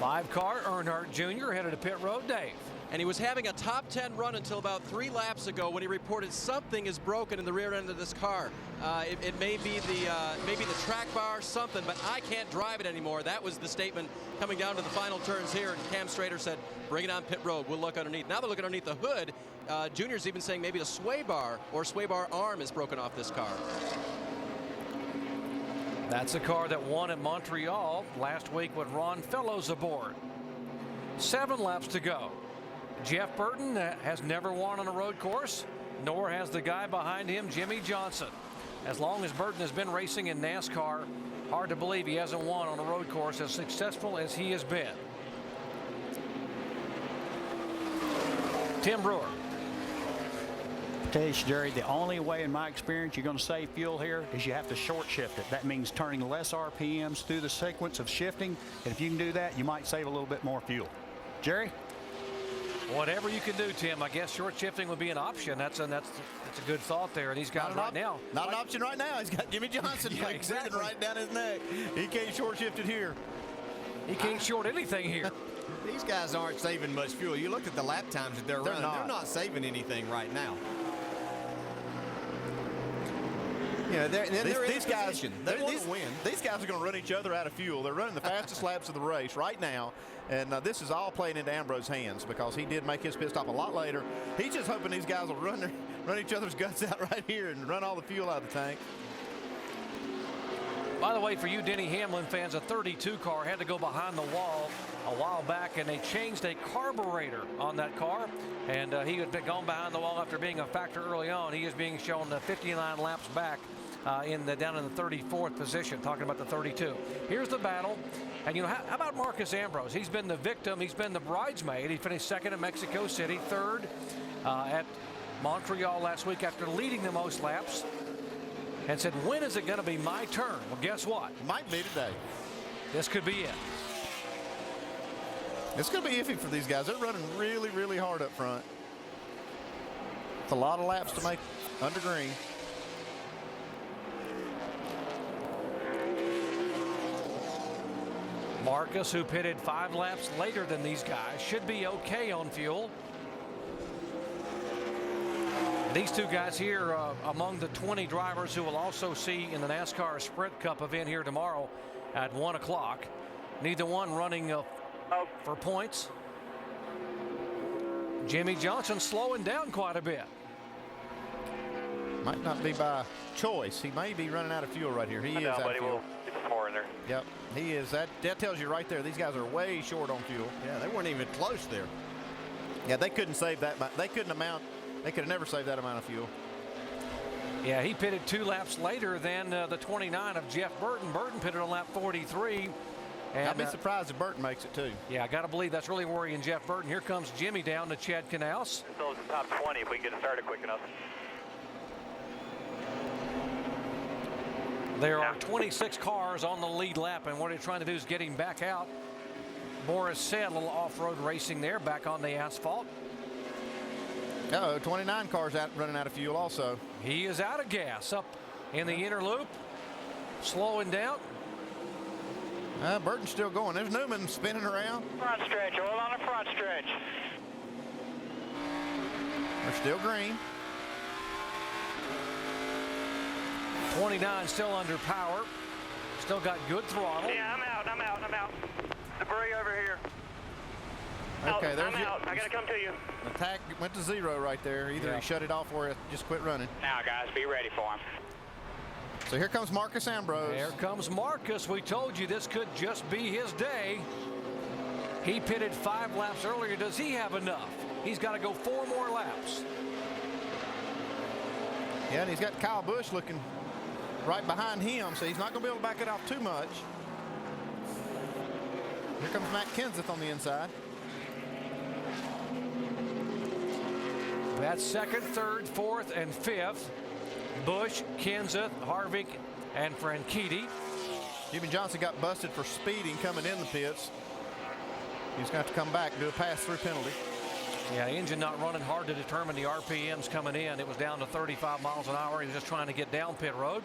5-car Earnhardt Jr. headed to pit road, Dave. And he was having a top 10 run until about 3 laps ago when he reported something is broken in the rear end of this car. It may be the track bar, something, but I can't drive it anymore. That was the statement coming down to the final turns here. And Cam Strader said, bring it on pit road. We'll look underneath. Now they're looking underneath the hood. Junior's even saying maybe a sway bar or sway bar arm is broken off this car. That's a car that won at Montreal last week with Ron Fellows aboard. 7 laps to go. Jeff Burton has never won on a road course, nor has the guy behind him, Jimmy Johnson. As long as Burton has been racing in NASCAR, hard to believe he hasn't won on a road course as successful as he has been. Tim Brewer. Tell you, Jerry, the only way in my experience you're going to save fuel here is you have to short shift it. That means turning less RPMs through the sequence of shifting. And if you can do that, you might save a little bit more fuel. Jerry? Whatever you can do, Tim. I guess short shifting would be an option. That's a good thought there. And he's got it right now. Not an option right now. He's got Jimmy Johnson breathing right down his neck. He can't short shift it here. He can't short anything here. These guys aren't saving much fuel. You look at the lap times that they're running. They're not saving anything right now. Yeah, these guys are going to run each other out of fuel. They're running the fastest laps of the race right now, and this is all playing into Ambrose's hands because he did make his pit stop a lot later. He's just hoping these guys will run each other's guts out right here and run all the fuel out of the tank. By the way, for you Denny Hamlin fans, a 32 car had to go behind the wall a while back, and they changed a carburetor on that car, and he had been gone behind the wall after being a factor early on. He is being shown 59 laps back down in the 34th position, talking about the 32. Here's the battle. And, you know, how about Marcus Ambrose? He's been the victim. He's been the bridesmaid. He finished 2nd at Mexico City, 3rd at Montreal last week after leading the most laps, and said, when is it going to be my turn? Well, guess what? Might be today. This could be it. It's going to be iffy for these guys. They're running really, really hard up front. It's a lot of laps to make under green. Marcus, who pitted 5 laps later than these guys, should be okay on fuel. These two guys here among the 20 drivers who will also see in the NASCAR Sprint Cup event here tomorrow at 1 o'clock. Neither one running for points. Jimmy Johnson slowing down quite a bit. Might not be by choice. He may be running out of fuel right here. He is out of fuel. We'll get some more in there. Yep, he is. That tells you right there. These guys are way short on fuel. Yeah, they weren't even close there. Yeah, they couldn't save that. They could have never saved that amount of fuel. Yeah, he pitted 2 laps later than the 29 of Jeff Burton. Burton pitted on lap 43. And, I'd be surprised if Burton makes it too. Yeah, I got to believe that's really worrying Jeff Burton. Here comes Jimmy down to Chad Knaus. So it's the top 20 if we can get it started quick enough. There are 26 cars on the lead lap, and what they're trying to do is get him back out. Boris said a little off-road racing there, back on the asphalt. 29 cars running out of fuel also. He is out of gas up in the inner loop, slowing down. Burton's still going. There's Newman spinning around. Front stretch, oil on the front stretch. They're still green. 29 still under power. Still got good throttle. Yeah, I'm out. Debris over here. Okay, I'm out. I got to come to you. The tach went to 0 right there. Either he shut it off or it just quit running. Now, guys, be ready for him. So here comes Marcus Ambrose. There comes Marcus. We told you this could just be his day. He pitted 5 laps earlier. Does he have enough? He's got to go 4 more laps. Yeah, and he's got Kyle Busch looking right behind him, so he's not going to be able to back it off too much. Here comes Matt Kenseth on the inside. That's 2nd, 3rd, 4th, and 5th. Busch, Kenseth, Harvick, and Franchitti. Jimmy Johnson got busted for speeding coming in the pits. He's going to have to come back and do a pass-through penalty. Yeah, engine not running hard to determine the RPMs coming in. It was down to 35 miles an hour. He was just trying to get down pit road.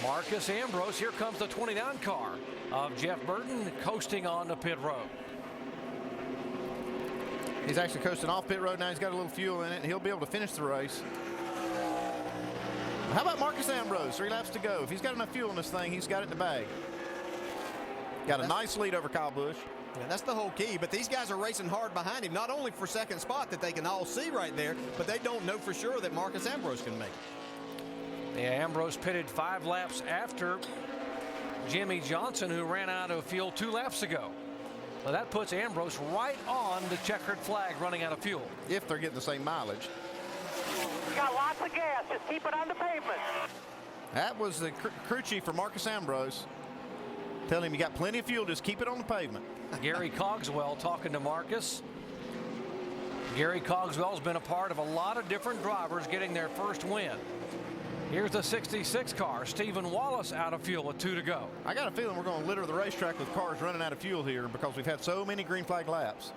Marcus Ambrose, here comes the 29 car of Jeff Burton coasting on the pit road. He's actually coasting off pit road now. He's got a little fuel in it, and he'll be able to finish the race. How about Marcus Ambrose? 3 laps to go. If he's got enough fuel in this thing, he's got it in the bag. Got a nice lead over Kyle Busch. Yeah, that's the whole key. But these guys are racing hard behind him, not only for 2nd spot that they can all see right there, but they don't know for sure that Marcus Ambrose can make it. Yeah, Ambrose pitted 5 laps after Jimmy Johnson, who ran out of fuel 2 laps ago. Well, that puts Ambrose right on the checkered flag running out of fuel. If they're getting the same mileage. You got lots of gas. Just keep it on the pavement. That was the crew chief for Marcus Ambrose. Telling him you got plenty of fuel, just keep it on the pavement. Gary Cogswell talking to Marcus. Gary Cogswell's been a part of a lot of different drivers getting their first win. Here's the 66 car. Stephen Wallace out of fuel with 2 to go. I got a feeling we're going to litter the racetrack with cars running out of fuel here because we've had so many green flag laps.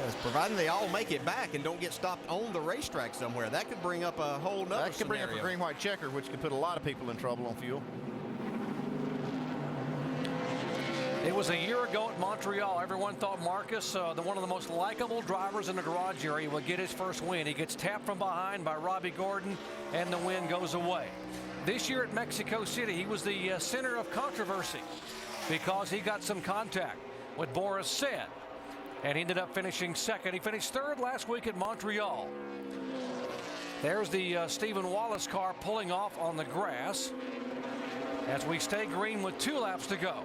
Yes, providing they all make it back and don't get stopped on the racetrack somewhere. That could bring up a whole nother That could bring up a scenario. green-white checker, which could put a lot of people in trouble on fuel. It was a year ago at Montreal. Everyone thought Marcus, one of the most likable drivers in the garage area, would get his first win. He gets tapped from behind by Robbie Gordon, and the win goes away. This year at Mexico City, he was the center of controversy because he got some contact with Boris Said, and he ended up finishing 2nd. He finished 3rd last week at Montreal. There's the Stephen Wallace car pulling off on the grass as we stay green with 2 laps to go.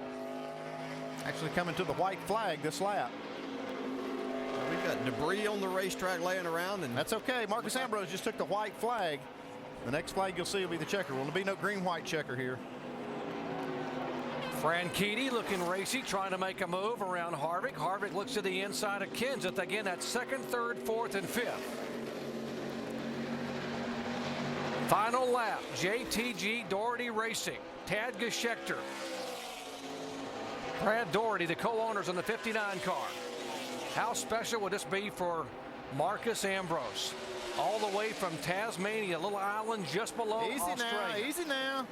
Actually coming to the white flag this lap. We've got debris on the racetrack laying around, and that's okay. Marcus Ambrose just took the white flag. The next flag you'll see will be the checker. Will there be no green-white checker here? Franchitti looking racy, trying to make a move around Harvick. Harvick looks to the inside of Kenseth. Again, that's 2nd, 3rd, 4th, and 5th. Final lap, JTG Doherty Racing. Tad Geschechter. Brad Doherty, the co-owners on the 59 car. How special would this be for Marcus Ambrose? All the way from Tasmania, a little island just below Australia. Easy now.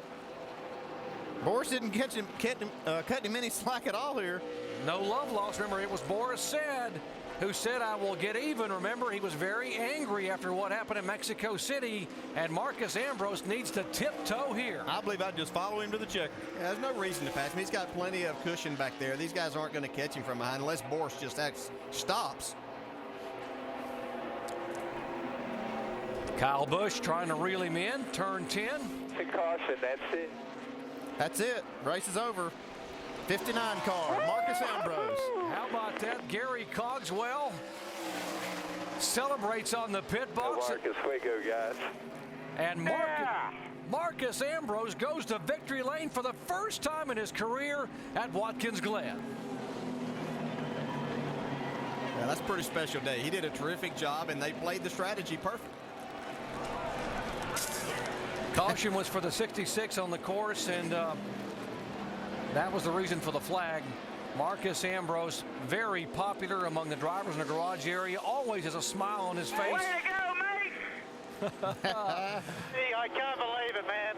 Boris didn't cut him any slack at all here. No love lost. Remember, it was Boris Said who said, I will get even. Remember, he was very angry after what happened in Mexico City, and Marcus Ambrose needs to tiptoe here. I believe I'd just follow him to the checker. Yeah, there's no reason to pass him. He's got plenty of cushion back there. These guys aren't going to catch him from behind unless Boris just stops. Kyle Busch trying to reel him in, turn 10. Caution, that's it. That's it. Race is over. 59 car, Marcus Ambrose. How about that? Gary Cogswell celebrates on the pit box. Marcus, way go, guys. And Marcus Ambrose goes to victory lane for the first time in his career at Watkins Glen. Yeah, that's a pretty special day. He did a terrific job, and they played the strategy perfect. Caution was for the 66 on the course, and that was the reason for the flag. Marcus Ambrose, very popular among the drivers in the garage area, always has a smile on his face. Way to go, mate! See, I can't believe it, man.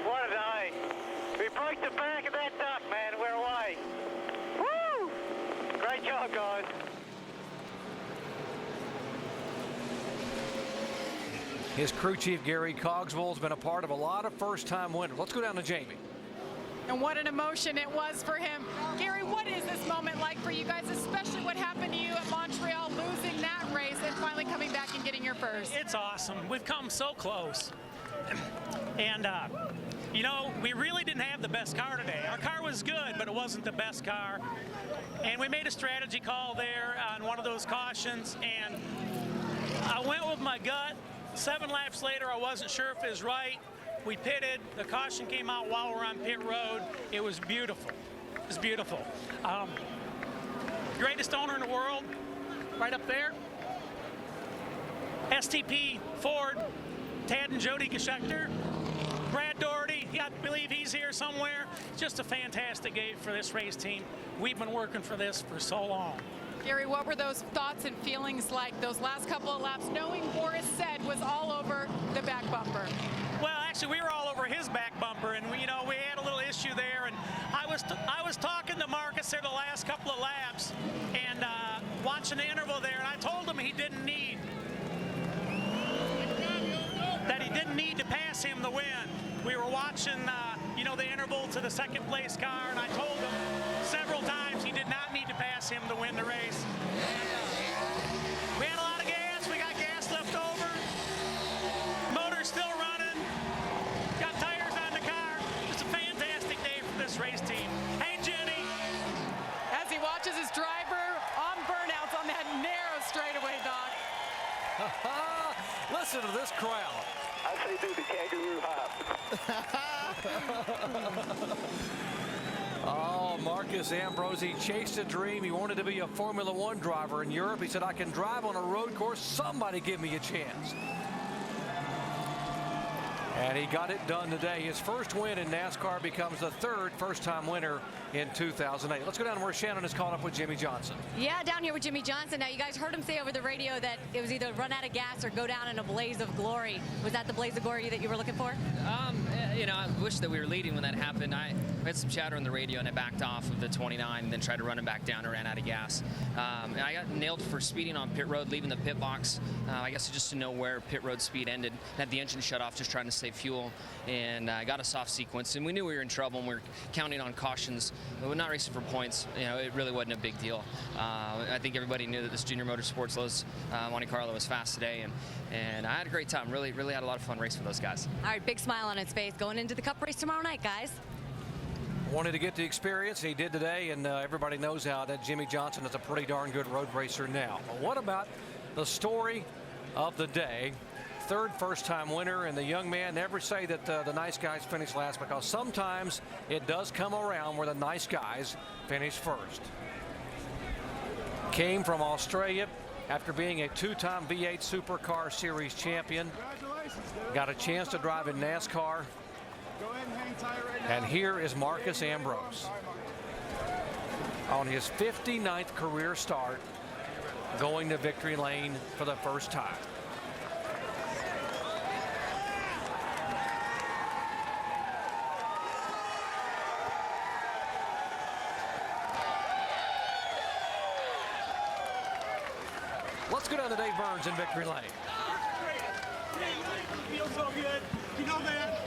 What a day. We broke the back of that duck, man. We're away. Woo! Great job, guys. His crew chief, Gary Cogswell, has been a part of a lot of first-time winners. Let's go down to Jamie. And what an emotion it was for him. Gary, what is this moment like for you guys, especially what happened to you at Montreal, losing that race and finally coming back and getting your first? It's awesome. We've come so close. And, you know, we really didn't have the best car today. Our car was good, but it wasn't the best car. And we made a strategy call there on one of those cautions, and I went with my gut. 7 laps later, I wasn't sure if it was right. We pitted. The caution came out while we were on pit road. It was beautiful. It was beautiful. Greatest owner in the world, right up there. STP Ford, Tad and Jody Geschecter. Brad Doherty, I believe he's here somewhere. Just a fantastic day for this race team. We've been working for this for so long. Gary, what were those thoughts and feelings like those last couple of laps, knowing Boris said was all over the back bumper? Well, actually, we were all over his back bumper, and we had a little issue there. And I was talking to Marcus there the last couple of laps, and watching the interval there, and I told him he didn't need to pass him to win. We were watching, the interval to the second place car, and I told him several times he did not need to pass him to win the race. We had a lot of gas. We got gas left over. Motor's still running. Got tires on the car. It's a fantastic day for this race team. Hey, Jenny. As he watches his driver on burnouts on that narrow straightaway, Doc. Listen to this crowd. I say do the kangaroo hop. Oh, Marcus Ambrose, he chased a dream. He wanted to be a Formula One driver in Europe. He said, I can drive on a road course. Somebody give me a chance. And he got it done today. His first win in NASCAR becomes the third first-time winner in 2008. Let's go down to where Shannon is caught up with Jimmy Johnson. Yeah, down here with Jimmy Johnson. Now, you guys heard him say over the radio that it was either run out of gas or go down in a blaze of glory. Was that the blaze of glory that you were looking for? I wish that we were leading when that happened. I had some chatter on the radio, and I backed off of the 29 and then tried to run him back down and ran out of gas. And I got nailed for speeding on pit road, leaving the pit box. I guess just to know where pit road speed ended. Had the engine shut off, just trying to save fuel, and got a soft sequence. And we knew we were in trouble, and we were counting on cautions. But we're not racing for points. It really wasn't a big deal. I think everybody knew that this Junior Motorsports Monte Carlo was fast today, and I had a great time. Really had a lot of fun racing with those guys. All right, big smile on his face going into the Cup race tomorrow night, guys. Wanted to get the experience, he did today, and everybody knows how that Jimmy Johnson is a pretty darn good road racer now. But what about the story of the day? Third first-time winner, and the young man never say that the nice guys finish last, because sometimes it does come around where the nice guys finish first. Came from Australia after being a two-time V8 Supercar Series champion. Got a chance to drive in NASCAR. And here is Marcus Ambrose on his 59th career start, going to victory lane for the first time. Let's go down to Dave Burns in victory lane. Feels so good. You know that?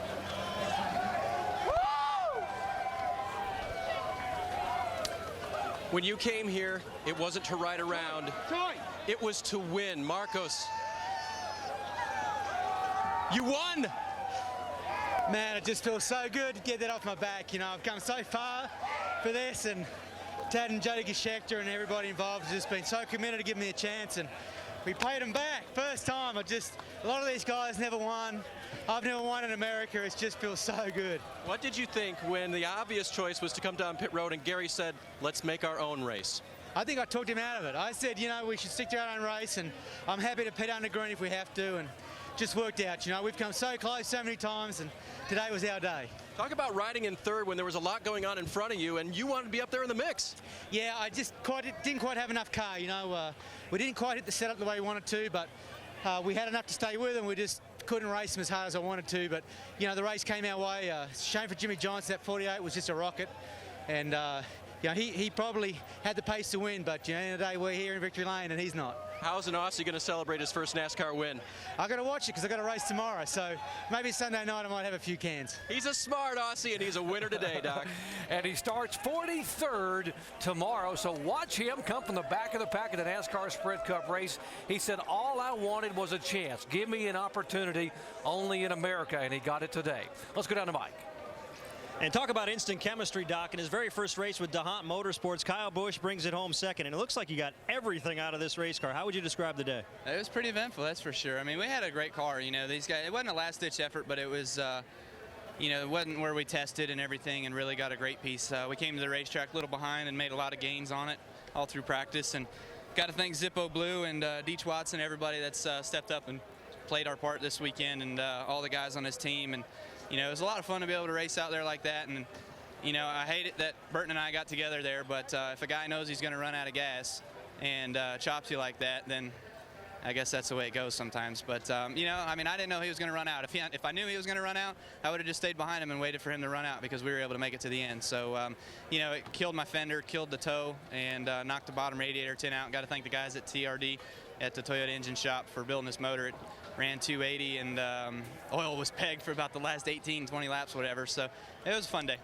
When you came here, it wasn't to ride around. It was to win. Marcos, You won! Man, it just feels so good to get that off my back. You know, I've come so far for this, and Tad and Jody Schechter and everybody involved has just been so committed to give me a chance, and we paid them back. First time. A lot of these guys never won. I've never won in America. It just feels so good. What did you think when the obvious choice was to come down pit road and Gary said, let's make our own race? I think I talked him out of it. I said, you know, we should stick to our own race, and I'm happy to pit under green if we have to, and just worked out. You know, we've come so close so many times, and today was our day. Talk about riding in third when there was a lot going on in front of you, and you wanted to be up there in the mix. Yeah, I just didn't quite have enough car. You know, we didn't quite hit the setup the way we wanted to, but we had enough to stay with them. We just couldn't race them as hard as I wanted to. But you know, the race came our way. Shame for Jimmy Johnson. That 48 was just a rocket, and you know, he probably had the pace to win. But you know, in the day we're here in Victory Lane, and he's not. How's an Aussie going to celebrate his first NASCAR win? I got to watch it because I got a race tomorrow. So maybe Sunday night I might have a few cans. He's a smart Aussie, and he's a winner today, Doc. And he starts 43rd tomorrow, so watch him come from the back of the pack of the NASCAR Sprint Cup race. He said, all I wanted was a chance. Give me an opportunity only in America, and he got it today. Let's go down to Mike. And talk about instant chemistry, Doc. In his very first race with DeHaan Motorsports, Kyle Busch brings it home second. And it looks like you got everything out of this race car. How would you describe the day? It was pretty eventful, that's for sure. I mean, we had a great car. You know, these guys, it wasn't a last-ditch effort, but it was, you know, it wasn't where we tested and everything and really got a great piece. We came to the racetrack a little behind and made a lot of gains on it all through practice. And got to thank Zippo Blue and Deech Watson, everybody that's stepped up and played our part this weekend, and all the guys on his team. And you know, it was a lot of fun to be able to race out there like that. And you know, I hate it that Burton and I got together there, but if a guy knows he's going to run out of gas and chops you like that, then I guess that's the way it goes sometimes. But you know, I mean, I didn't know he was going to run out. If I knew he was going to run out, I would have just stayed behind him and waited for him to run out, because we were able to make it to the end. So you know, it killed my fender, killed the toe, and knocked the bottom radiator tin out. Got to thank the guys at TRD at the Toyota Engine Shop for building this motor. It ran 280, and oil was pegged for about the last 18, 20 laps, whatever. So it was a fun day.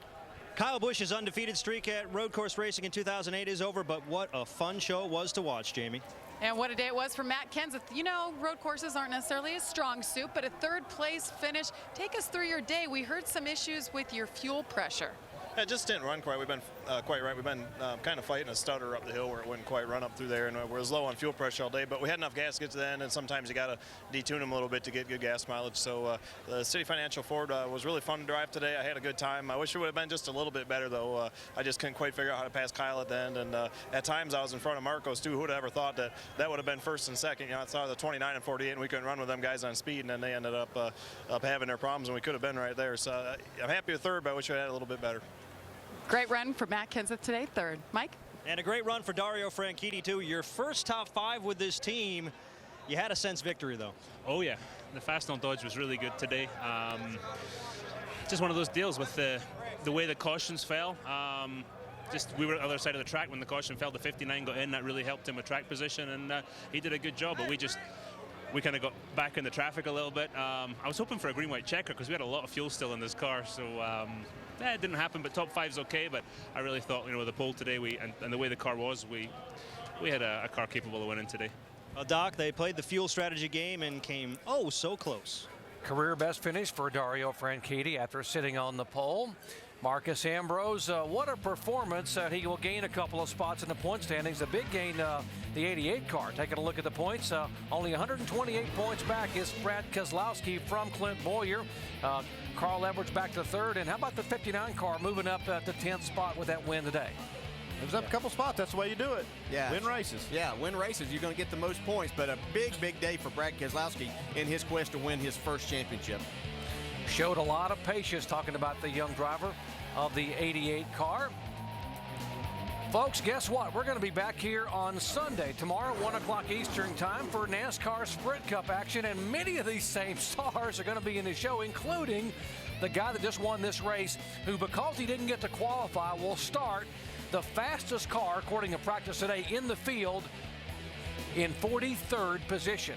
Kyle Busch's undefeated streak at road course racing in 2008 is over, but what a fun show it was to watch, Jamie. And what a day it was for Matt Kenseth. You know, road courses aren't necessarily a strong suit, but a third place finish. Take us through your day. We heard some issues with your fuel pressure. It just didn't run quite. We've been quite right. We've been kind of fighting a stutter up the hill where it wouldn't quite run up through there, and we was low on fuel pressure all day. But we had enough gas to get to the end, and sometimes you got to detune them a little bit to get good gas mileage. So the City Financial Ford was really fun to drive today. I had a good time. I wish it would have been just a little bit better, though. I just couldn't quite figure out how to pass Kyle at the end, and at times I was in front of Marcos too. Who would have ever thought that that would have been first and second? You know, I saw the 29 and 48, and we couldn't run with them guys on speed, and then they ended up having their problems, and we could have been right there. So I'm happy with third, but I wish I had a little bit better. Great run for Matt Kenseth today, third. Mike? And a great run for Dario Franchitti, too. Your first top five with this team. You had a sense victory, though. Oh, yeah. The fast on Dodge was really good today. Just one of those deals with the way the cautions fell. Just we were at the other side of the track when the caution fell. The 59 got in. That really helped him with track position, and he did a good job. But we kind of got back in the traffic a little bit. I was hoping for a green-white checker because we had a lot of fuel still in this car. So it didn't happen, but top five's okay. But I really thought, you know, with the pole today, and the way the car was, we had a car capable of winning today. Well, Doc, they played the fuel strategy game and came so close. Career best finish for Dario Franchitti after sitting on the pole. Marcus Ambrose, what a performance. He will gain a couple of spots in the point standings. A big gain, the 88 car. Taking a look at the points, only 128 points back is Brad Keselowski from Clint Boyer. Carl Edwards back to third. And how about the 59 car moving up to 10th spot with that win today? Moves up a couple spots. That's the way you do it. Yeah. Win races. Yeah, win races. You're going to get the most points. But a big, big day for Brad Keselowski in his quest to win his first championship. Showed a lot of patience talking about the young driver of the 88 car. Folks, guess what? We're going to be back here on Sunday, tomorrow, 1 o'clock Eastern time for NASCAR Sprint Cup action. And many of these same stars are going to be in the show, including the guy that just won this race, who, because he didn't get to qualify, will start the fastest car, according to practice today, in the field in 43rd position.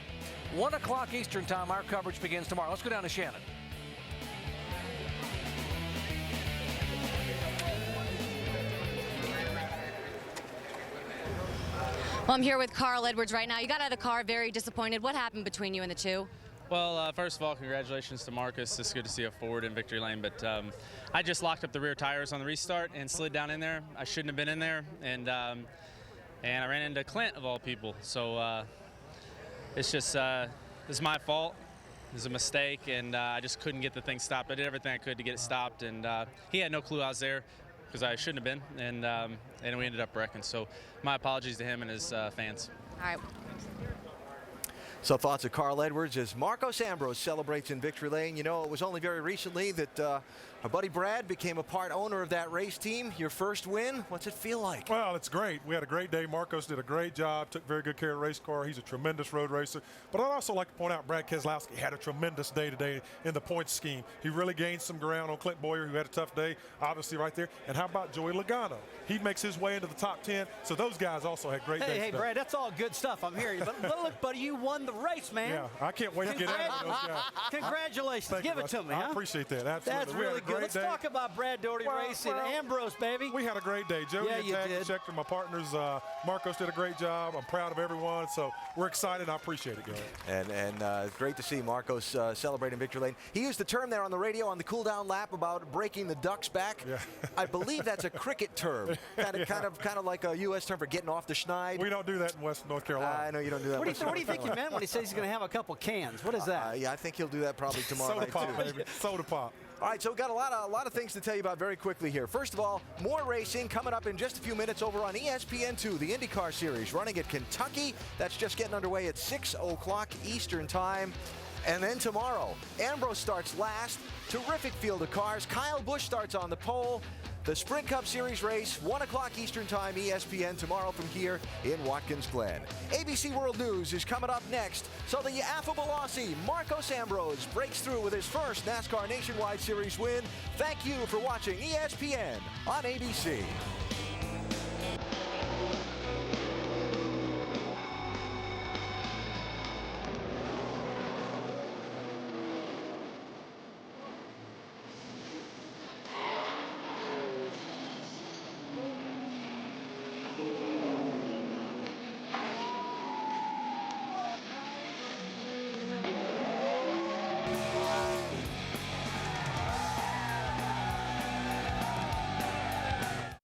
1 o'clock Eastern time, our coverage begins tomorrow. Let's go down to Shannon. Well, I'm here with Carl Edwards right now. You got out of the car very disappointed. What happened between you and the two? Well, first of all, congratulations to Marcus. It's good to see a Ford in victory lane, but I just locked up the rear tires on the restart and slid down in there. I shouldn't have been in there, and I ran into Clint, of all people. So it's just it's my fault. It was a mistake, and I just couldn't get the thing stopped. I did everything I could to get it stopped, and he had no clue I was there because I shouldn't have been, and we ended up wrecking. So my apologies to him and his fans. All right. So thoughts of Carl Edwards as Marcos Ambrose celebrates in victory lane. You know, it was only very recently that our buddy Brad became a part owner of that race team. Your first win, what's it feel like? Well, it's great. We had a great day. Marcos did a great job, took very good care of the race car. He's a tremendous road racer. But I'd also like to point out Brad Keselowski had a tremendous day today in the points scheme. He really gained some ground on Clint Boyer, who had a tough day, obviously right there. And how about Joey Logano? He makes his way into the top 10. So those guys also had great days. Hey, Brad, that's all good stuff. I'm hearing you. But look, buddy, you won the race, man. Yeah, I can't wait to get out of those guys. Congratulations. Thank Give you, it to me, I huh? appreciate that. Absolutely. That's really good. Let's talk about Brad Doherty racing. Ambrose, baby. We had a great day. Jody and Schechter, my partners. Marcos did a great job. I'm proud of everyone. So we're excited. I appreciate it, guys. And it's great to see Marcos celebrating victory lane. He used the term there on the radio on the cool-down lap about breaking the ducks back. Yeah. I believe that's a cricket term. Kind of like a U.S. term for getting off the schneid. We don't do that in West North Carolina. I know you don't do that. What do you think he meant when he says he's going to have a couple cans? What is that? Yeah, I think he'll do that probably tomorrow Soda night pop, too. baby. Soda pop. All right, so we've got a lot of things to tell you about very quickly here. First of all, more racing coming up in just a few minutes over on ESPN2, the IndyCar Series, running at Kentucky. That's just getting underway at 6 o'clock Eastern Time. And then tomorrow, Ambrose starts last. Terrific field of cars. Kyle Busch starts on the pole. The Sprint Cup Series race, 1 o'clock Eastern Time, ESPN, tomorrow from here in Watkins Glen. ABC World News is coming up next. So the affable Aussie, Marcos Ambrose, breaks through with his first NASCAR Nationwide Series win. Thank you for watching ESPN on ABC.